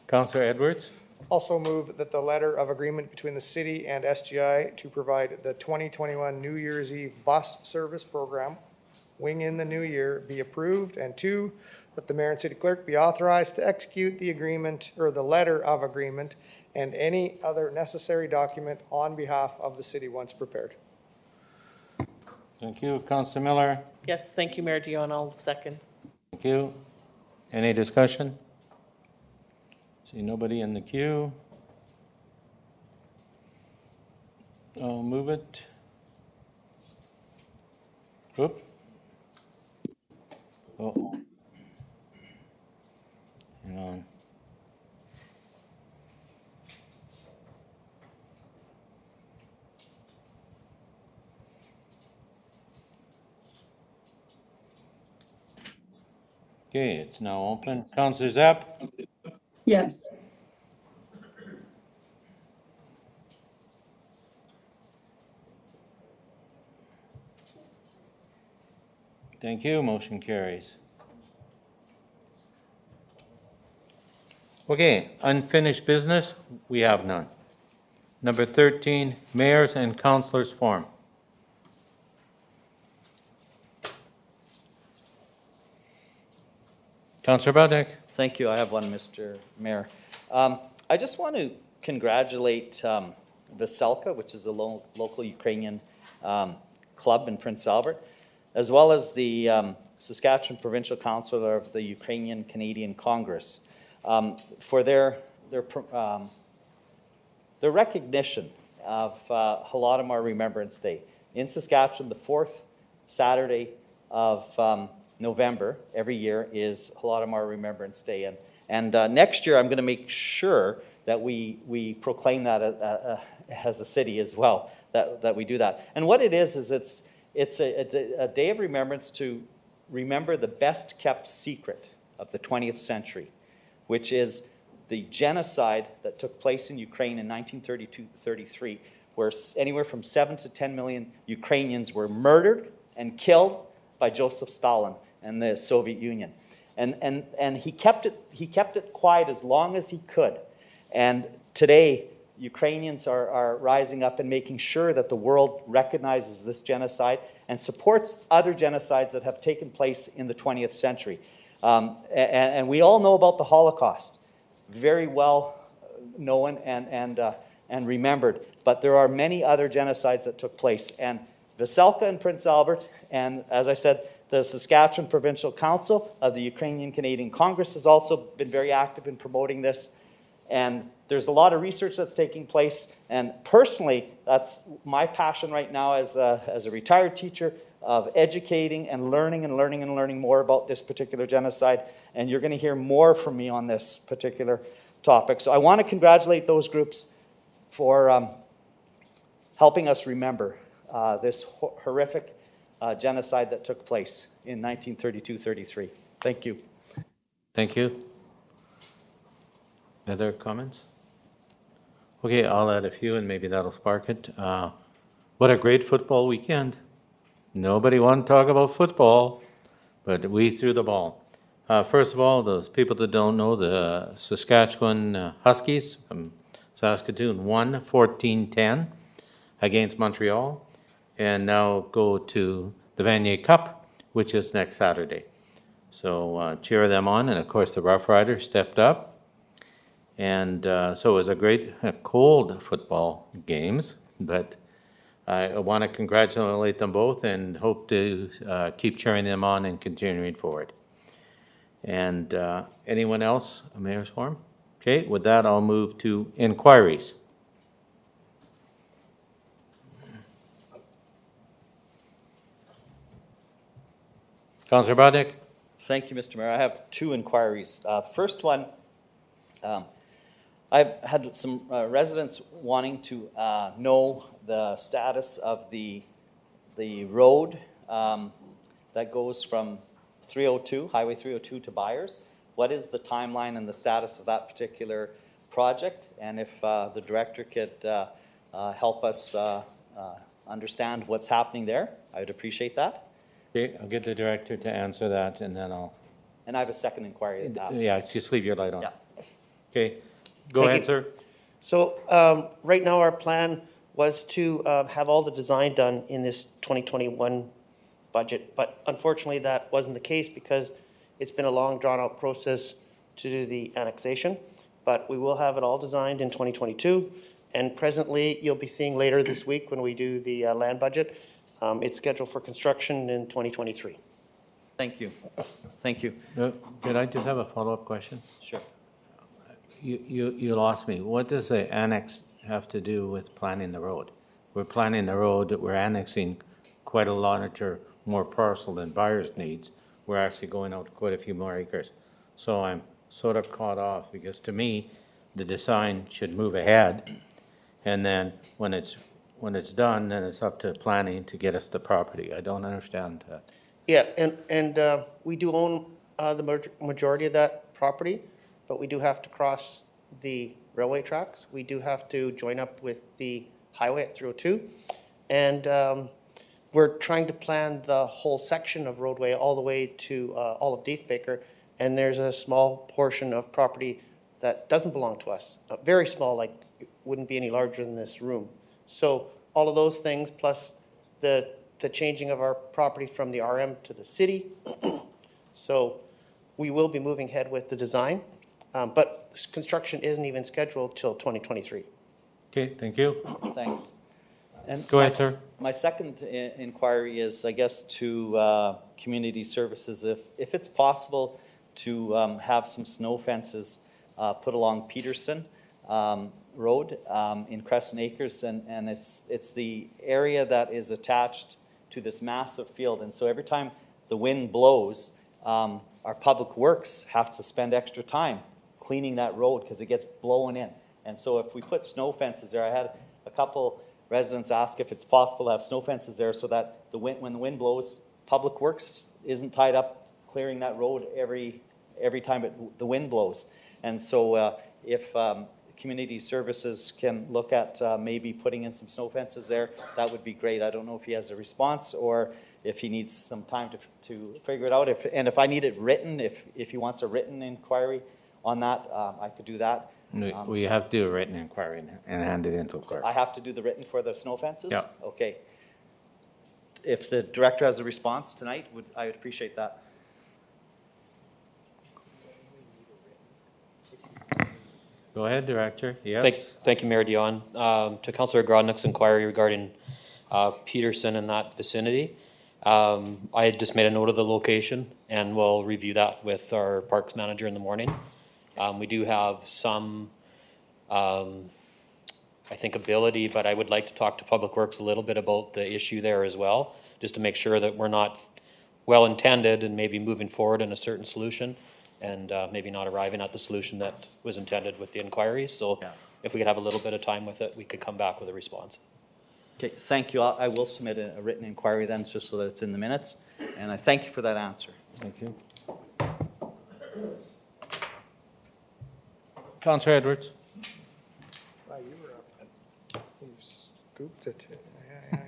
Councillor Edwards? Also move that the letter of agreement between the city and SGI to provide the 2021 New Year's Eve bus service program, Wing in the New Year, be approved. And 2, that the mayor and city clerk be authorized to execute the agreement or the letter of agreement and any other necessary document on behalf of the city once prepared. Thank you. Councillor Miller? Yes, thank you, Mayor Dion. I'll second. Thank you. Any discussion? See nobody in the queue. I'll move it. Oop. Oh. Hang on. Okay, it's now open. Councillor Zapp? Yes. Thank you. Motion carries. Okay, unfinished business, we have none. Number 13, mayors and councillors forum. Councillor Budnick. Thank you. I have one, Mr. Mayor. I just want to congratulate Veselka, which is a local Ukrainian club in Prince Albert, as well as the Saskatchewan Provincial Council of the Ukrainian Canadian Congress for their recognition of Holodomor Remembrance Day. In Saskatchewan, the 4th Saturday of November every year is Holodomor Remembrance Day. And next year, I'm going to make sure that we proclaim that as a city as well, that we do that. And what it is it's a day of remembrance to remember the best kept secret of the 20th century, which is the genocide that took place in Ukraine in 1932-33, where anywhere from 7 to 10 million Ukrainians were murdered and killed by Joseph Stalin and the Soviet Union. And he kept it quiet as long as he could. And today, Ukrainians are rising up and making sure that the world recognizes this genocide and supports other genocides that have taken place in the 20th century. And we all know about the Holocaust, very well known and remembered. But there are many other genocides that took place. And Veselka and Prince Albert, and as I said, the Saskatchewan Provincial Council of the Ukrainian Canadian Congress has also been very active in promoting this. And there's a lot of research that's taking place. And personally, that's my passion right now as a retired teacher, of educating and learning more about this particular genocide. And you're going to hear more from me on this particular topic. So I want to congratulate those groups for helping us remember this horrific genocide that took place in 1932-33. Thank you. Thank you. Other comments? Okay, I'll add a few and maybe that'll spark it. What a great football weekend. Nobody wanted to talk about football, but we threw the ball. First of all, those people that don't know, the Saskatchewan Huskies from Saskatoon won 14-10 against Montreal. and now go to the Vanier Cup, which is next Saturday. So cheer them on, and of course the Rough Riders stepped up. And so it was a great cold football games, but I want to congratulate them both and hope to keep cheering them on and continuing forward. And anyone else, Mayor's Forum? Okay, with that, I'll move to inquiries. Councillor Bodnick. Thank you, Mr. Mayor. I have two inquiries. The first one, I've had some residents wanting to know the status of the road that goes from 302, Highway 302 to Byers. What is the timeline and the status of that particular project? And if the director could help us understand what's happening there, I would appreciate that. Okay, I'll get the director to answer that, and then I'll... And I have a second inquiry. Yeah, just leave your light on. Yeah. Okay, go ahead, sir. So right now, our plan was to have all the design done in this 2021 budget, but unfortunately, that wasn't the case because it's been a long, drawn-out process to do the annexation. But we will have it all designed in 2022, and presently, you'll be seeing later this week when we do the land budget, it's scheduled for construction in 2023. Thank you. Thank you. Could I just have a follow-up question? Sure. You lost me. What does the annex have to do with planning the road? We're planning the road, we're annexing quite a larger, more parcel than Byers needs. We're actually going out quite a few more acres. So I'm sort of caught off because to me, the design should move ahead. And then when it's done, then it's up to planning to get us the property. I don't understand that. Yeah, and we do own the majority of that property, but we do have to cross the railway tracks. We do have to join up with the highway at 302. And we're trying to plan the whole section of roadway all the way to all of Diefbaker. And there's a small portion of property that doesn't belong to us. Very small, like it wouldn't be any larger than this room. So all of those things, plus the changing of our property from the RM to the city. So we will be moving ahead with the design, but construction isn't even scheduled till 2023. Okay, thank you. Thanks. And go ahead, sir. My second inquiry is, I guess, to community services. If it's possible to have some snow fences put along Peterson Road in Crescent Acres, and it's the area that is attached to this massive field. And so every time the wind blows, our public works have to spend extra time cleaning that road because it gets blown in. And so if we put snow fences there, I had a couple residents ask if it's possible to have snow fences there so that when the wind blows, public works isn't tied up clearing that road every time the wind blows. And so if community services can look at maybe putting in some snow fences there, that would be great. I don't know if he has a response or if he needs some time to figure it out. If I need it written, if he wants a written inquiry on that, I could do that. We have to do a written inquiry and hand it into the clerk. I have to do the written for the snow fences? Yeah. Okay. If the director has a response tonight, I would appreciate that. Go ahead, Director. Yes. Thank you, Mayor Dion. To Councillor Grodnick's inquiry regarding Peterson and that vicinity, I had just made a note of the location, and we'll review that with our parks manager in the morning. We do have some, I think, ability, but I would like to talk to Public Works a little bit about the issue there as well, just to make sure that we're not well-intended and maybe moving forward in a certain solution and maybe not arriving at the solution that was intended with the inquiry. So if we could have a little bit of time with it, we could come back with a response. Okay, thank you. I will submit a written inquiry then, just so that it's in the minutes. And I thank you for that answer. Thank you. Councillor Edwards. You were up. You scooped it. Yeah.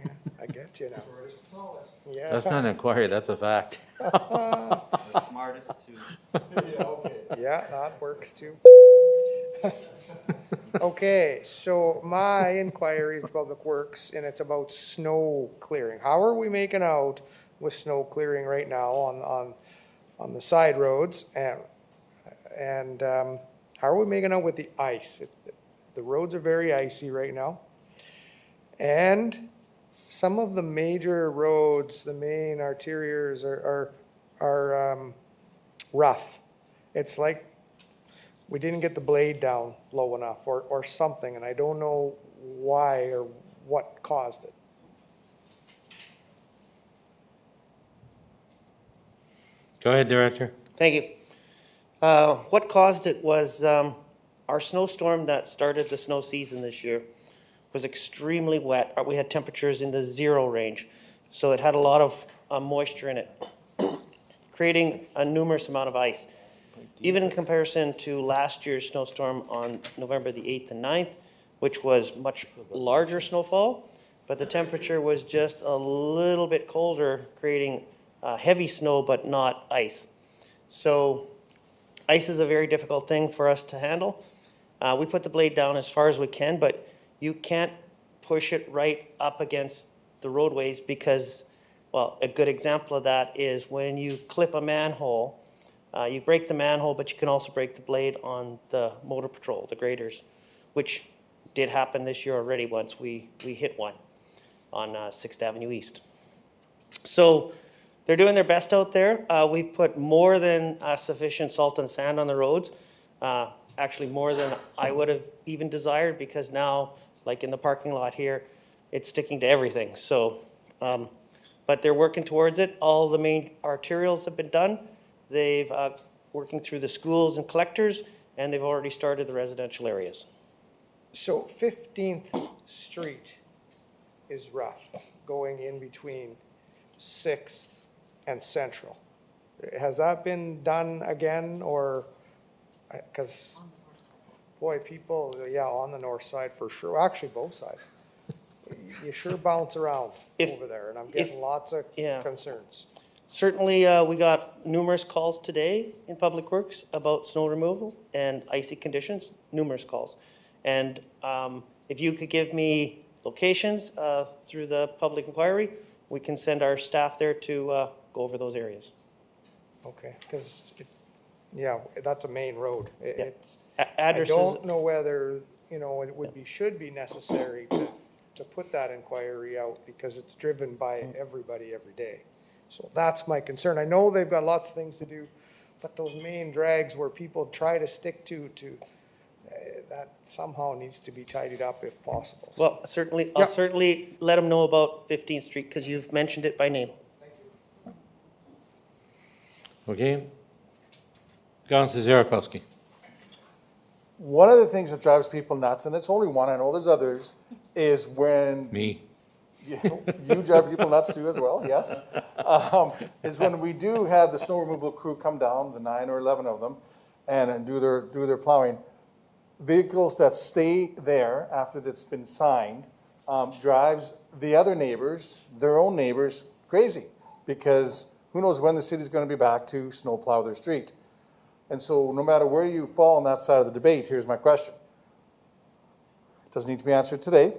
I get you now. Yeah. That's not an inquiry, that's a fact. The smartest too. Yeah, that works too. Okay, so my inquiry is to Public Works, and it's about snow clearing. How are we making out with snow clearing right now on the side roads? And how are we making out with the ice? The roads are very icy right now. And some of the major roads, the main arterials are rough. It's like we didn't get the blade down low enough or something, and I don't know why or what caused it. Go ahead, Director. Thank you. What caused it was our snowstorm that started the snow season this year was extremely wet. We had temperatures in the 0 range, so it had a lot of moisture in it, creating a numerous amount of ice. Even in comparison to last year's snowstorm on November the 8th and 9th, which was much larger snowfall, but the temperature was just a little bit colder, creating heavy snow but not ice. So ice is a very difficult thing for us to handle. We put the blade down as far as we can, but you can't push it right up against the roadways because, well, a good example of that is when you clip a manhole, you break the manhole, but you can also break the blade on the motor patrol, the graders, which did happen this year already once we hit one on 6th Avenue East. So they're doing their best out there. We've put more than sufficient salt and sand on the roads, actually more than I would have even desired because now, like in the parking lot here, it's sticking to everything. So, but they're working towards it. All the main arterials have been done. They've working through the schools and collectors, and they've already started the residential areas. So 15th Street is rough, going in between 6th and Central. Has that been done again, or, because, boy, people, yeah, on the north side for sure, actually both sides. You sure bounce around over there, and I'm getting lots of concerns. Certainly, we got numerous calls today in Public Works about snow removal and icy conditions, numerous calls. And if you could give me locations through the public inquiry, we can send our staff there to go over those areas. Okay, because, yeah, that's a main road. It's, Addresses. I don't know whether, it would be, should be necessary to put that inquiry out because it's driven by everybody every day. So that's my concern. I know they've got lots of things to do, but those main drags where people try to stick to that somehow needs to be tidied up if possible. Well, certainly, I'll certainly let them know about 15th Street because you've mentioned it by name. Okay. Councilor Zierakowski. One of the things that drives people nuts, and it's only one, I know there's others, is when... Me. You drive people nuts too as well, yes. Is when we do have the snow removal crew come down, the 9 or 11 of them, and do their plowing. Vehicles that stay there after it's been signed drives the other neighbors, their own neighbors, crazy because who knows when the city's going to be back to snow plow their street. And so no matter where you fall on that side of the debate, here's my question. It doesn't need to be answered today.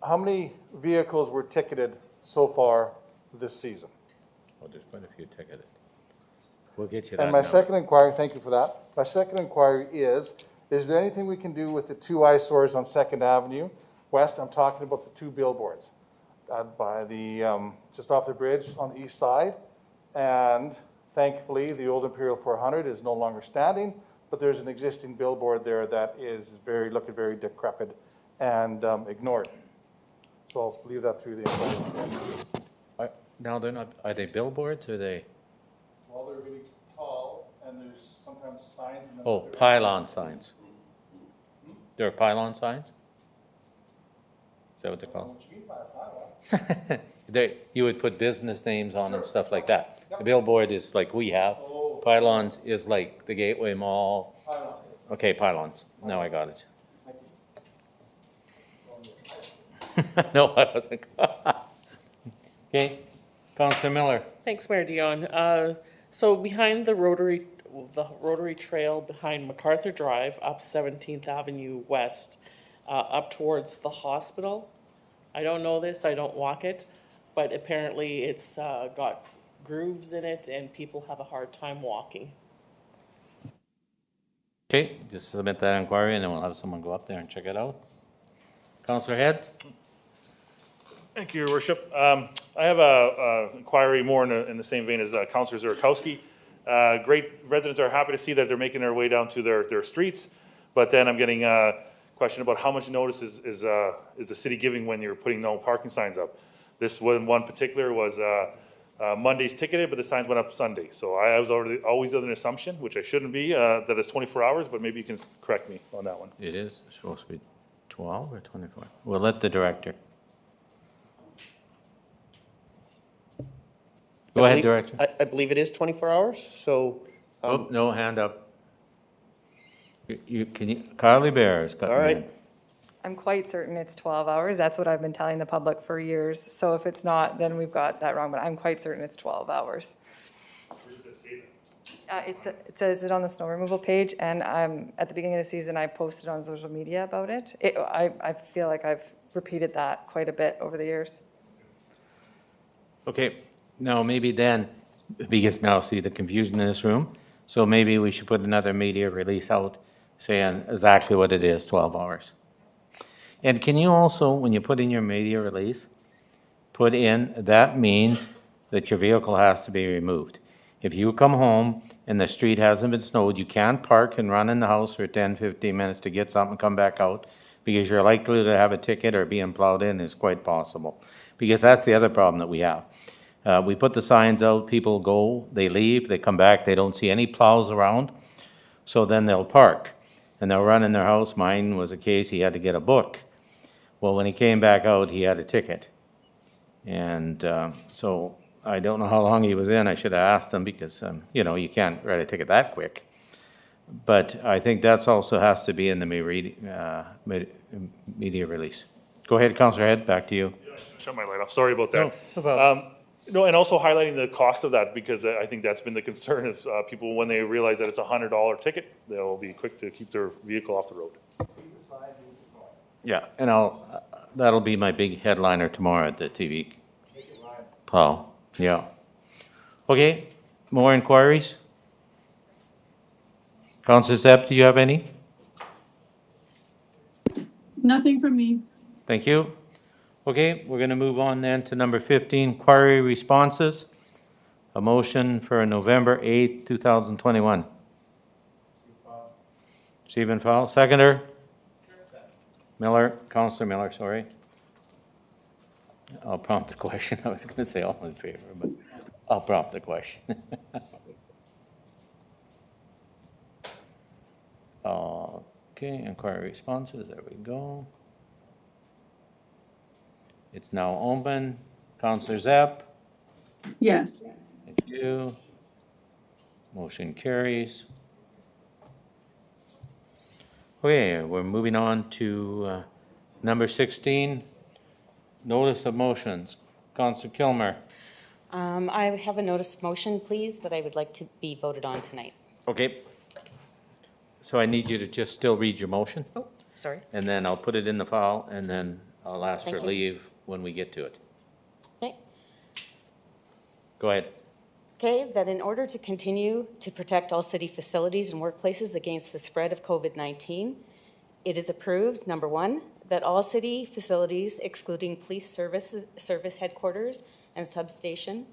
How many vehicles were ticketed so far this season? Oh, there's quite a few ticketed. We'll get you that. And my now. second inquiry, thank you for that. My second inquiry is there anything we can do with the 2 eyesores on 2nd Avenue West? I'm talking about the 2 billboards by the, just off the bridge on the east side. And thankfully, the old Imperial 400 is no longer standing, but there's an existing billboard there that is looking very decrepit and ignored. So I'll leave that through the inquiry. Now they're not, are they billboards or are they? Well, they're really tall and there's sometimes signs in them. Oh, pylon signs. There are pylon signs? Is that what they're called? You would put business names on and stuff like that. The billboard is like we have. Pylons is like the Gateway Mall. Okay, pylons. Now I got it. No, I wasn't. Okay, Councilor Miller. Thanks, Mayor Dion. So behind the Rotary the Rotary Trail behind MacArthur Drive, up 17th Avenue West, up towards the hospital. I don't know this, I don't walk it, but apparently it's got grooves in it and people have a hard time walking. Okay, just submit that inquiry and then we'll have someone go up there and check it out. Councillor Head? Thank you, Your Worship. I have a inquiry more in the same vein as Councillor Zurkowski. Great, residents are happy to see that they're making their way down to their streets, but then I'm getting a question about how much notice is the city giving when you're putting no parking signs up. This one particular was Monday's ticketed, but the signs went up Sunday. So I was always under an assumption, which I shouldn't be, that it's 24 hours, but maybe you can correct me on that one. It is supposed to be 12 or 24? We'll let the director. Go ahead, Director. I believe it is 24 hours, so. Oh, no, hand up. Carly Bear's got All right. hand. I'm quite certain it's 12 hours. That's what I've been telling the public for years. So if it's not, then we've got that wrong, but I'm quite certain it's 12 hours. It says it on the snow removal page, and at the beginning of the season, I posted on social media about it. I feel like I've repeated that quite a bit over the years. Okay, now maybe then, because now see the confusion in this room, so maybe we should put another media release out saying exactly what it is, 12 hours. And can you also, when you put in your media release, put in, that means that your vehicle has to be removed. If you come home and the street hasn't been snowed, you can't park and run in the house for 10, 15 minutes to get something, come back out, because you're likely to have a ticket or being plowed in is quite possible. Because that's the other problem that we have. We put the signs out, people go, they leave, they come back, they don't see any plows around, so then they'll park. And they'll run in their house. Mine was a case, he had to get a book. Well, when he came back out, he had a ticket. And so I don't know how long he was in. I should have asked him because, you know, you can't write a ticket that quick. But I think that's also has to be in the media release. Go ahead, Councillor Head, back to you. Yeah, shut my light off. Sorry about that. No problem. No, and also highlighting the cost of that, because I think that's been the concern of people when they realize that it's a $100 ticket, they'll be quick to keep their vehicle off the road. Yeah, and that'll be my big headliner tomorrow at the TV. Plow, yeah. Okay, more inquiries? Councillor Zepp, do you have any? Nothing from me. Thank you. Okay, we're going to move on then to number 15, inquiry responses. A motion for November 8th, 2021. Stephen Fowle, seconder. Miller, Councillor Miller, sorry. I'll prompt the question. I was going to say all in favor, but I'll prompt the question. Okay, inquiry responses, there we go. It's now open. Councillor Zepp? Yes. Thank you. Motion carries. Okay, we're moving on to number 16, notice of motions. Councillor Kilmer. I have a notice of motion, please, that I would like to be voted on tonight. Okay. So I need you to just still read your motion. Oh, sorry. And then I'll put it in the file, and then I'll ask Thank for you. leave when we get to it. Okay. Go ahead. Okay, that in order to continue to protect all city facilities and workplaces against the spread of COVID-19, it is approved, number one, that all city facilities, excluding police service headquarters and substation,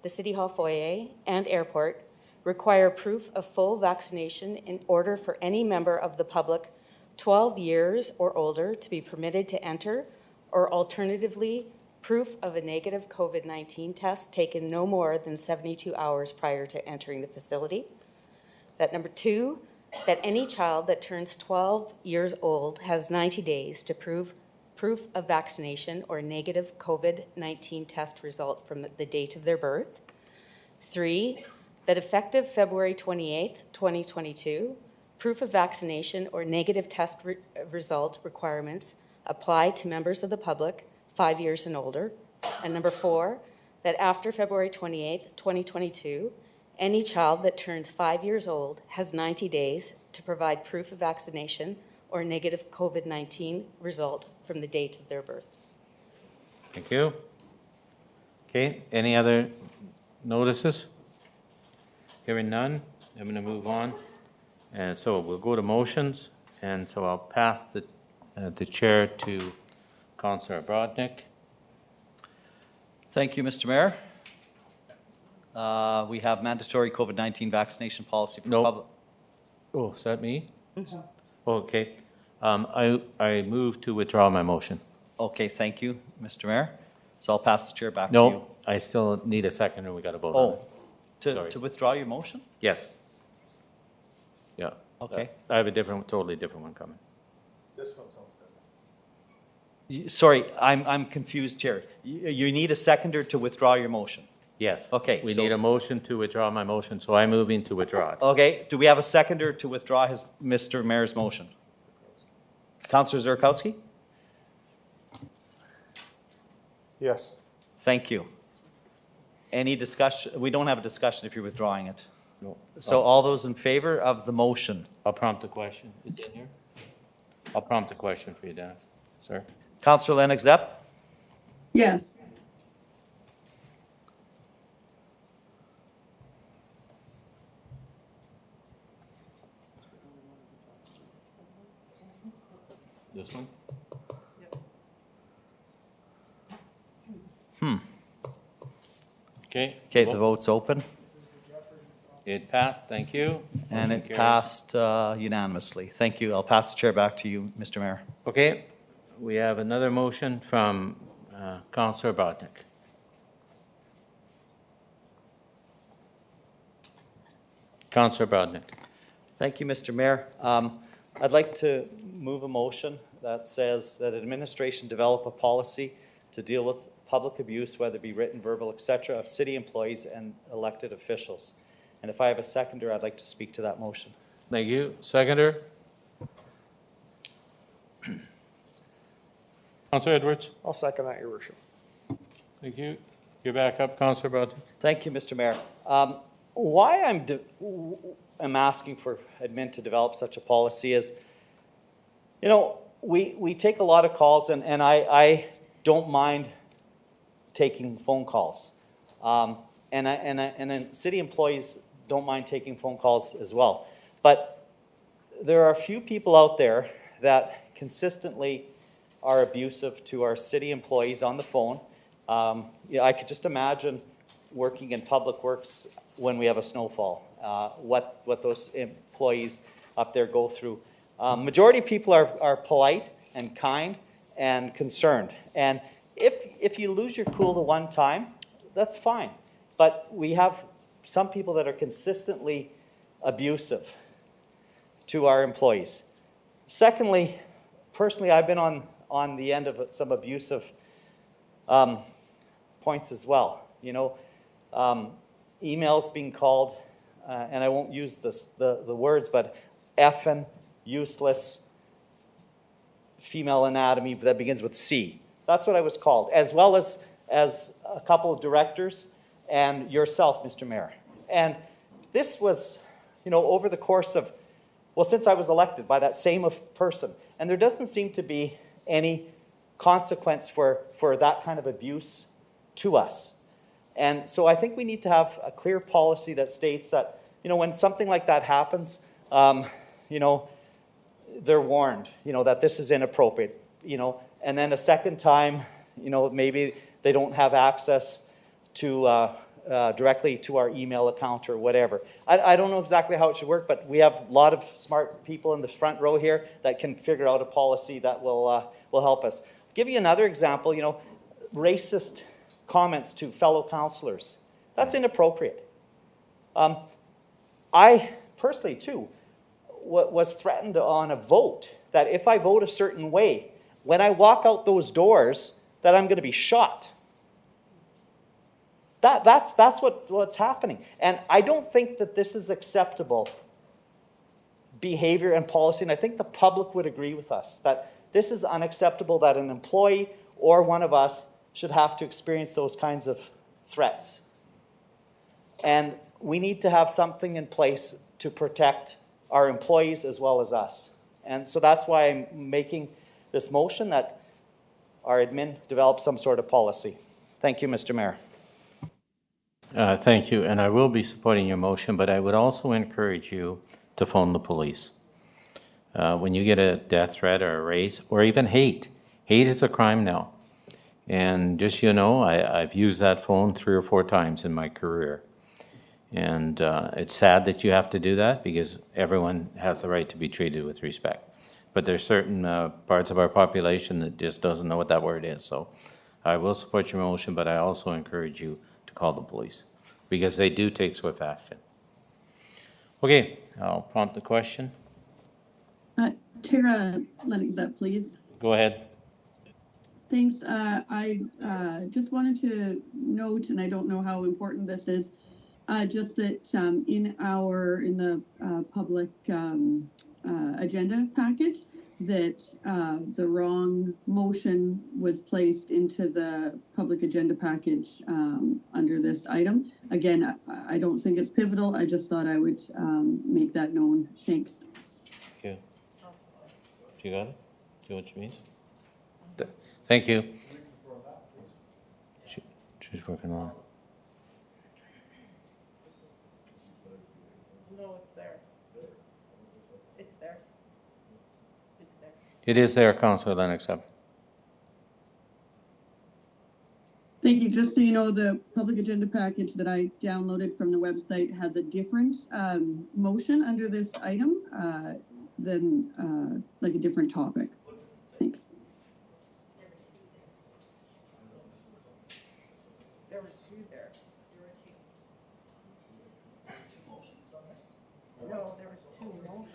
the City Hall foyer, and airport, require proof of full vaccination in order for any member of the public 12 years or older to be permitted to enter, or alternatively, proof of a negative COVID-19 test taken no more than 72 hours prior to entering the facility. That number two, that any child that turns 12 years old has 90 days to prove proof of vaccination or negative COVID-19 test result from the date of their birth. 3, that effective February 28th, 2022, proof of vaccination or negative test result requirements apply to members of the public 5 years and older. And number 4, that after February 28th, 2022, Any child that turns 5 years old has 90 days to provide proof of vaccination or negative COVID-19 result from the date of their birth. Thank you. Okay, any other notices? Hearing none, I'm going to move on. And so we'll go to motions, and so I'll pass the chair to Councillor Brodnick. Thank you, Mr. Mayor. We have mandatory COVID-19 vaccination policy for public. Oh, is that me? Okay. I move to withdraw my motion. Okay, thank you, Mr. Mayor. So I'll pass the chair back to you. No, I still need a second, and we got to vote on it. Sorry. To withdraw your motion? Yes. Yeah. Okay. I have a totally different one coming. This one sounds better. Sorry, I'm confused here. You need a seconder to withdraw your motion? Yes. Okay. We need a motion to withdraw my motion, so I'm moving to withdraw it. Okay, do we have a seconder to withdraw Mr. Mayor's motion? Councillor Zerkowski? Yes. Thank you. Any discussion? We don't have a discussion if you're withdrawing it. No. So all those in favor of the motion? I'll prompt the question. It's in here. I'll prompt the question for you, Dennis. Sir? Councillor Lennox Zepp? Yes. This one? Okay. Okay, the vote's open. It passed, thank you. And Motion it carries. passed unanimously. Thank you. I'll pass the chair back to you, Mr. Mayor. Okay, we have another motion from Councillor Brodnick. Councillor Brodnick. Thank you, Mr. Mayor. I'd like to move a motion that says that administration develop a policy to deal with public abuse, whether it be written, verbal, etc., of city employees and elected officials. And if I have a seconder, I'd like to speak to that motion. Thank you. Seconder? Councillor Edwards? I'll second that, your worship. Thank you. You're back up, Councillor Brodnick. Thank you, Mr. Mayor. Why I'm asking for admin to develop such a policy is, you know, we take a lot of calls, and I don't mind taking phone calls. And then city employees don't mind taking phone calls as well. But there are a few people out there that consistently are abusive to our city employees on the phone. I could just imagine working in public works when we have a snowfall, what those employees up there go through. Majority of people are polite and kind and concerned. And if you lose your cool the one time, that's fine. But we have some people that are consistently abusive to our employees. Secondly, personally, I've been on the end of some abusive points as well. You know, emails being called, and I won't use the words, but effing, useless, female anatomy that begins with C. That's what I was called, as well as a couple of directors and yourself, Mr. Mayor. And this was, you know, over the course of, well, since I was elected by that same person. And there doesn't seem to be any consequence for that kind of abuse to us. And so I think we need to have a clear policy that states that, you know, when something like that happens, you know, they're warned, you know, that this is inappropriate, you know, and then a second time, you know, maybe they don't have access to directly to our email account or whatever. I don't know exactly how it should work, but we have a lot of smart people in the front row here that can figure out a policy that will help us. I'll give you another example, you know, racist comments to fellow councillors. That's inappropriate. I personally, too, was threatened on a vote that if I vote a certain way, when I walk out those doors, that I'm going to be shot. That's what's happening. And I don't think that this is acceptable behavior and policy, and I think the public would agree with us that this is unacceptable, that an employee or one of us should have to experience those kinds of threats. And we need to have something in place to protect our employees as well as us. And so that's why I'm making this motion that our admin develop some sort of policy. Thank you, Mr. Mayor. Thank you, and I will be supporting your motion, but I would also encourage you to phone the police. When you get a death threat or a race, or even hate is a crime now. And just so you know, I've used that phone 3 or 4 times in my career. And it's sad that you have to do that because everyone has the right to be treated with respect. But there's certain parts of our population that just doesn't know what that word is. So I will support your motion, but I also encourage you to call the police because they do take swift action. Okay, I'll prompt the question. Tara Lennox, please. Go ahead. Thanks. I just wanted to note, and I don't know how important this is, just that in the public agenda package, that the wrong motion was placed into the public agenda package under this item. Again, I don't think it's pivotal. I just thought I would make that known. Thanks. Okay. You got it? Do you know what you mean? Thank you. She's working on it. No, it's there. It's there. It's there. It is there, Councillor Lennox. Thank you. Just so you know, the public agenda package that I downloaded from the website has a different motion under this item than like a different topic. Thanks. There were 2 there. No, there was 2 motions.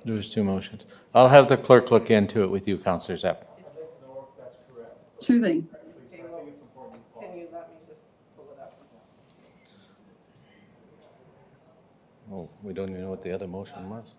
There was 2 motions. I'll have the clerk look into it with you, Councillor Zepp. Sure thing. Can you let me just pull it up? Oh, we don't even know what the other motion was.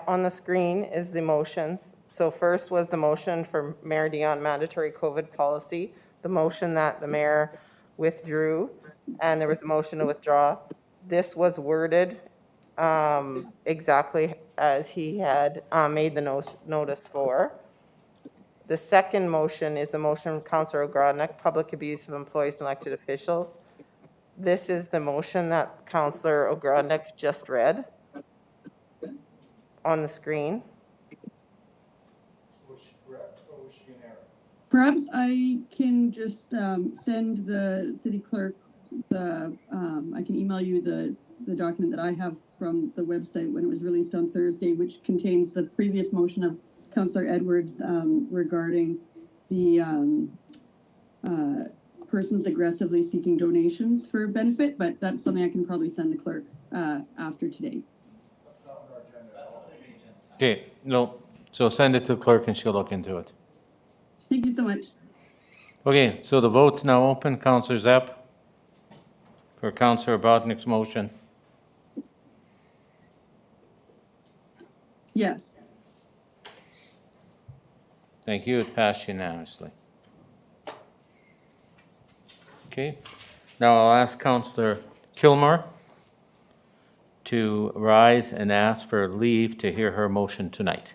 On the screen is the motions. So first was the motion for Mayor Dion mandatory COVID policy, the motion that the mayor withdrew, and there was a motion to withdraw. This was worded exactly as he had made the notice for. The second motion is the motion from Councillor Ogrodnik, public abuse of employees and elected officials. This is the motion that Councillor Ogrodnik just read on the screen. Perhaps I can just send the city clerk I can email you the document that I have from the website when it was released on Thursday, which contains the previous motion of Councillor Edwards regarding the persons aggressively seeking donations for benefit, but that's something I can probably send the clerk after today. Okay, no, so send it to the clerk and she'll look into it. Thank you so much. Okay, so the vote's now open. Councillor Zepp for Councillor Ogrodnik's motion. Yes. Thank you. It passed unanimously. Okay, now I'll ask Councillor Kilmore to rise and ask for leave to hear her motion tonight.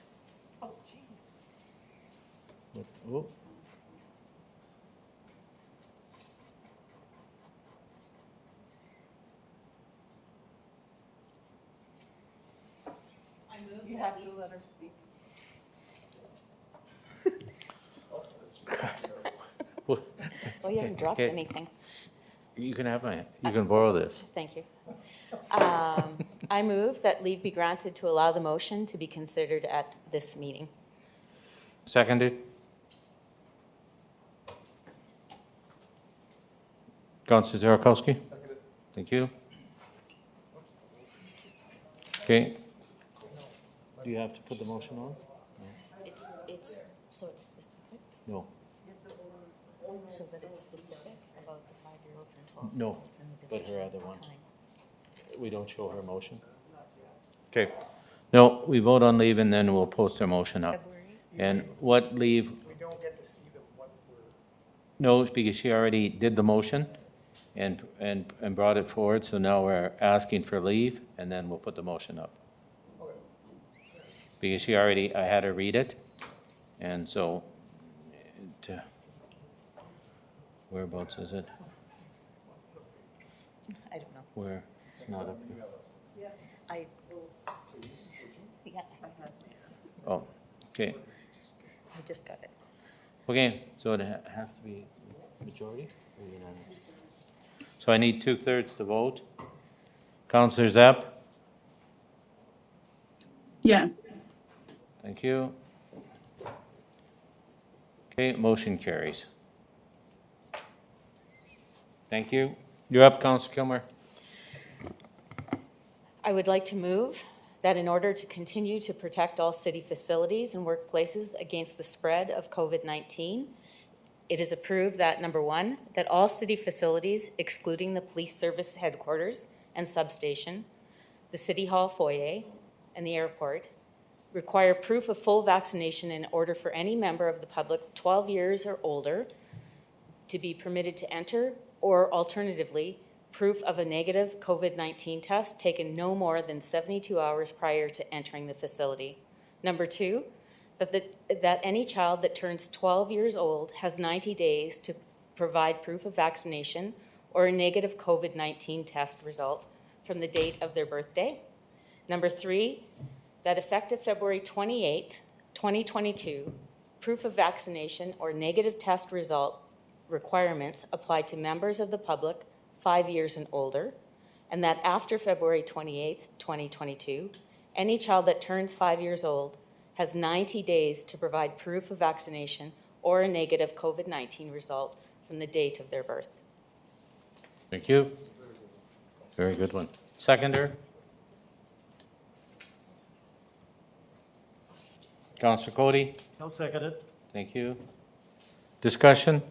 Oh, Oh. You have to let her speak. Well, you haven't dropped Okay. anything. You can have mine. You can borrow this. Thank you. I move that leave be granted to allow the motion to be considered at this meeting. Seconded. Councillor Ziarkowski? Thank you. Okay. Do you have to put the motion on? It's specific? No. So that it's specific about the 5-year-olds and 12-year-olds? No, but her other one. We don't show her motion? Okay. No, we vote on leave and then we'll post our motion up. And what leave? We don't get to see what we're. No, it's because she already did the motion and brought it forward, so now we're asking for leave, and then we'll put the motion up. Because she already, I had her read it, and so, whereabouts is it? I don't know. Where? It's not up here. Yeah, I have. Oh, okay. I just got it. Okay, so it has to be majority or unanimous? So I need 2/3 to vote. Councillor Zapp? Yes. Thank you. Okay, motion carries. Thank you. You're up, Councillor Kilmer. I would like to move that in order to continue to protect all city facilities and workplaces against the spread of COVID-19, it is approved that, number one, that all city facilities, excluding the police service headquarters and substation, the city hall foyer, and the airport, require proof of full vaccination in order for any member of the public 12 years or older to be permitted to enter, or alternatively, proof of a negative COVID-19 test taken no more than 72 hours prior to entering the facility. Number two, that any child that turns 12 years old has 90 days to provide proof of vaccination or a negative COVID-19 test result from the date of their birthday. Number three, that effective February 28th, 2022, proof of vaccination or negative test result requirements apply to members of the public 5 years and older, and that after February 28th, 2022, any child that turns 5 years old has 90 days to provide proof of vaccination or a negative COVID-19 result from the date of their birth. Thank you. Very good one. Seconder? Councillor Cody? I'll second it. Thank you. Discussion?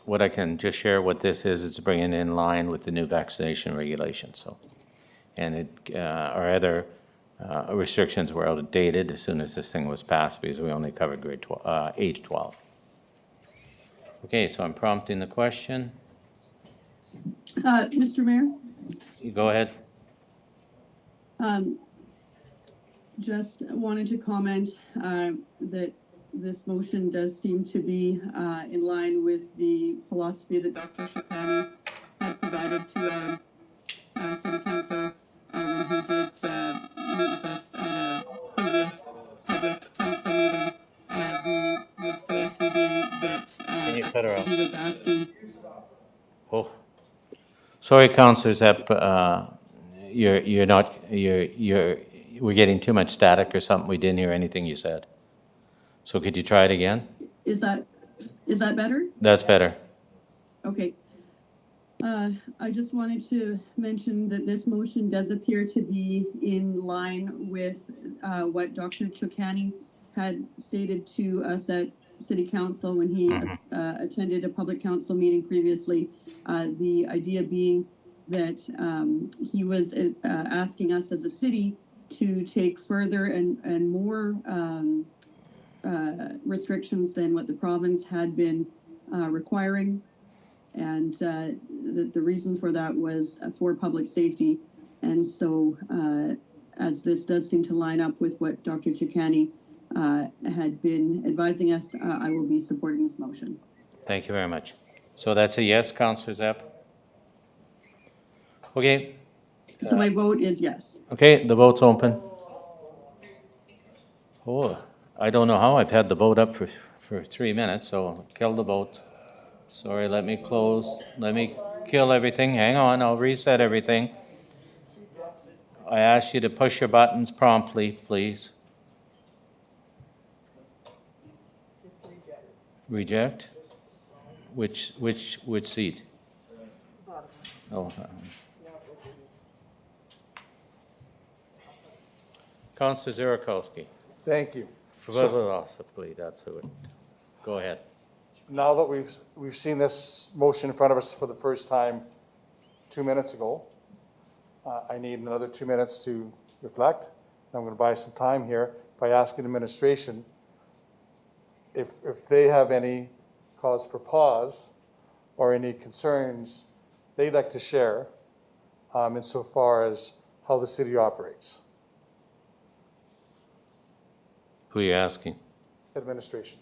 What I can just share what this is, it's bringing in line with the new vaccination regulations. So, and it, our other restrictions were outdated as soon as this thing was passed because we only covered grade 12, age 12. Okay, so I'm prompting the question. Mr. Mayor? You go ahead. Just wanted to comment that this motion does seem to be in line with the philosophy that Dr. Shapani had provided to our city council when he did meet with us at a previous public council meeting. The philosophy being that Can you cut her off? he was asking. Oh, sorry, Councillor Zapp. We're getting too much static or something. We didn't hear anything you said. So could you try it again? Is that better? That's better. Okay. I just wanted to mention that this motion does appear to be in line with what Dr. Chokani had stated to us at City Council when he attended a public council meeting previously. The idea being that he was asking us as a city to take further and more restrictions than what the province had been requiring. And the reason for that was for public safety. And so as this does seem to line up with what Dr. Chikani had been advising us, I will be supporting this motion. Thank you very much. So that's a yes, Councillor Zapp? Okay. So my vote is yes. Okay, the vote's open. Oh, I don't know how I've had the vote up for 3 minutes, so kill the vote. Sorry, let me close. Let me kill everything. Hang on, I'll reset everything. I ask you to push your buttons promptly, please. Reject? Which seat? Oh. Councillor Zirakowski. Thank you. Philosophy, that's who it. Go ahead. now that we've seen this motion in front of us for the first time 2 minutes ago, I need another 2 minutes to reflect. I'm going to buy some time here by asking administration if they have any cause for pause or any concerns they'd like to share insofar as how the city operates. Who are you asking? Administration.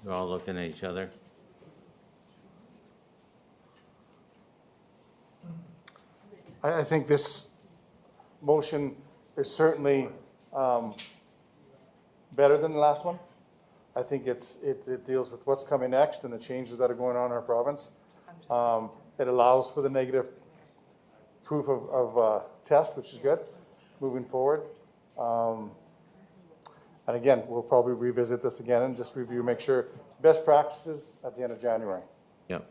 They're all looking at each other. I think this motion is certainly better than the last one. I think it deals with what's coming next and the changes that are going on in our province. It allows for the negative proof of test, which is good, moving forward. And again, we'll probably revisit this again and just review, make sure best practices at the end of January. Yep.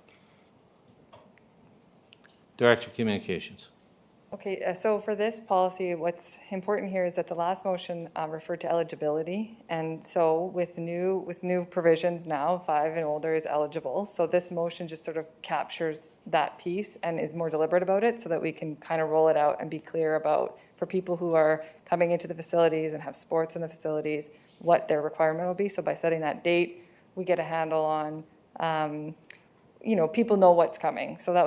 Director of Communications. Okay, so for this policy, what's important here is that the last motion referred to eligibility. And so with new provisions now, 5 and older is eligible. So this motion just sort of captures that piece and is more deliberate about it so that we can kind of roll it out and be clear about, for people who are coming into the facilities and have sports in the facilities, what their requirement will be. So by setting that date, we get a handle on, people know what's coming. So that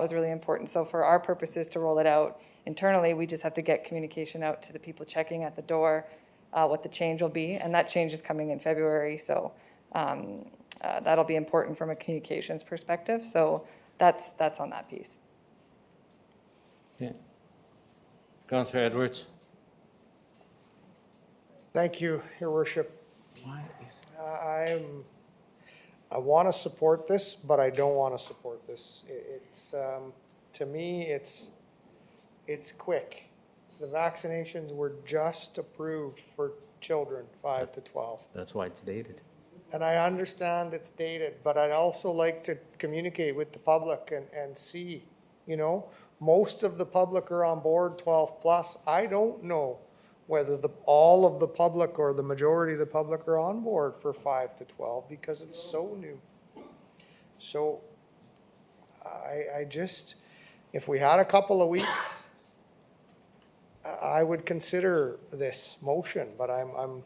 was really important. So for our purposes to roll it out internally, we just have to get communication out to the people checking at the door, what the change will be. And that change is coming in February. So that'll be important from a communications perspective. So that's on that piece. Okay. Councillor Edwards. Thank you, Your Worship. I want to support this, but I don't want to support this. It's to me, it's quick. The vaccinations were just approved for children 5 to 12. That's why it's dated. And I understand it's dated, but I'd also like to communicate with the public and see, most of the public are on board 12 plus. I don't know whether all of the public or the majority of the public are on board for 5 to 12 because it's so new. So I just, if we had a couple of weeks, I would consider this motion, but I'm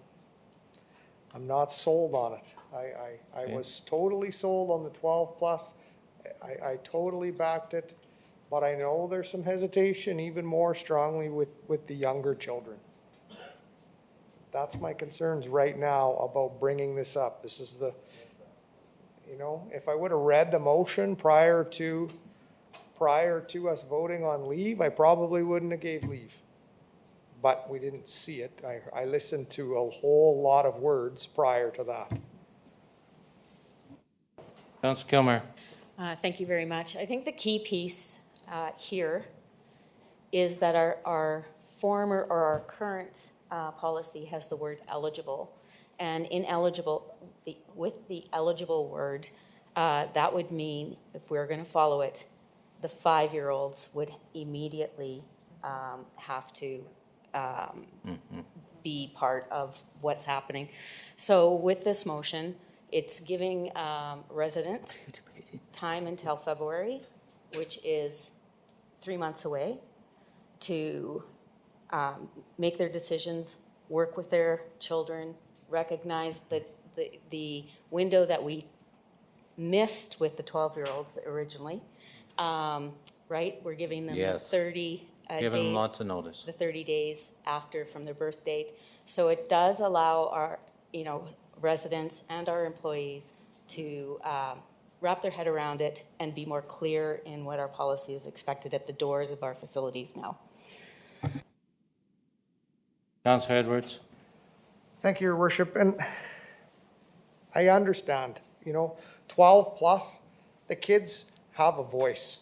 not sold on it. I was totally sold on the 12 plus. I totally backed it, but I know there's some hesitation even more strongly with the younger children. That's my concerns right now about bringing this up. This is if I would have read the motion prior to us voting on leave, I probably wouldn't have gave leave. But we didn't see it. I listened to a whole lot of words prior to that. Councillor Kilmer. Thank you very much. I think the key piece here is that our former or our current policy has the word eligible. And with the eligible word, that would mean, if we're going to follow it, the 5-year-olds would immediately have to be part of what's happening. So with this motion, it's giving residents time until February, which is 3 months away, to make their decisions, work with their children, recognize that the window that we missed with the 12-year-olds originally, right? We're giving them Yes. 30 Giving them lots of notice. the 30 days after from their birth date. So it does allow our, residents and our employees to wrap their head around it and be more clear in what our policy is expected at the doors of our facilities now. Councillor Edwards. Thank you, Your Worship. And I understand, 12 plus, the kids have a voice.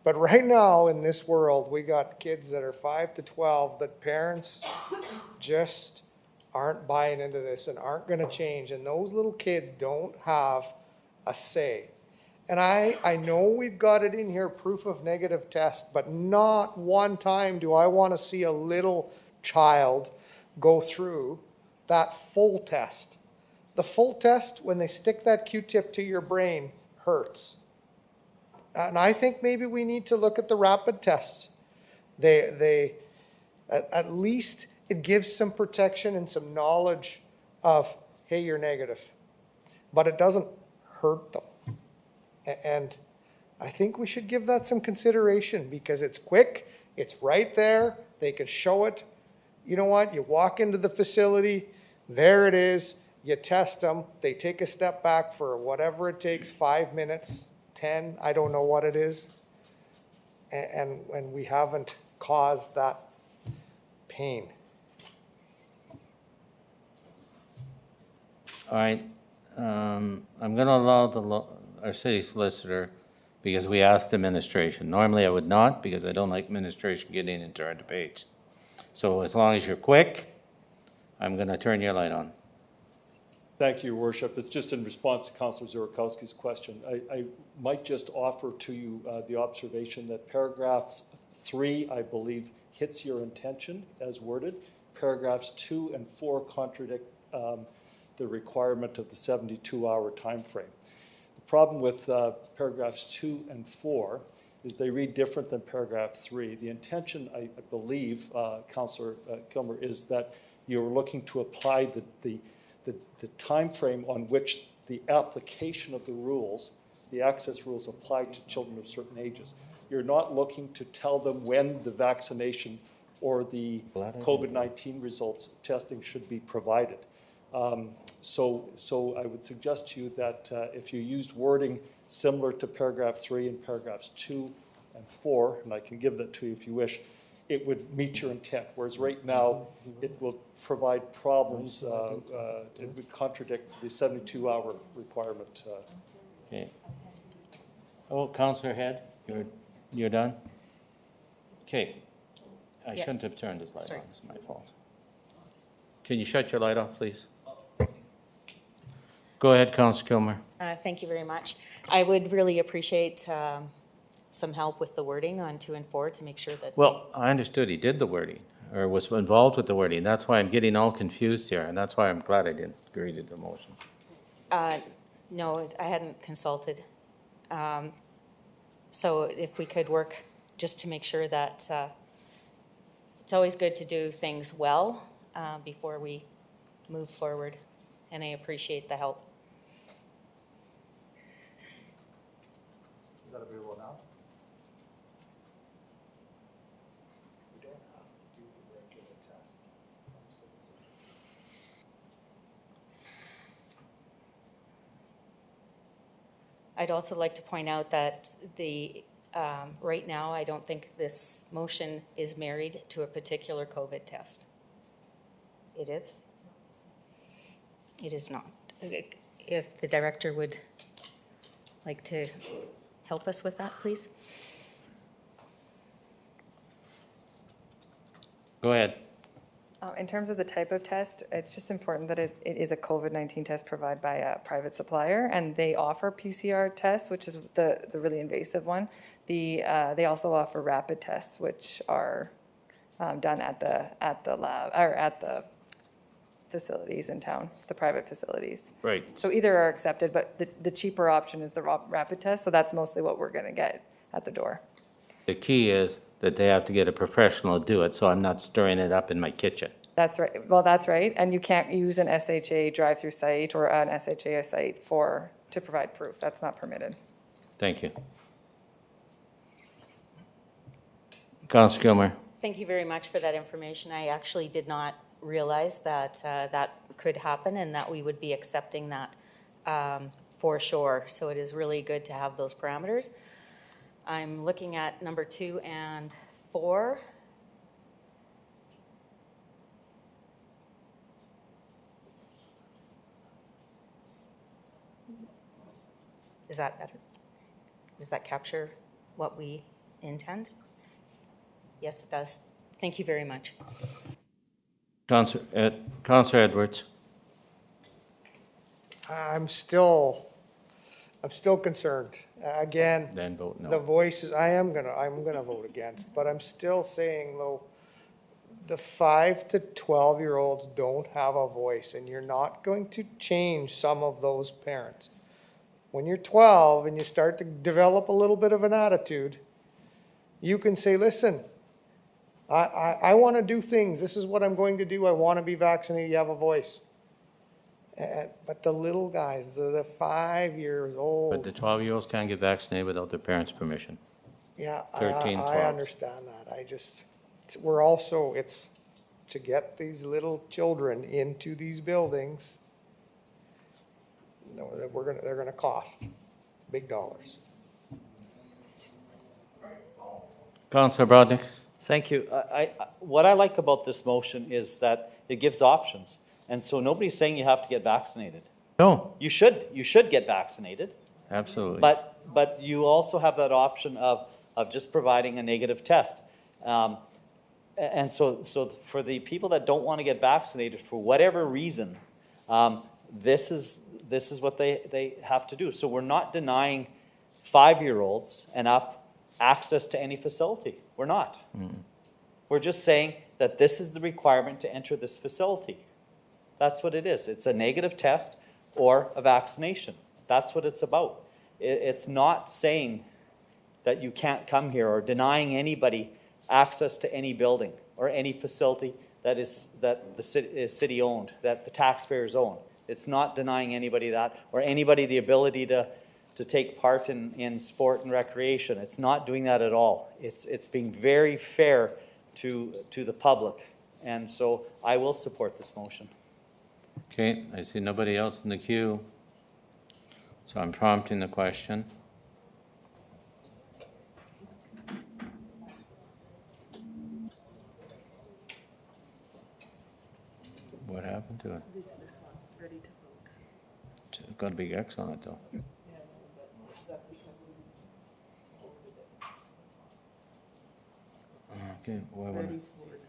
But right now in this world, we got kids that are 5 to 12 that parents just aren't buying into this and aren't going to change. And those little kids don't have a say. And I know we've got it in here, proof of negative test, but not one time do I want to see a little child go through that full test The full test, when they stick that Q-tip to your brain, hurts. And I think maybe we need to look at the rapid tests. At least it gives some protection and some knowledge of, hey, you're negative. But it doesn't hurt them. And I think we should give that some consideration because it's quick, it's right there, they can show it. You know what, you walk into the facility, there it is, you test them, they take a step back for whatever it takes, 5 minutes, 10, I don't know what it is. And we haven't caused that pain. All right, I'm going to allow our city solicitor, because we asked administration. Normally I would not, because I don't like administration getting into our debate. So as long as you're quick, I'm going to turn your light on. Thank you, Your Worship. It's just in response to Councillor Zurikowski's question. I might just offer to you the observation that paragraph 3, I believe, hits your intention as worded. Paragraphs 2 and 4 contradict the requirement of the 72-hour time frame. The problem with paragraphs 2 and 4 is they read different than paragraph 3. The intention, I believe, Councillor Kilmer, is that you're looking to apply the time frame on which the application of the rules, the access rules, apply to children of certain ages. You're not looking to tell them when the vaccination or the COVID-19 results testing should be provided. So I would suggest to you that if you used wording similar to paragraph 3 and paragraphs 2 and 4, and I can give that to you if you wish, it would meet your intent. Whereas right now, it will provide problems. It would contradict the 72-hour requirement. Okay. Oh, Councillor Head, you're done? Okay. I shouldn't have turned his light on. It's my fault. Can you shut your light off, please? Go ahead, Councillor Kilmer. Thank you very much. I would really appreciate some help with the wording on 2 and 4 to make sure that... Well, I understood he did the wording, or was involved with the wording. That's why I'm getting all confused here, and that's why I'm glad I didn't agree to the motion. No, I hadn't consulted. So if we could work just to make sure that it's always good to do things well before we move forward, and I appreciate the help. Is that available now? We don't have to do the regular test. I'd also like to point out that right now, I don't think this motion is married to a particular COVID test. It is? It is not. If the director would like to help us with that, please. Go ahead. In terms of the type of test, it's just important that it is a COVID-19 test provided by a private supplier, and they offer PCR tests, which is the really invasive one. They also offer rapid tests, which are done at the lab or at the facilities in town, the private facilities. Right. So either are accepted, but the cheaper option is the rapid test. So that's mostly what we're going to get at the door. The key is that they have to get a professional to do it, so I'm not stirring it up in my kitchen. That's right. Well, that's right. And you can't use an SHA drive-through site or an SHA site to provide proof. That's not permitted. Thank you. Councillor Kilmer. Thank you very much for that information. I actually did not realize that that could happen and that we would be accepting that for sure. So it is really good to have those parameters. I'm looking at number 2 and 4. Is that better? Does that capture what we intend? Yes, it does. Thank you very much. Councillor Edwards. I'm still concerned. Again, Then vote no. the voices, I'm gonna vote against, but I'm still saying though, the 5 to 12-year-olds don't have a voice, and you're not going to change some of those parents. When you're 12 and you start to develop a little bit of an attitude, you can say, listen, I want to do things. This is what I'm going to do. I want to be vaccinated. You have a voice. But the little guys, the 5 years old. But the 12-year-olds can't get vaccinated without their parents' permission. Yeah, 13, 12. I understand that. It's to get these little children into these buildings, no, that they're gonna cost big dollars. Councillor Brodnick? Thank you. What I like about this motion is that it gives options. And so nobody's saying you have to get vaccinated. No. You should get vaccinated. Absolutely. But you also have that option of just providing a negative test. And so for the people that don't want to get vaccinated for whatever reason, this is what they have to do. So we're not denying 5-year-olds and up access to any facility. We're not. We're just saying that this is the requirement to enter this facility. That's what it is. It's a negative test or a vaccination. That's what it's about. It's not saying that you can't come here or denying anybody access to any building or any facility that the city is city owned, that the taxpayers own. It's not denying anybody that or anybody the ability to take part in sport and recreation. It's not doing that at all. It's being very fair to the public. And so I will support this motion. Okay, I see nobody else in the queue. So I'm prompting the question. What happened to it? It's this one, ready to vote. It's got a big X on it though. Okay, Ready to vote.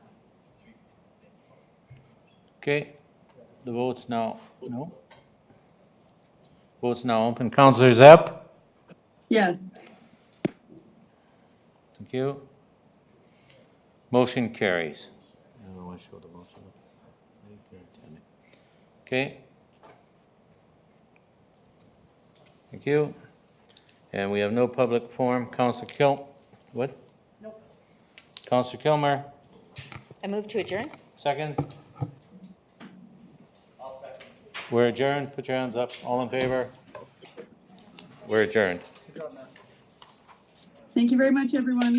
Okay, the vote's now, no? Vote's now open. Councillor Zepp? Yes. Thank you. Motion carries. I don't want to show the motion. Okay. Thank you. And we have no public forum. Councillor what? Nope. Councillor Kilmer? I move to adjourn. Second? We're adjourned. Put your hands up. All in favor? We're adjourned. Thank you very much, everyone.